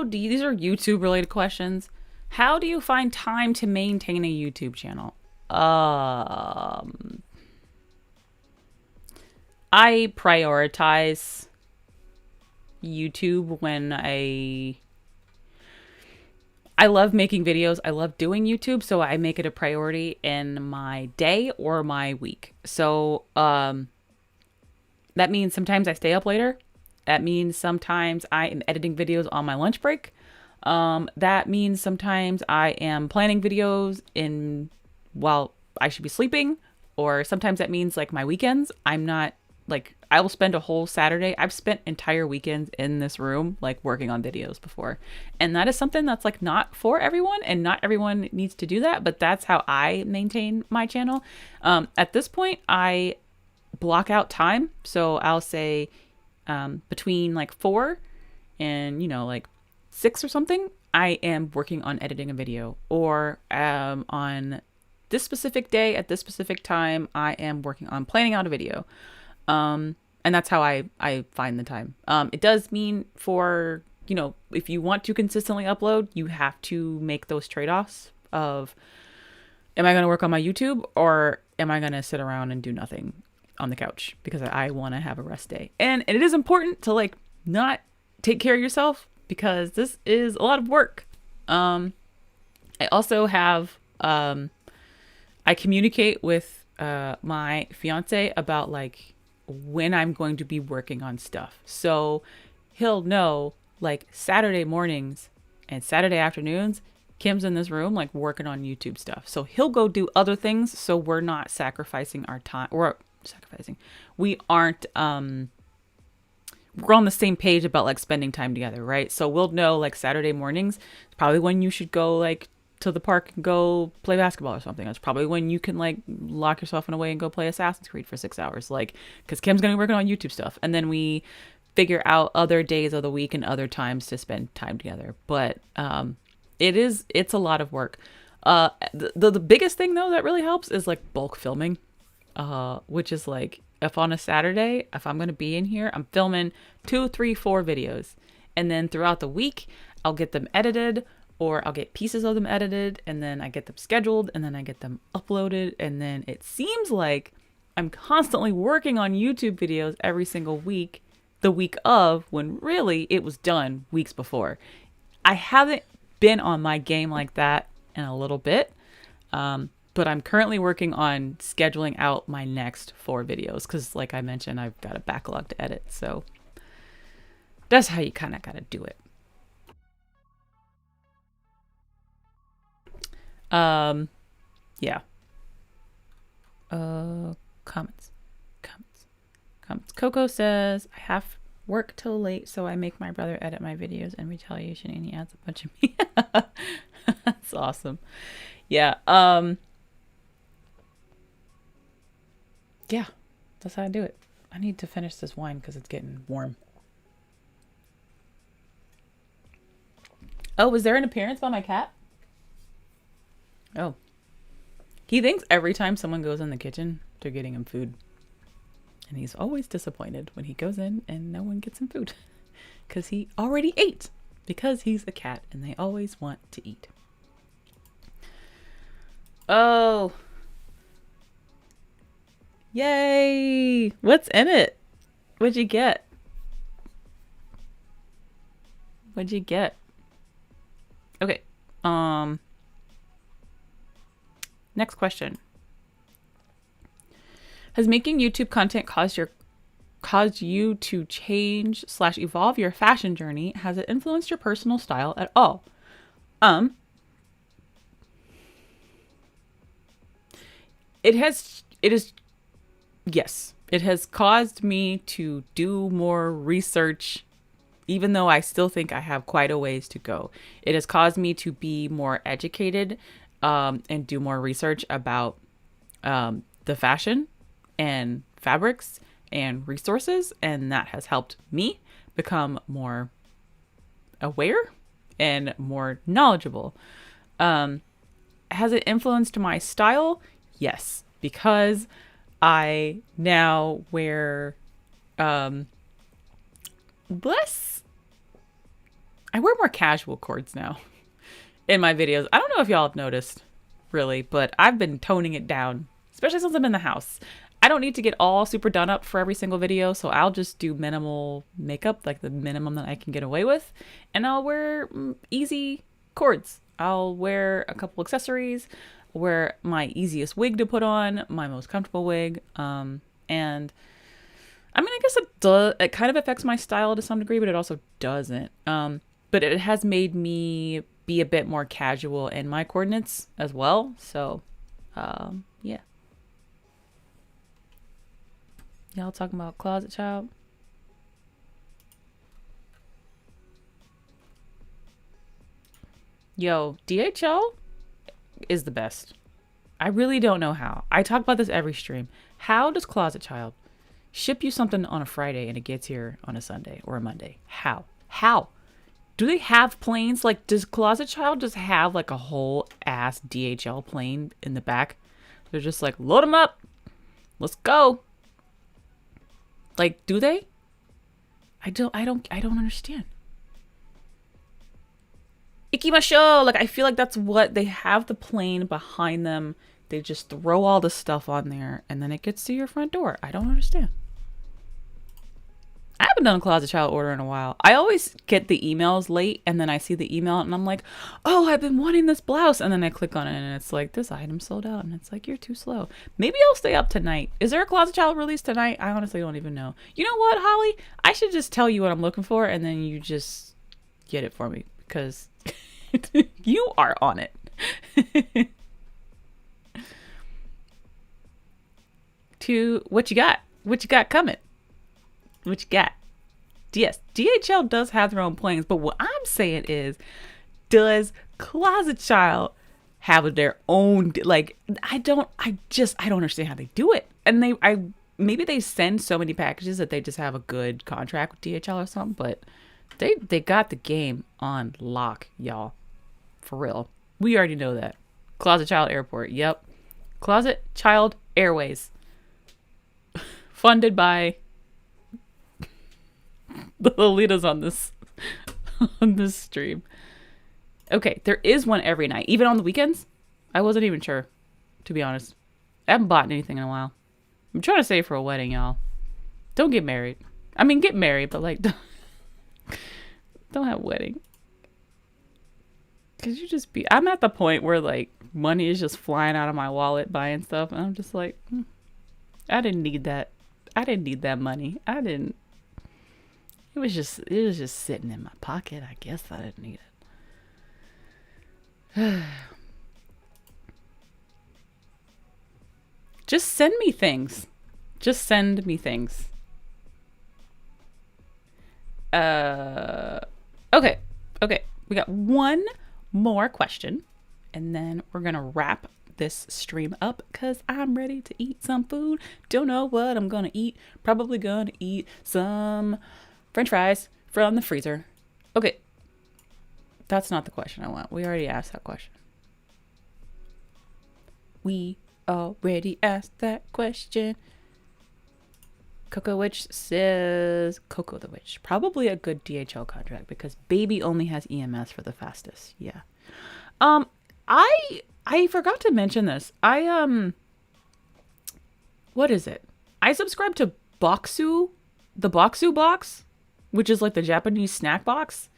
These are YouTube related questions. How do you find time to maintain a YouTube channel? I prioritize YouTube when I love making videos. I love doing YouTube, so I make it a priority in my day or my week. So that means sometimes I stay up later. That means sometimes I am editing videos on my lunch break. That means sometimes I am planning videos while I should be sleeping. Or sometimes that means like my weekends. I'm not like, I will spend a whole Saturday. I've spent entire weekends in this room, like working on videos before. And that is something that's like not for everyone and not everyone needs to do that. But that's how I maintain my channel. At this point, I block out time. So I'll say between like 4 and, like 6 or something, I am working on editing a video. Or on this specific day at this specific time, I am working on planning out a video. And that's how I find the time. It does mean for, if you want to consistently upload, you have to make those trade-offs of, am I going to work on my YouTube or am I going to sit around and do nothing on the couch because I want to have a rest day. And it is important to like not take care of yourself because this is a lot of work. I also have, I communicate with my fiance about like when I'm going to be working on stuff. So he'll know like Saturday mornings and Saturday afternoons, Kim's in this room like working on YouTube stuff. So he'll go do other things so we're not sacrificing our time we aren't we're on the same page about like spending time together, right? So we'll know like Saturday mornings is probably when you should go like to the park and go play basketball or something. That's probably when you can like lock yourself in a way and go play Assassin's Creed for 6 hours, like because Kim's gonna be working on YouTube stuff. And then we figure out other days of the week and other times to spend time together. But it's a lot of work. The biggest thing though that really helps is like bulk filming. Which is like, if on a Saturday, if I'm going to be in here, I'm filming 2, 3, 4 videos. And then throughout the week, I'll get them edited or I'll get pieces of them edited and then I get them scheduled and then I get them uploaded. And then it seems like I'm constantly working on YouTube videos every single week, the week of, when really it was done weeks before. I haven't been on my game like that in a little bit. But I'm currently working on scheduling out my next 4 videos because like I mentioned, I've got a backlog to edit. So that's how you kind of got to do it. Yeah. Comments. Coco says, I have work till late, so I make my brother edit my videos in retaliation and he adds a bunch of me. That's awesome. Yeah. Yeah. That's how I do it. I need to finish this wine because it's getting warm. Oh, was there an appearance by my cat? Oh. He thinks every time someone goes in the kitchen, they're getting him food. And he's always disappointed when he goes in and no one gets him food. Because he already ate. Because he's a cat and they always want to eat. Oh. Yay. What's in it? What'd you get? What'd you get? Okay. Next question. Has making YouTube content caused you to change / evolve your fashion journey? Has it influenced your personal style at all? Yes. It has caused me to do more research, even though I still think I have quite a ways to go. It has caused me to be more educated and do more research about the fashion and fabrics and resources. And that has helped me become more aware and more knowledgeable. Has it influenced my style? Yes, because I now wear I wear more casual cords now in my videos. I don't know if y'all have noticed, really, but I've been toning it down, especially since I'm in the house. I don't need to get all super done up for every single video, so I'll just do minimal makeup, like the minimum that I can get away with, and I'll wear easy cords. I'll wear a couple accessories, wear my easiest wig to put on, my most comfortable wig, and I mean, I guess it kind of affects my style to some degree, but it also doesn't. But it has made me be a bit more casual in my coordinates as well. So, yeah. Y'all talking about Closet Child? Yo, DHL is the best. I really don't know how. I talk about this every stream. How does Closet Child ship you something on a Friday and it gets here on a Sunday or a Monday? How? Do they have planes? Like, does Closet Child just have like a whole ass DHL plane in the back? They're just like, load them up. Let's go. Like, do they? I don't understand. Ikimasho! Like, I feel like that's what they have, the plane behind them. They just throw all the stuff on there and then it gets to your front door. I don't understand. I haven't done a Closet Child order in a while. I always get the emails late and then I see the email and I'm like, oh, I've been wanting this blouse. And then I click on it and it's like, this item sold out. And it's like, you're too slow. Maybe I'll stay up tonight. Is there a Closet Child release tonight? I honestly don't even know. You know what, Holly? I should just tell you what I'm looking for and then you just get it for me because you are on it. What you got? What you got coming? What you got? Yes, DHL does have their own planes, but what I'm saying is, does Closet Child have their own? Like, I don't understand how they do it. And maybe they send so many packages that they just have a good contract with DHL or something. But they got the game on lock, y'all. For real, we already know that. Closet Child Airport. Yep, Closet Child Airways. Funded by the Lolitas on this stream. Okay, there is one every night, even on the weekends. I wasn't even sure, to be honest. I haven't bought anything in a while. I'm trying to save for a wedding, y'all. Don't get married. I mean, get married, but like, don't have a wedding. Cause I'm at the point where like money is just flying out of my wallet buying stuff, and I'm just like, I didn't need that. I didn't need that money. It was just sitting in my pocket. I guess I didn't need it. Just send me things. Just send me things. Okay. We got one more question, and then we're gonna wrap this stream up because I'm ready to eat some food. Don't know what I'm gonna eat. Probably gonna eat some French fries from the freezer. Okay, that's not the question I want. We already asked that question. We already asked that question. Coco Witch says Coco the Witch. Probably a good DHL contract because baby only has EMS for the fastest. Yeah. I forgot to mention this. What is it? I subscribe to Boxu, the Boxu box, which is like the Japanese snack box.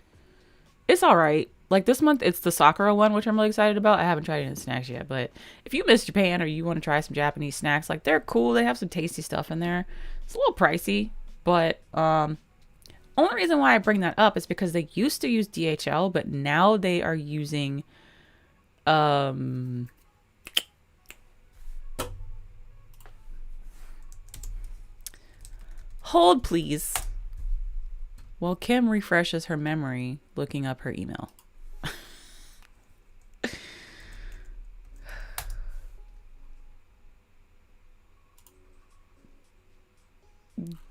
It's all right. Like this month, it's the Sakura one, which I'm really excited about. I haven't tried any snacks yet, but if you miss Japan or you want to try some Japanese snacks, like they're cool. They have some tasty stuff in there. It's a little pricey, but only reason why I bring that up is because they used to use DHL, but now they are using hold please. While Kim refreshes her memory looking up her email.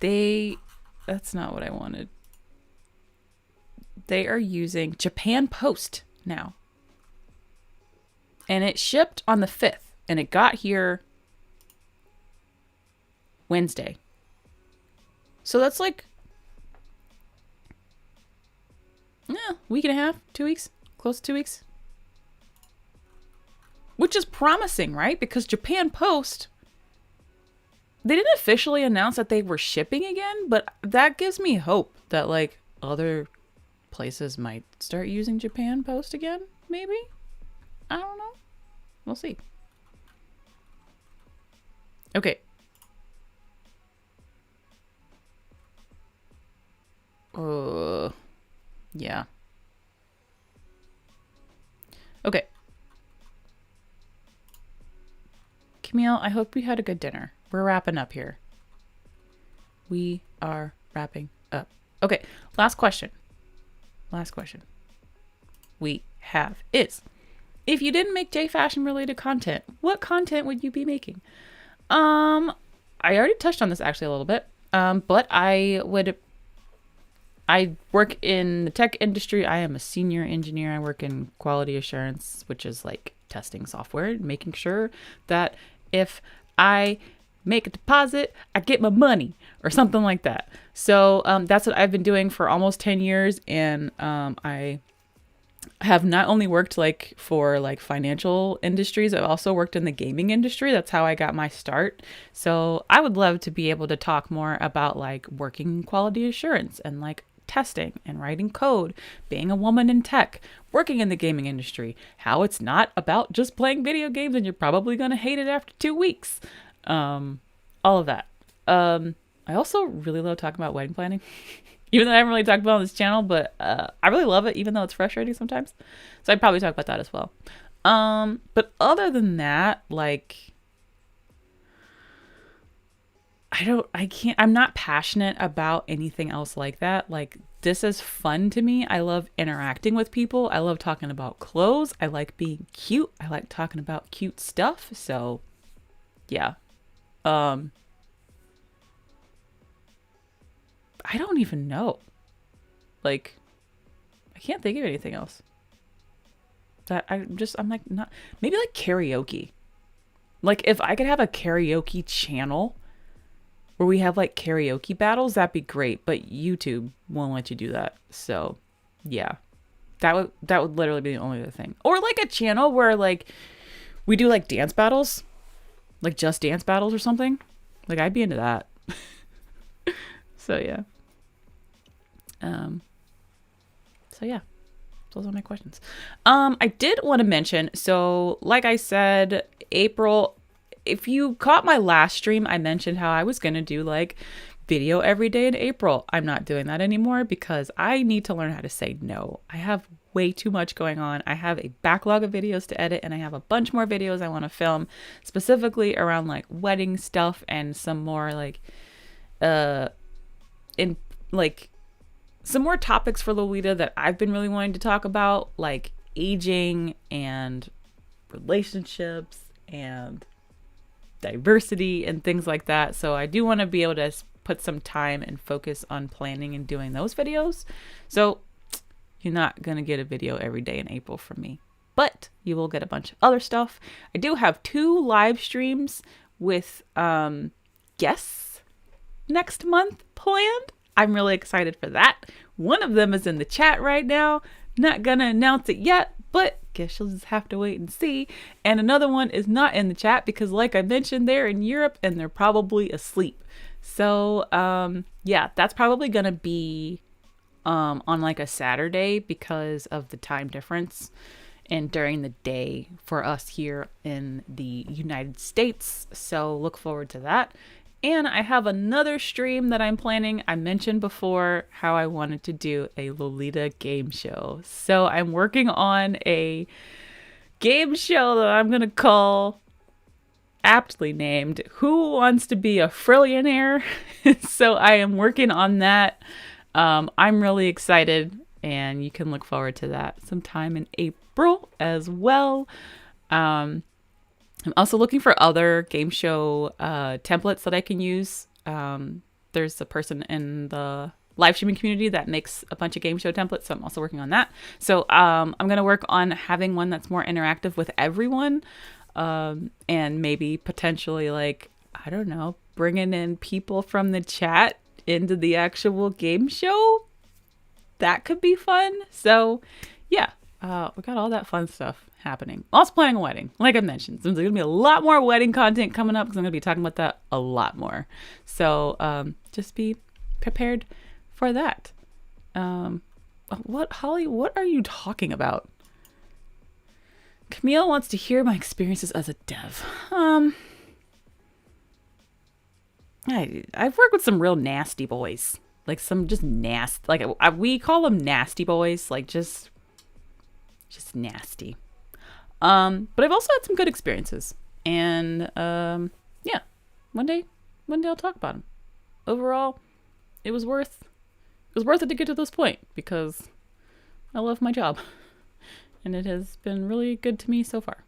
That's not what I wanted. They are using Japan Post now. And it shipped on the 5th. And it got here Wednesday. So that's like week and a half, 2 weeks, close to 2 weeks. Which is promising, right? Because Japan Post, they didn't officially announce that they were shipping again, but that gives me hope that like other places might start using Japan Post again, maybe? I don't know. We'll see. Okay. Yeah. Okay. Camille, I hope you had a good dinner. We're wrapping up here. We are wrapping up. Okay, last question. Last question we have is, if you didn't make J fashion related content, what content would you be making? I already touched on this actually a little bit. But I work in the tech industry. I am a senior engineer. I work in quality assurance, which is like testing software, making sure that if I make a deposit, I get my money or something like that. So that's what I've been doing for almost 10 years. And I have not only worked like for like financial industries, I've also worked in the gaming industry. That's how I got my start. So I would love to be able to talk more about like working quality assurance and like testing and writing code, being a woman in tech, working in the gaming industry, how it's not about just playing video games and you're probably going to hate it after 2 weeks. All of that. I also really love talking about wedding planning, even though I haven't really talked about it on this channel, but I really love it, even though it's frustrating sometimes. So I'd probably talk about that as well. But other than that, like, I'm not passionate about anything else like that. Like, this is fun to me. I love interacting with people. I love talking about clothes. I like being cute. I like talking about cute stuff. So, yeah. I don't even know. Like, I can't think of anything else. That I'm like, not, maybe like karaoke. Like, if I could have a karaoke channel where we have like karaoke battles, that'd be great. But YouTube won't let you do that. So yeah, that would literally be the only other thing. Or like a channel where like we do like dance battles, like just dance battles or something. Like I'd be into that. So yeah. So yeah, those are my questions. I did want to mention, so like I said, April, if you caught my last stream, I mentioned how I was going to do like video every day in April. I'm not doing that anymore because I need to learn how to say no. I have way too much going on. I have a backlog of videos to edit and I have a bunch more videos I want to film specifically around like wedding stuff and some more like, some more topics for Lolita that I've been really wanting to talk about, like aging and relationships and diversity and things like that. So I do want to be able to put some time and focus on planning and doing those videos. So you're not going to get a video every day in April from me, but you will get a bunch of other stuff. I do have 2 live streams with guests next month planned. I'm really excited for that. One of them is in the chat right now. Not gonna announce it yet, but guess you'll just have to wait and see. And another one is not in the chat because, like I mentioned, they're in Europe and they're probably asleep. So yeah, that's probably gonna be on like a Saturday because of the time difference and during the day for us here in the United States. So look forward to that. And I have another stream that I'm planning. I mentioned before how I wanted to do a Lolita game show. So I'm working on a game show that I'm going to call, aptly named, Who Wants to Be a Frillionaire? So I am working on that. I'm really excited, and you can look forward to that sometime in April as well. I'm also looking for other game show templates that I can use. There's a person in the live streaming community that makes a bunch of game show templates, so I'm also working on that. So I'm going to work on having one that's more interactive with everyone, and maybe potentially, like, I don't know, bringing in people from the chat into the actual game show. That could be fun. So yeah, we got all that fun stuff happening. Also planning a wedding, like I mentioned. So there's going to be a lot more wedding content coming up because I'm going to be talking about that a lot more. So just be prepared for that. What, Holly, what are you talking about? Camille wants to hear my experiences as a dev. I've worked with some real nasty boys. Like some just nasty, like we call them nasty boys, like just nasty. But I've also had some good experiences, and yeah, one day I'll talk about them. Overall, it was worth it to get to this point because I love my job, and it has been really good to me so far.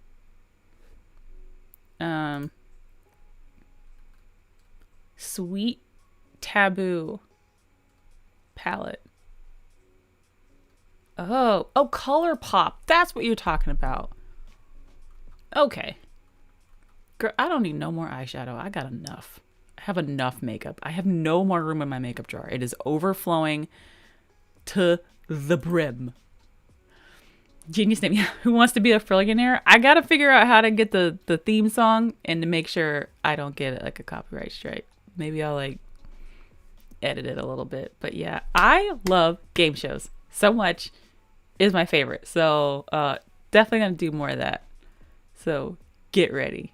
Sweet Taboo palette. Oh, Color Pop. That's what you're talking about. Okay. Girl, I don't need no more eyeshadow. I got enough. I have enough makeup. I have no more room in my makeup drawer. It is overflowing to the brim. Genius name. Yeah. Who Wants to Be a Frillionaire? I gotta figure out how to get the theme song and to make sure I don't get like a copyright strike. Maybe I'll like edit it a little bit. But yeah, I love game shows so much. Is my favorite. So definitely gonna do more of that. So get ready.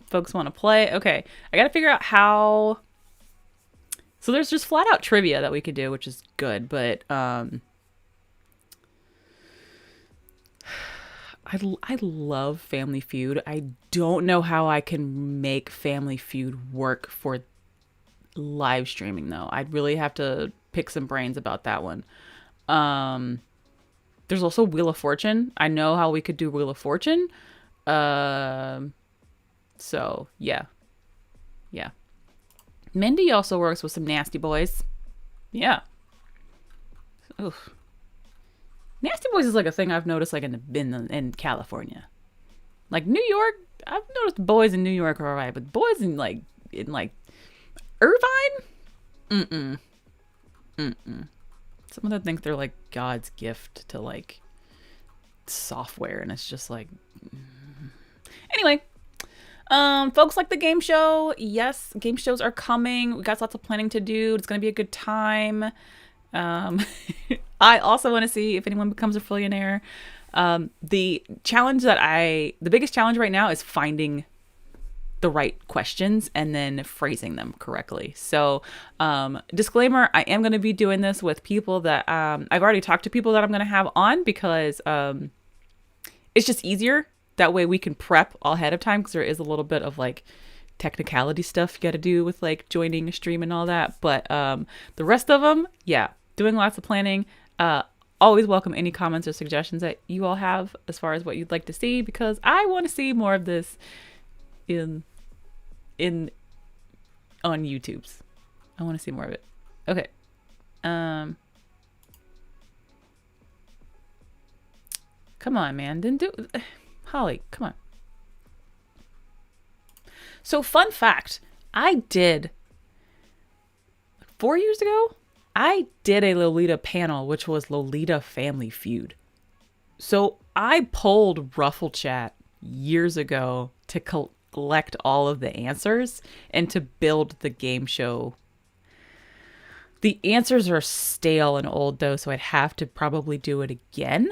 Folks want to play? Okay, I gotta figure out how. So there's just flat out trivia that we could do, which is good, but I love Family Feud. I don't know how I can make Family Feud work for live streaming though. I'd really have to pick some brains about that one. There's also Wheel of Fortune. I know how we could do Wheel of Fortune. So yeah. Mindy also works with some nasty boys. Yeah. Oof. Nasty boys is like a thing I've noticed like in California. Like New York, I've noticed boys in New York are alright, but boys in Irvine? Some of them think they're like God's gift to like software, and it's just like anyway. Folks like the game show. Yes, game shows are coming. We got lots of planning to do. It's gonna be a good time. I also want to see if anyone becomes a Frillionaire. The biggest challenge right now is finding the right questions and then phrasing them correctly. So, disclaimer, I am going to be doing this with people that, I've already talked to people that I'm going to have on because, it's just easier. That way we can prep all ahead of time because there is a little bit of like technicality stuff you got to do with like joining a stream and all that. But, the rest of them, yeah, doing lots of planning. always welcome any comments or suggestions that you all have as far as what you'd like to see, because I want to see more of this in on YouTube's. I want to see more of it. Okay. Come on, man. Didn't do Holly, come on. So fun fact, I did 4 years ago, I did a Lolita panel, which was Lolita Family Feud. So I polled Ruffle Chat years ago to collect all of the answers and to build the game show. The answers are stale and old though, so I'd have to probably do it again.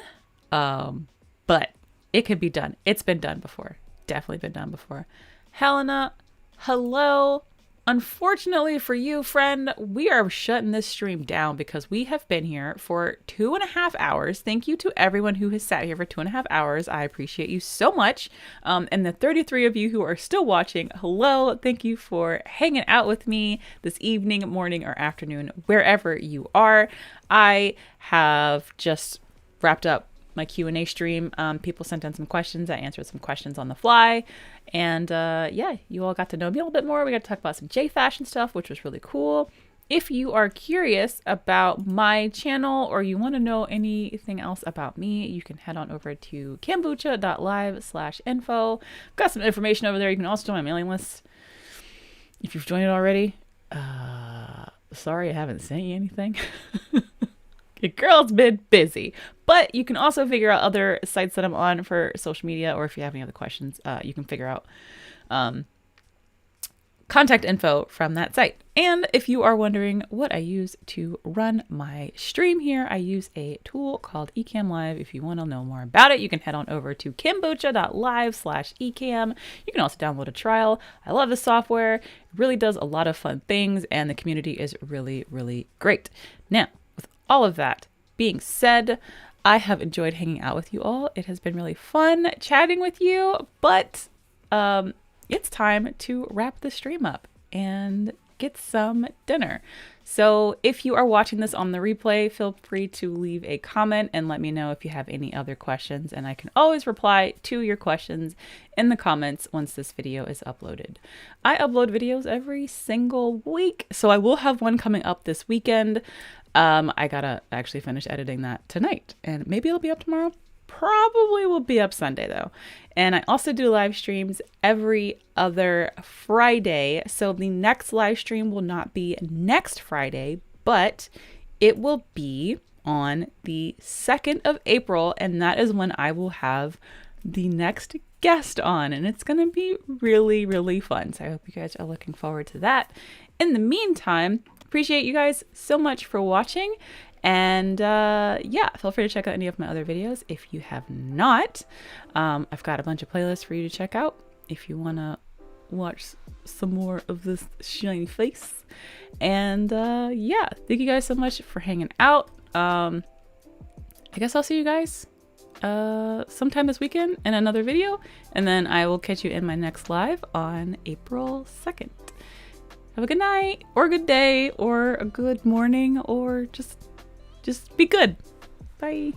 But it could be done. It's been done before. Definitely been done before. Helena, hello. Unfortunately for you, friend, we are shutting this stream down because we have been here for 2.5 hours. Thank you to everyone who has sat here for 2.5 hours. I appreciate you so much. And the 33 of you who are still watching, hello. Thank you for hanging out with me this evening, morning, or afternoon, wherever you are. I have just wrapped up my Q&A stream. People sent in some questions. I answered some questions on the fly. And yeah, you all got to know me a little bit more. We got to talk about some J fashion stuff, which was really cool. If you are curious about my channel or you want to know anything else about me, you can head on over to kimbuucha.live/info. Got some information over there. You can also join my mailing list if you've joined it already. Sorry, I haven't sent you anything. Your girl's been busy, but you can also figure out other sites that I'm on for social media, or if you have any other questions, you can figure out contact info from that site. And if you are wondering what I use to run my stream here, I use a tool called Ecamm Live. If you want to know more about it, you can head on over to kimbuucha.live/ecamm. You can also download a trial. I love the software. It really does a lot of fun things, and the community is really, really great. Now, all of that being said, I have enjoyed hanging out with you all. It has been really fun chatting with you, but it's time to wrap the stream up and get some dinner. So if you are watching this on the replay, feel free to leave a comment and let me know if you have any other questions, and I can always reply to your questions in the comments once this video is uploaded. I upload videos every single week, so I will have one coming up this weekend. I gotta actually finish editing that tonight, and maybe it'll be up tomorrow. Probably will be up Sunday though. And I also do live streams every other Friday. So the next live stream will not be next Friday, but it will be on the 2nd of April. And that is when I will have the next guest on, and it's going to be really, really fun. So I hope you guys are looking forward to that. In the meantime, appreciate you guys so much for watching. And yeah, feel free to check out any of my other videos if you have not. I've got a bunch of playlists for you to check out if you want to watch some more of this shiny face. And yeah, thank you guys so much for hanging out. I guess I'll see you guys sometime this weekend in another video, and then I will catch you in my next live on April 2nd. Have a good night, or a good day, or a good morning, or just be good. Bye.